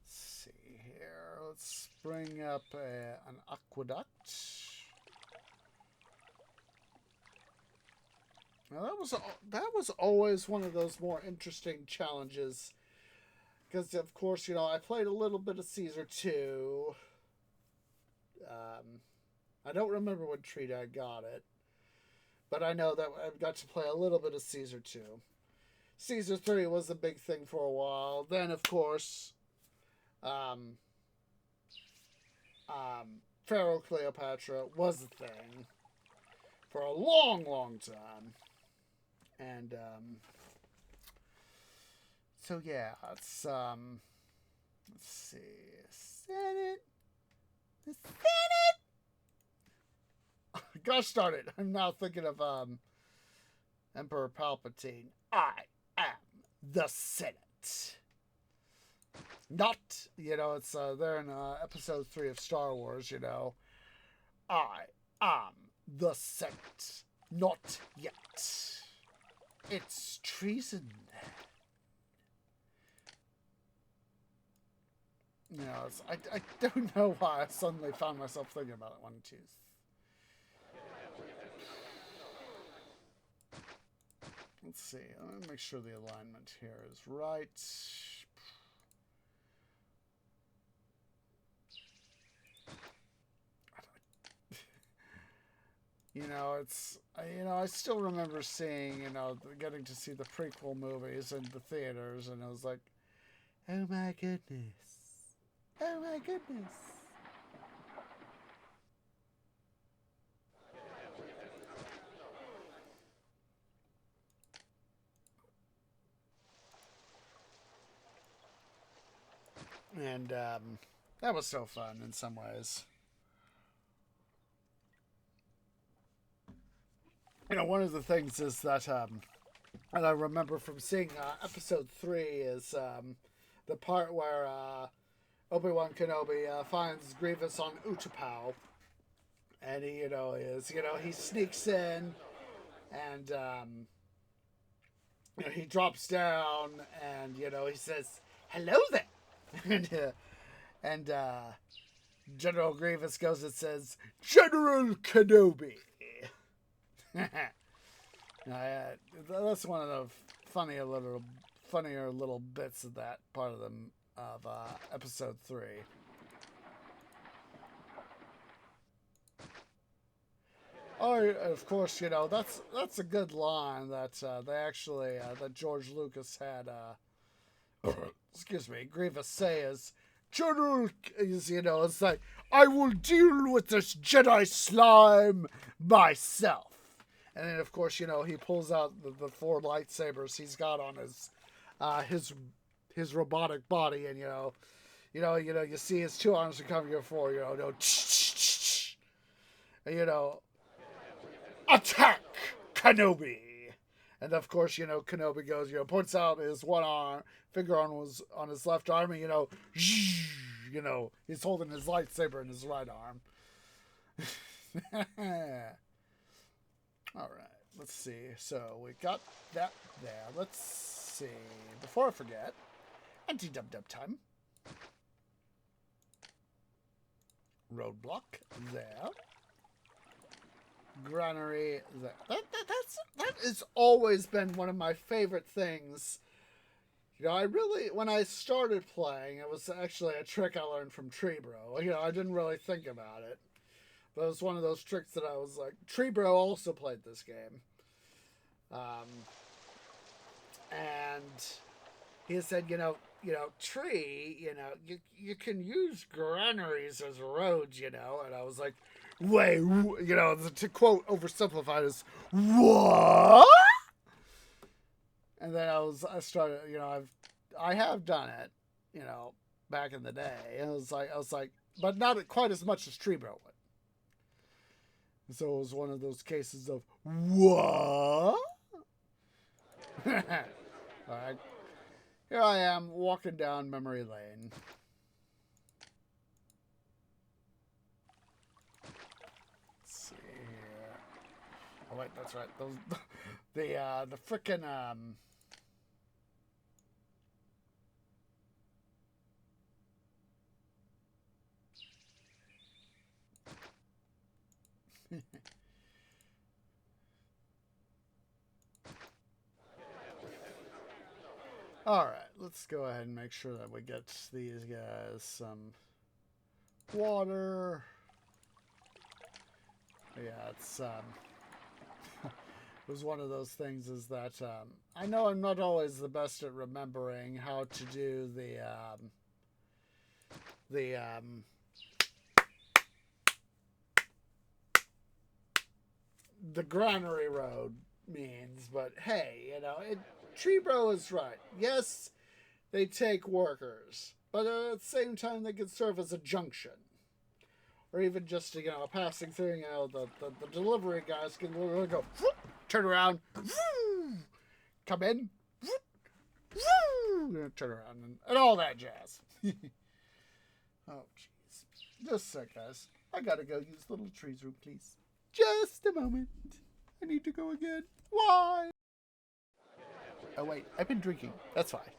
Let's see here. Let's bring up an aqueduct. Now that was always one of those more interesting challenges, because of course I played a little bit of Caesar 2. I don't remember when Trinidad got it, but I know that I got to play a little bit of Caesar 2. Caesar 3 was a big thing for a while. Then, of course, Pharaoh Cleopatra was a thing for a long, long time. And so yeah, it's let's see, Senate, the Senate. Gosh darn it! I'm now thinking of Emperor Palpatine. I am the Senate. Not, it's there in episode 3 of Star Wars. I am the Senate. Not yet. It's treason. I don't know why I suddenly found myself thinking about it. 1, 2. Let's see. Let me make sure the alignment here is right. I still remember seeing, getting to see the prequel movies in the theaters, and I was like, oh my goodness. Oh my goodness. And that was so fun in some ways. One of the things is that, and I remember from seeing episode 3 is the part where Obi-Wan Kenobi finds Grievous on Utapau, and he sneaks in, and he drops down, and he says, "Hello there," and General Grievous goes and says, "General Kenobi." That's one of the funnier little bits of that part of episode 3. Oh, of course, that's a good line that they actually that George Lucas had. Excuse me, Grievous says, "General," it's like, "I will deal with this Jedi slime myself." And then, of course, he pulls out the 4 lightsabers he's got on his robotic body, and you see his 2 arms are coming forward, and attack Kenobi. And of course, Kenobi goes, points out his one finger on his left arm, and he's holding his lightsaber in his right arm. All right, let's see. So we got that there. Let's see. Before I forget, anti-dub-dub time. Roadblock there. Granary there. That has always been one of my favorite things. When I started playing, it was actually a trick I learned from Treebro. I didn't really think about it. But it was one of those tricks that I was like, Treebro also played this game. And he said, Tree, you can use granaries as roads, and I was like, wait, to quote oversimplified is, what? And then I started, I have done it, back in the day. And I was like, but not quite as much as Treebro would. So it was one of those cases of, what? Alright. Here I am, walking down memory lane. Let's see here. Oh wait, that's right. The frickin' Alright, let's go ahead and make sure that we get these guys some water. Yeah, it's it was one of those things is that I know I'm not always the best at remembering how to do the granary road means, but hey, you know, Treebro is right. Yes, they take workers, but at the same time, they can serve as a junction. Or even just, you know, passing through, you know, the delivery guys can literally go, whoop, turn around, whoop, come in, whoop, whoop, turn around, and all that jazz. Oh, jeez. Just a sec, guys. I gotta go use Little Tree's room, please. Just a moment. I need to go again. Why? Oh, wait. I've been drinking. That's fine.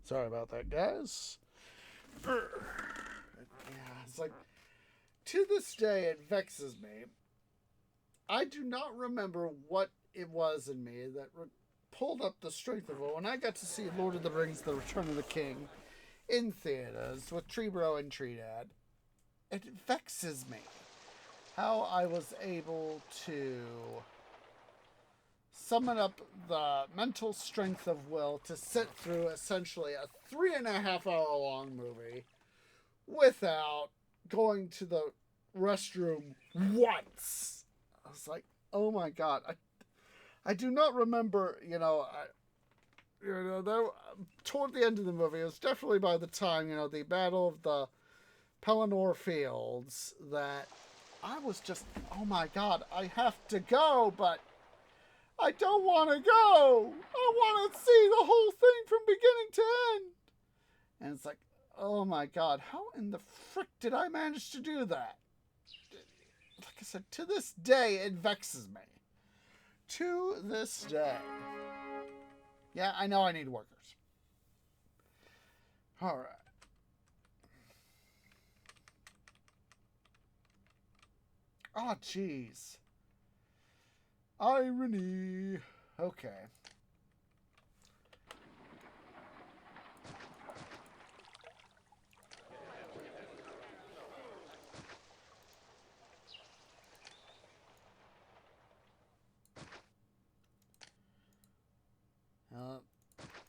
Sorry about that, guys. Yeah, it's like, to this day, it vexes me. I do not remember what it was in me that pulled up the strength of it when I got to see Lord of the Rings: The Return of the King in theaters with Treebro and Treedad. It vexes me how I was able to summon up the mental strength of will to sit through essentially a 3.5 hour long movie without going to the restroom once. I was like, oh my god, I do not remember, toward the end of the movie, it was definitely by the time, the Battle of the Pelennor Fields, that I was just, oh my god, I have to go, but I don't want to go. I want to see the whole thing from beginning to end. And it's like, oh my god, how in the frick did I manage to do that? Like I said, to this day, it vexes me. To this day. Yeah, I know I need workers. Alright. Oh, jeez. Irony. Okay.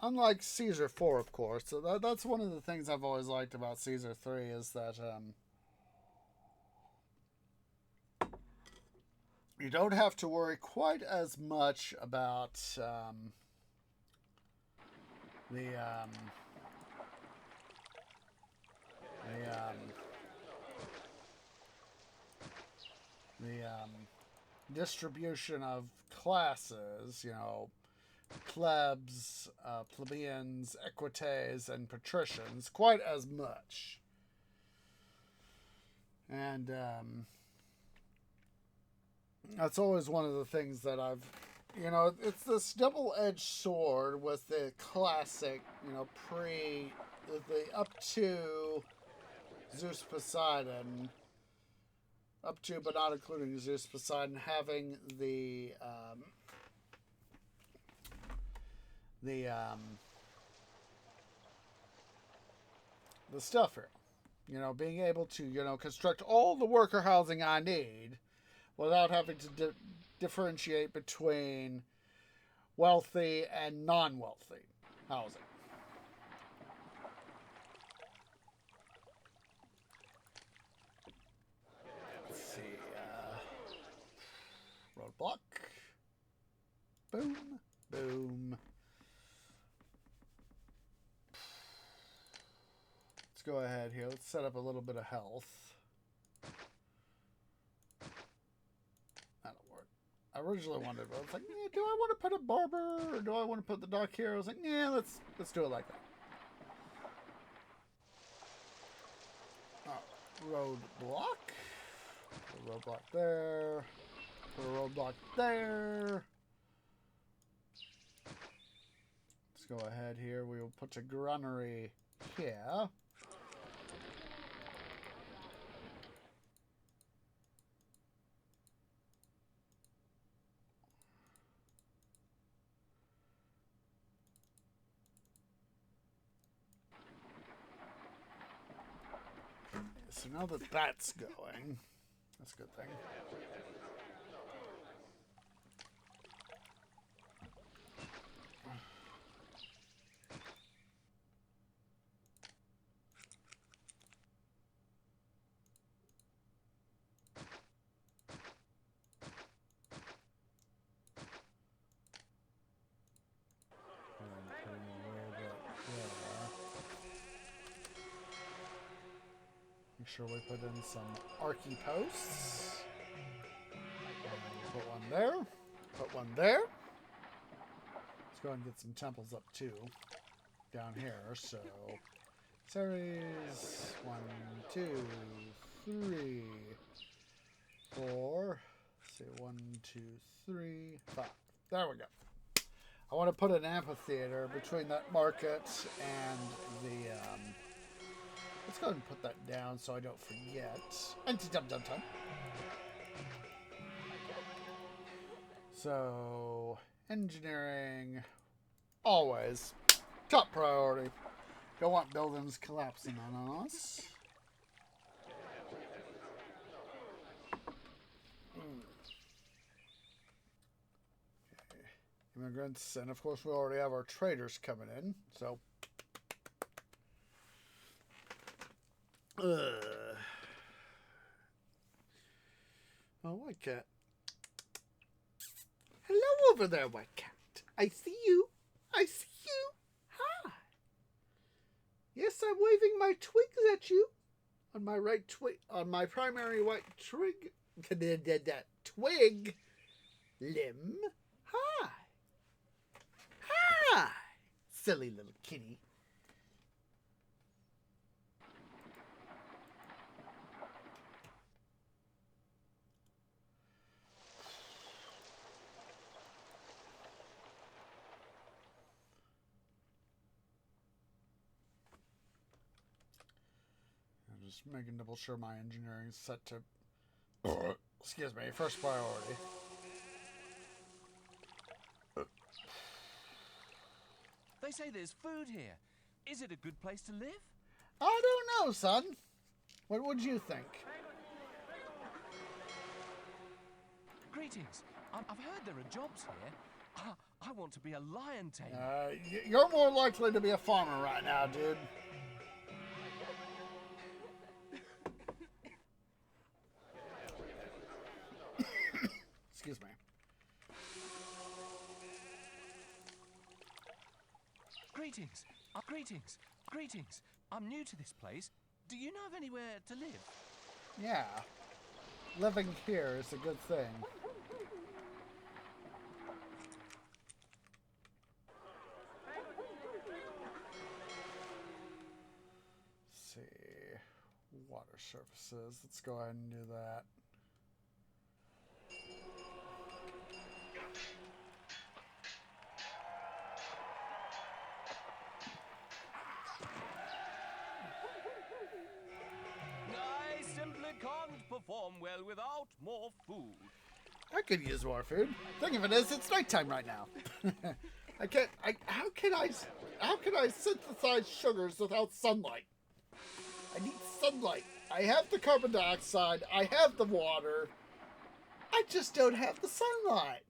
Unlike Caesar 4, of course. So that's one of the things I've always liked about Caesar 3 is that you don't have to worry quite as much about the distribution of classes, plebs, plebeians, equites, and patricians quite as much. And that's always one of the things that I've, it's this double-edged sword with the classic, the up to Zeus Poseidon, up to but not including Zeus Poseidon, having the the stuff here. You know, being able to, you know, construct all the worker housing I need without having to differentiate between wealthy and non-wealthy housing. Let's see. Roadblock. Boom. Boom. Let's go ahead here. Let's set up a little bit of health. That'll work. I originally wanted, I was like, yeah, do I want to put a barber or do I want to put the dock here? I was like, yeah, let's do it like that. Roadblock. Put a roadblock there. Put a roadblock there. Let's go ahead here. We will put a granary here. So now that that's going, that's a good thing. Make sure we put in some archy posts. Put one there. Put one there. Let's go ahead and get some temples up too. Down here. So, series 1, 2, 3, 4. Let's see, 1, 2, 3, 5. There we go. I want to put an amphitheater between that market and the. Let's go ahead and put that down so I don't forget. Anti-dum-dum-dum. So, engineering, always top priority. Don't want buildings collapsing on us. Okay. Immigrants, and of course we already have our traders coming in, so. Oh, white cat. Hello over there, white cat. I see you. I see you. Hi. Yes, I'm waving my twigs at you. On my right twig, on my primary white twig, twig limb. Hi. Hi. Silly little kitty. Just making double sure my engineering is set to, excuse me, first priority. They say there's food here. Is it a good place to live? I don't know, son. What would you think? Greetings. I've heard there are jobs here. I want to be a lion tamer. You're more likely to be a farmer right now, dude. Excuse me. Greetings. Greetings. I'm new to this place. Do you know of anywhere to live? Yeah. Living here is a good thing. Let's see. Water surfaces. Let's go ahead and do that. Can't perform well without more food. I could use more food. Think of it as it's nighttime right now. How can I synthesize sugars without sunlight? I need sunlight. I have the carbon dioxide. I have the water. I just don't have the sunlight.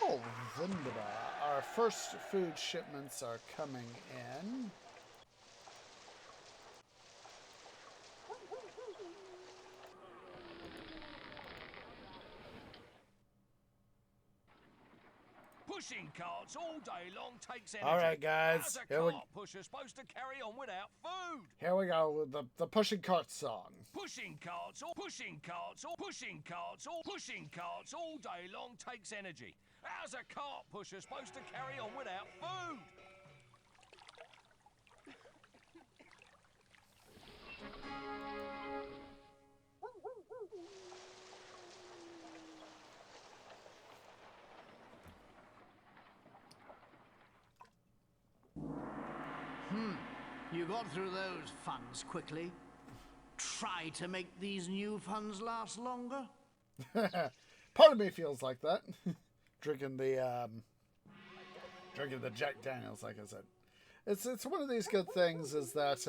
Oh, wunderbar. Our first food shipments are coming in. Pushing carts all day long takes energy. All right, guys. How's a Here we cart pusher supposed to carry on without food? Here we go with the pushing cart song. Pushing carts all day long takes energy. How's a cart pusher supposed to carry on without food? You got through those funds quickly. Try to make these new funds last longer. Part of me feels like that. drinking the Jack Daniels, like I said. It's one of these good things is that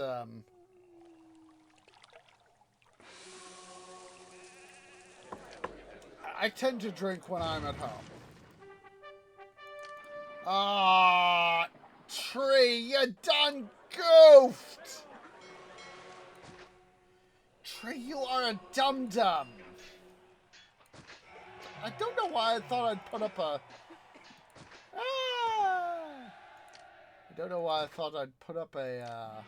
I tend to drink when I'm at home. Ah, Tree, you done goofed! Tree, you are a dum-dum. I don't know why I thought I'd put up a... I don't know why I thought I'd put up a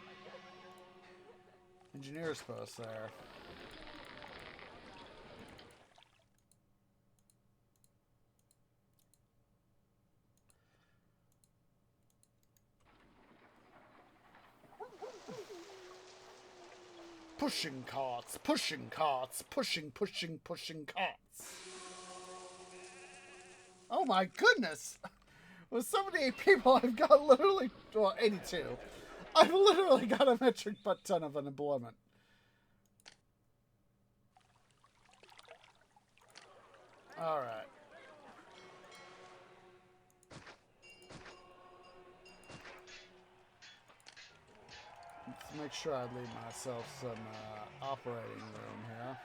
engineer's post there. Pushing carts, pushing carts, pushing carts. Oh my goodness! With so many people, I've got literally, well, 82. I've literally got a metric butt ton of unemployment. Alright. Let's make sure I leave myself some operating room here.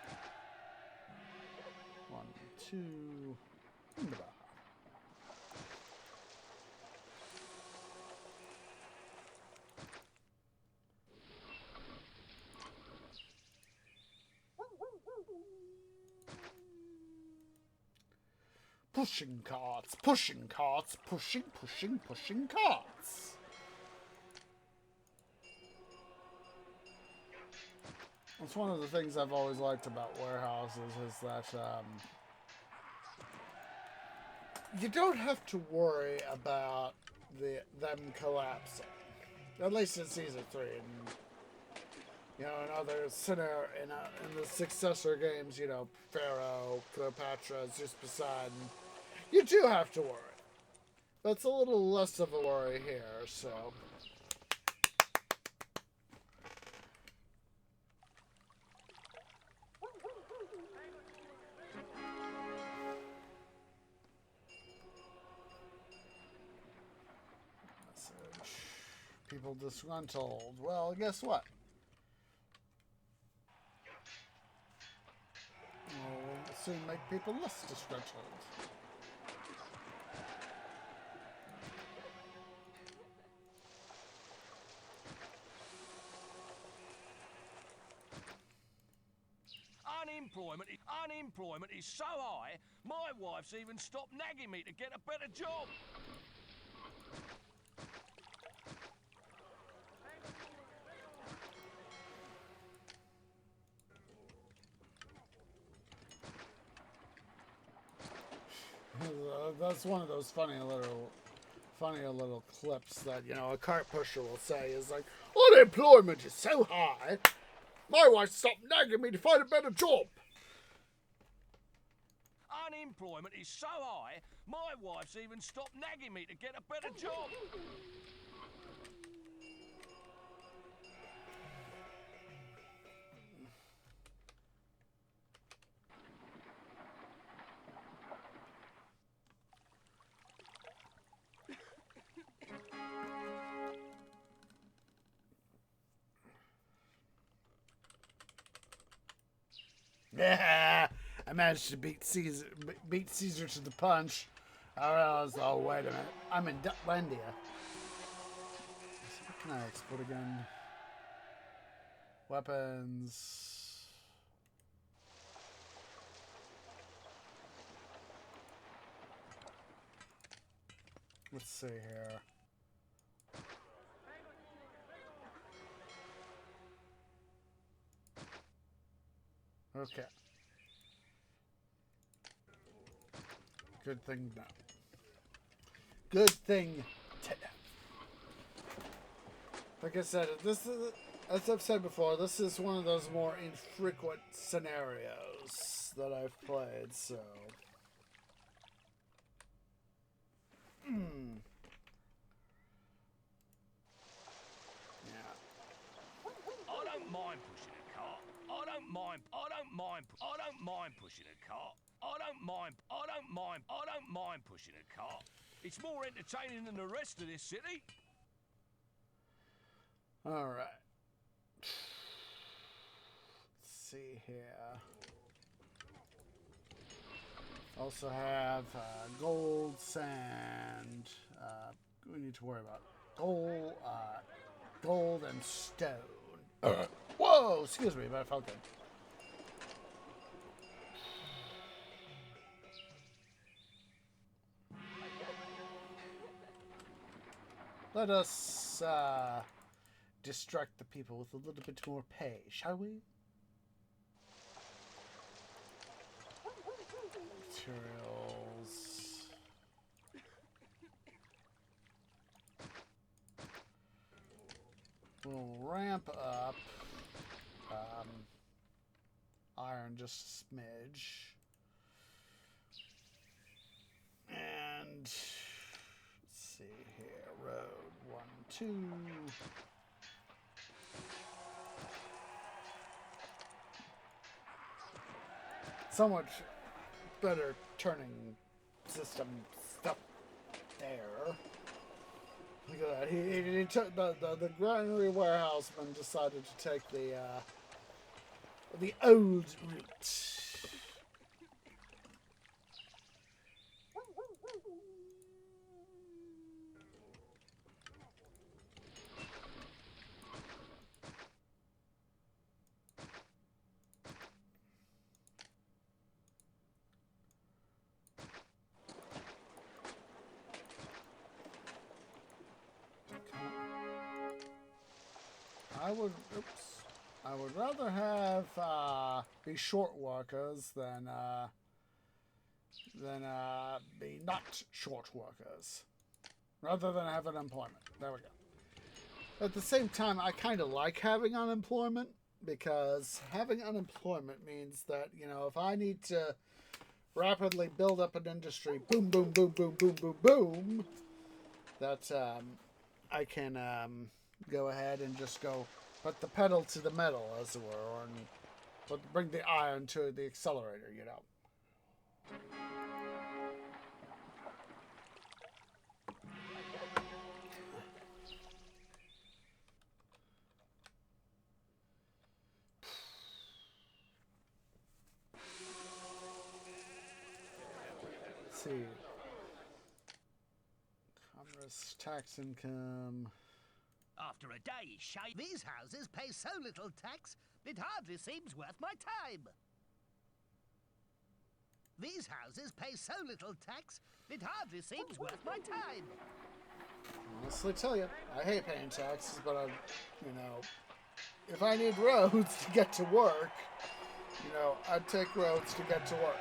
1, 2... Pushing carts, pushing carts, pushing carts. That's one of the things I've always liked about warehouses is that you don't have to worry about them collapsing. At least in Season 3. And, you know, in other in the successor games, you know, Pharaoh, Cleopatra, Zeus Poseidon, you do have to worry. That's a little less of a worry here, so... Message. People disgruntled. Well, guess what? We'll soon make people less disgruntled. Unemployment is so high, my wife's even stopped nagging me to get a better job. That's one of those funny little clips that, you know, a cart pusher will say is like, unemployment is so high, my wife stopped nagging me to find a better job. Unemployment is so high, my wife's even stopped nagging me to get a better job. Yeah, I managed to beat Caesar to the punch. I realized, oh wait a minute, I'm in Dutlandia. What can I export again? Weapons. Let's see here. Okay. Good thing no. Good thing to know. Like I said, this is, as I've said before, this is one of those more infrequent scenarios that I've played, so. Yeah. I don't mind pushing a cart. I don't mind pushing a cart. I don't mind pushing a cart. It's more entertaining than the rest of this city. All right. Let's see here. Also have gold, sand. We need to worry about gold and stone. Whoa! Excuse me, but I felt good. Let us distract the people with a little bit more pay, shall we? Materials. We'll ramp up iron just a smidge. And let's see here. Road 1, 2. Somewhat better turning system stuff there. Look at that. He took the granary warehouseman decided to take the old route. I would rather have be short workers than be not short workers. Rather than have unemployment. There we go. At the same time, I kind of like having unemployment because having unemployment means that, you know, if I need to rapidly build up an industry, boom, boom, boom, boom, boom, boom, boom, that I can go ahead and just go put the pedal to the metal, as it were, and bring the iron to the accelerator, you know. Let's see. Commerce, tax income. After a day's shave, these houses pay so little tax, it hardly seems worth my time. These houses pay so little tax, it hardly seems worth my time. Honestly tell you, I hate paying taxes, but you know, if I need roads to get to work, you know, I'd take roads to get to work.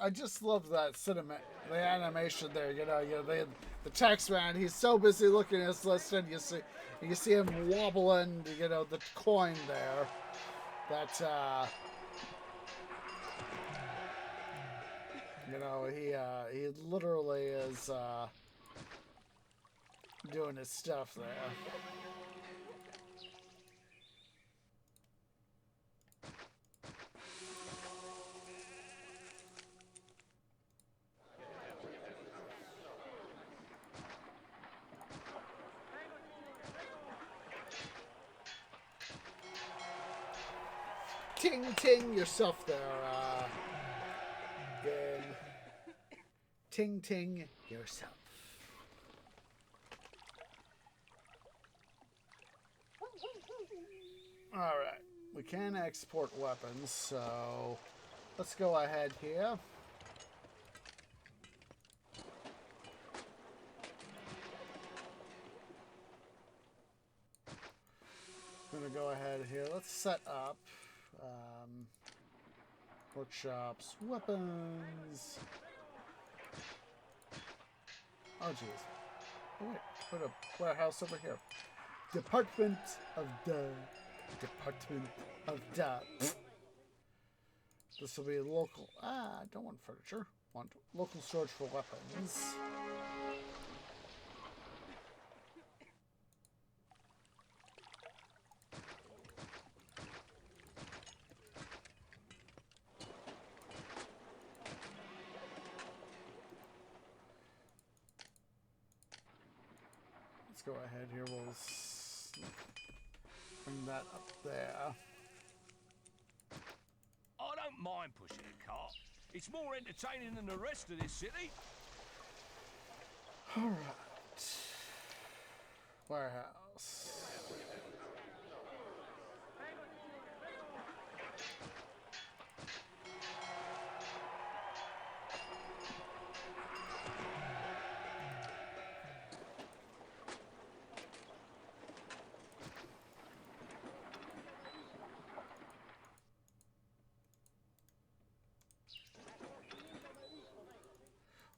I just love that the animation there. You know, the tax man. He's so busy looking at his list, and you see him wobbling. You know, the coin there. That you know, he literally is doing his stuff there. ting ting yourself there, game. Ting ting yourself. Alright, we can export weapons, so let's go ahead here. I'm gonna go ahead here. Let's set up workshops, weapons. Oh jeez. Oh wait, put a warehouse over here. Department of This will be local. I don't want furniture. Want local storage for weapons. Let's go ahead here. We'll bring that up there. I don't mind pushing a cart. It's more entertaining than the rest of this city. All right. Warehouse.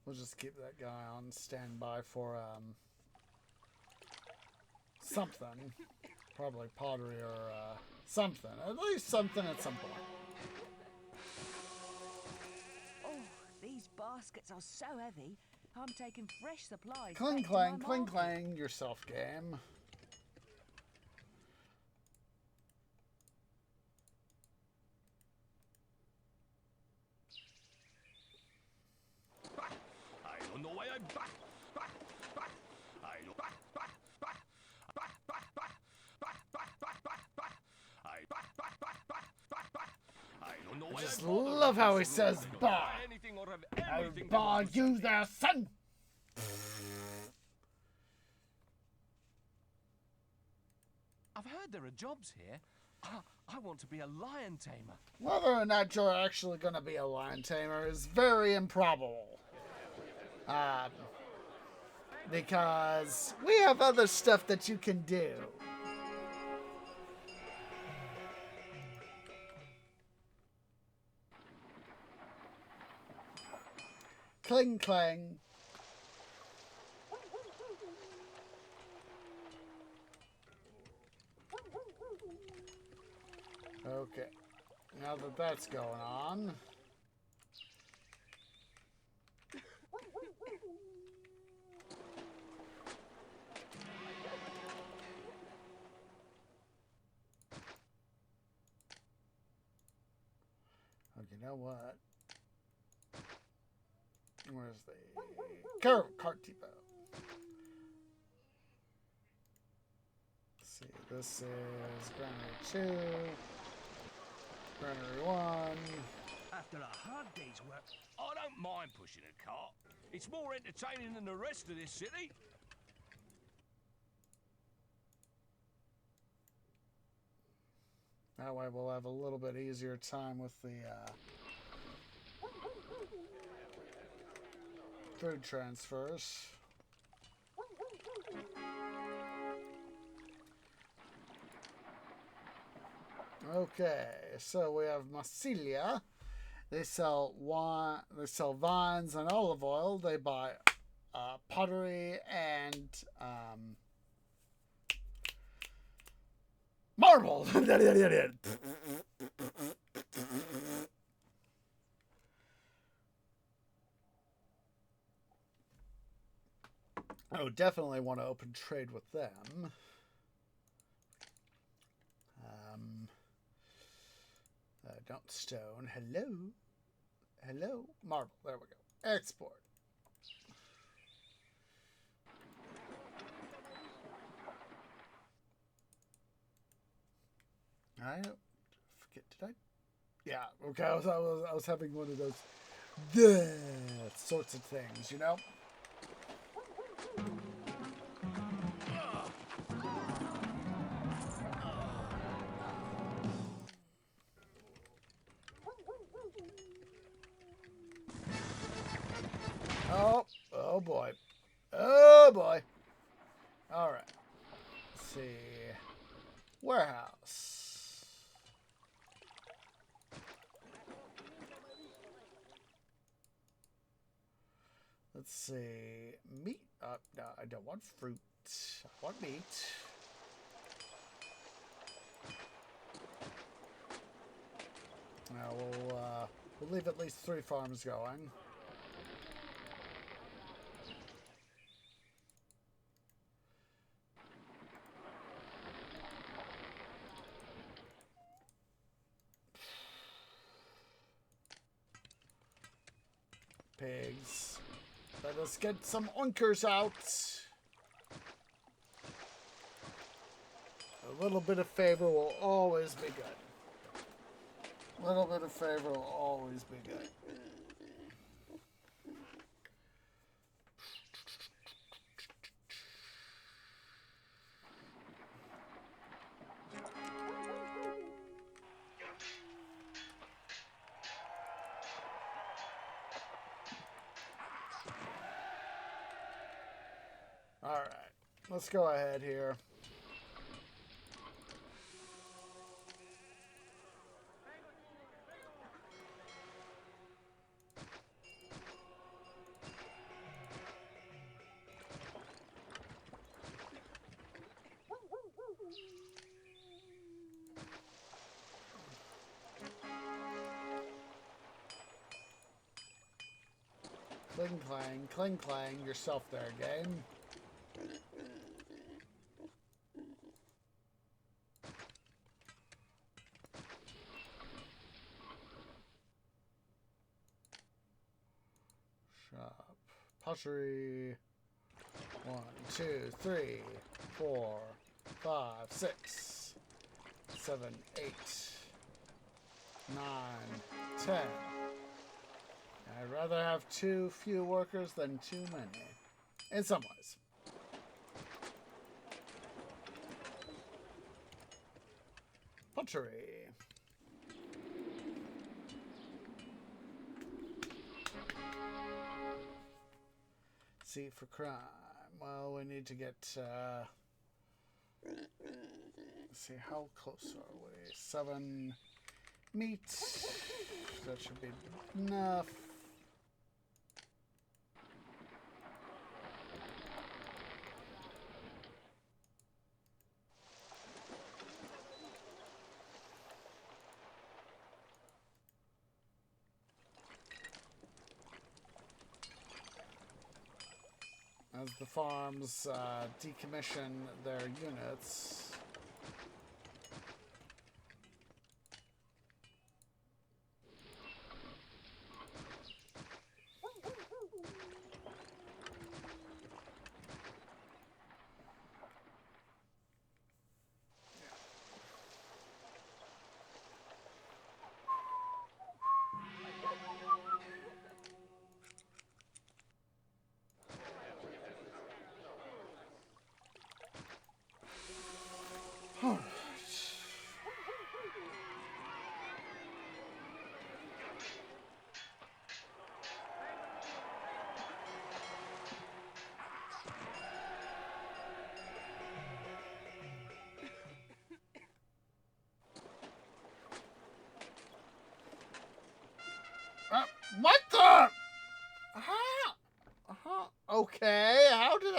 We'll just keep that guy on standby for something. Probably pottery or something. At least something at some point. Oh, these baskets are so heavy. I'm taking fresh supplies. Cling back to clang, my cling market. clang yourself, game. I just love how he says "bah." Bah, you there, son. I've heard there are jobs here. I want to be a lion tamer. Whether or not you're actually going to be a lion tamer is very improbable. Because we have other stuff that you can do. Cling clang. Okay. Now that that's going on. Okay, you know what? Where's the cart depot? Let's see, this is Granary 2, Granary 1. After a hard day's work, I don't mind pushing a cart. It's more entertaining than the rest of this city. That way we'll have a little bit easier time with the food transfers. Okay, so we have Massilia. They sell wine, they sell vines and olive oil. They buy pottery and marble. I would definitely want to open trade with them. Don't stone. Hello. Hello. Marble. There we go. Export. I don't forget. Did I Yeah, okay, I was having one of those that sorts of things, you know? Oh boy. Oh boy. Alright. Let's see. Warehouse. Let's see. Meat. No, I don't want fruit. I want meat. Now we'll leave at least 3 farms going. Pigs. Let us get some oinkers out. A little bit of favor will always be good. A little bit of favor will always be good. Alright, let's go ahead here. Cling clang yourself there, game. Shop. Pottery. 1, 2, 3, 4, 5, 6, 7, 8, 9, 10. I'd rather have too few workers than too many. In some ways. Pottery. C for crime. Well, we need to get, let's see, how close are we? 7 meat. That should be enough. As the farms decommission their units. What the? Okay, how did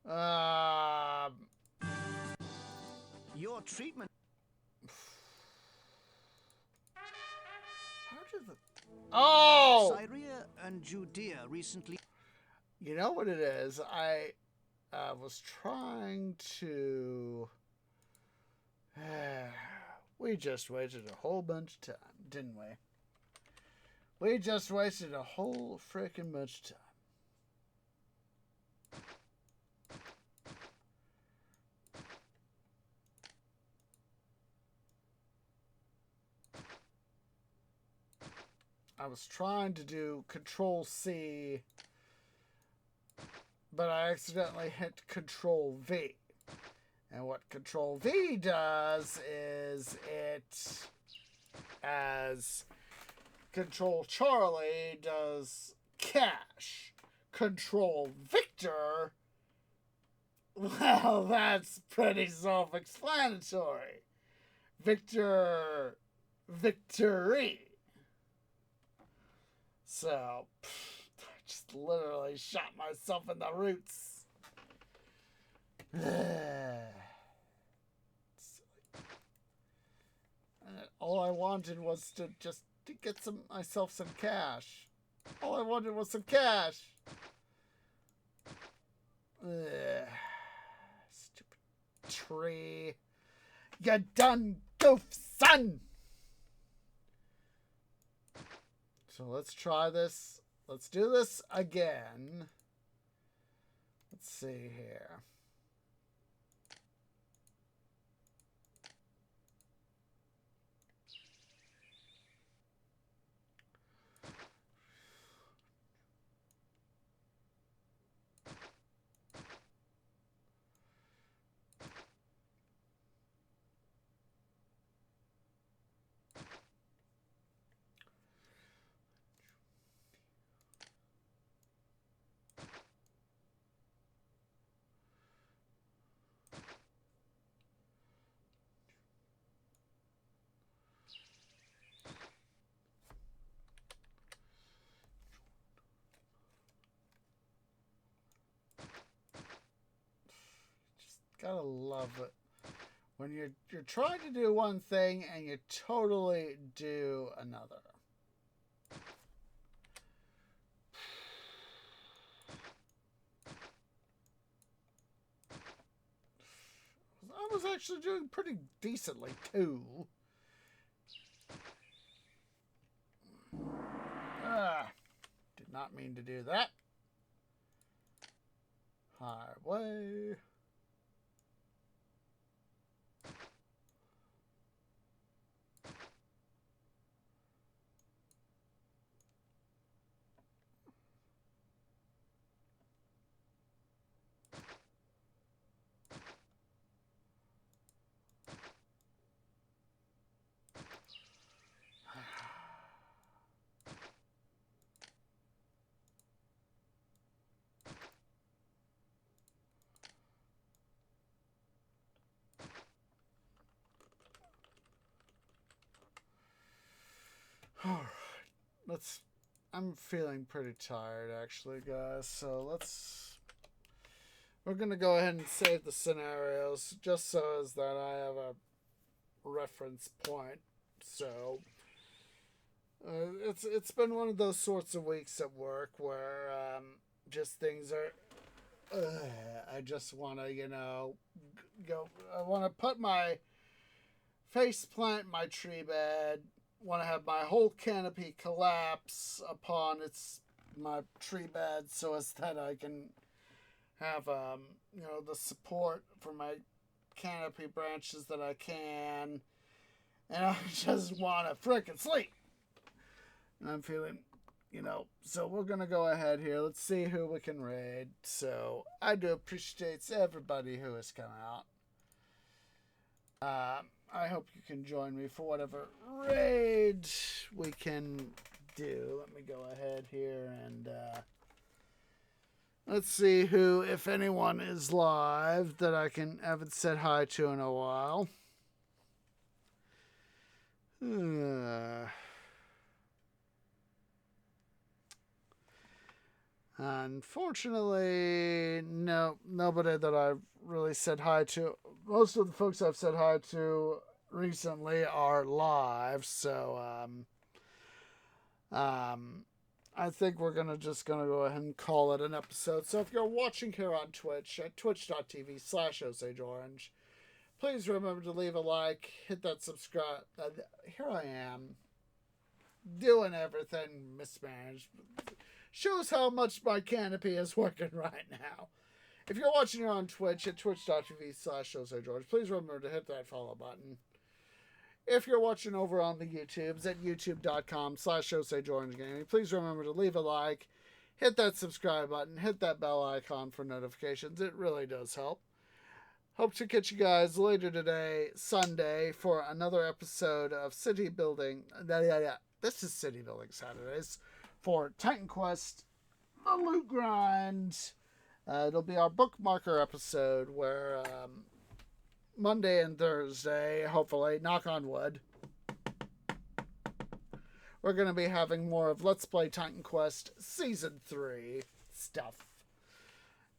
I... Your treatment. How did the... Oh! Syria and Judea recently. You know what it is? I was trying to... We just wasted a whole bunch of time, didn't we? We just wasted a whole freaking bunch of time. I was trying to do Control C, but I accidentally hit Control V. And what Control V does is it, as Control Charlie does cash, Control Victor, well, that's pretty self-explanatory. Victor, victory. So, I just literally shot myself in the roots. All I wanted was to get myself some cash. All I wanted was some cash. Stupid tree. You done goof, son! So let's try this. Let's do this again. Let's see here. Gotta love it when you're trying to do one thing and you totally do another. I was actually doing pretty decently too. Did not mean to do that. Highway. Alright, I'm feeling pretty tired actually, guys, so we're gonna go ahead and save the scenarios just so as that I have a reference point. So it's been one of those sorts of weeks at work where just things are I just want to, go. I want to put my face plant in my tree bed. Want to have my whole canopy collapse upon my tree bed so as that I can have the support for my canopy branches that I can, and I just want to frickin' sleep. And I'm feeling, so we're gonna go ahead here. Let's see who we can raid. So I do appreciate everybody who has come out. I hope you can join me for whatever raid we can do. Let me go ahead here and let's see who, if anyone, is live that I haven't said hi to in a while. Unfortunately, nobody that I've really said hi to. Most of the folks I've said hi to recently are live, so I think we're just gonna go ahead and call it an episode. So if you're watching here on Twitch at twitch.tv/OsageOrange, please remember to leave a like, hit that subscribe. Here I am doing everything mismanaged. Shows how much my canopy is working right now. If you're watching here on Twitch at twitch.tv/OsageOrange, please remember to hit that follow button. If you're watching over on the YouTubes at youtube.com/OsageOrangeGaming, please remember to leave a like, hit that subscribe button, hit that bell icon for notifications. It really does help. Hope to catch you guys later today, Sunday, for another episode of City Building. This is City Building Saturdays for Titan Quest, the Loot Grind. It'll be our bookmarker episode where Monday and Thursday, hopefully, knock on wood, we're going to be having more of Let's Play Titan Quest Season 3 stuff.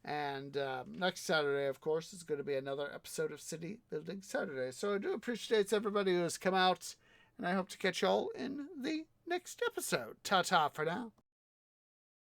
And next Saturday, of course, is going to be another episode of City Building Saturday. So I do appreciate everybody who has come out, and I hope to catch y'all in the next episode. Ta-ta for now.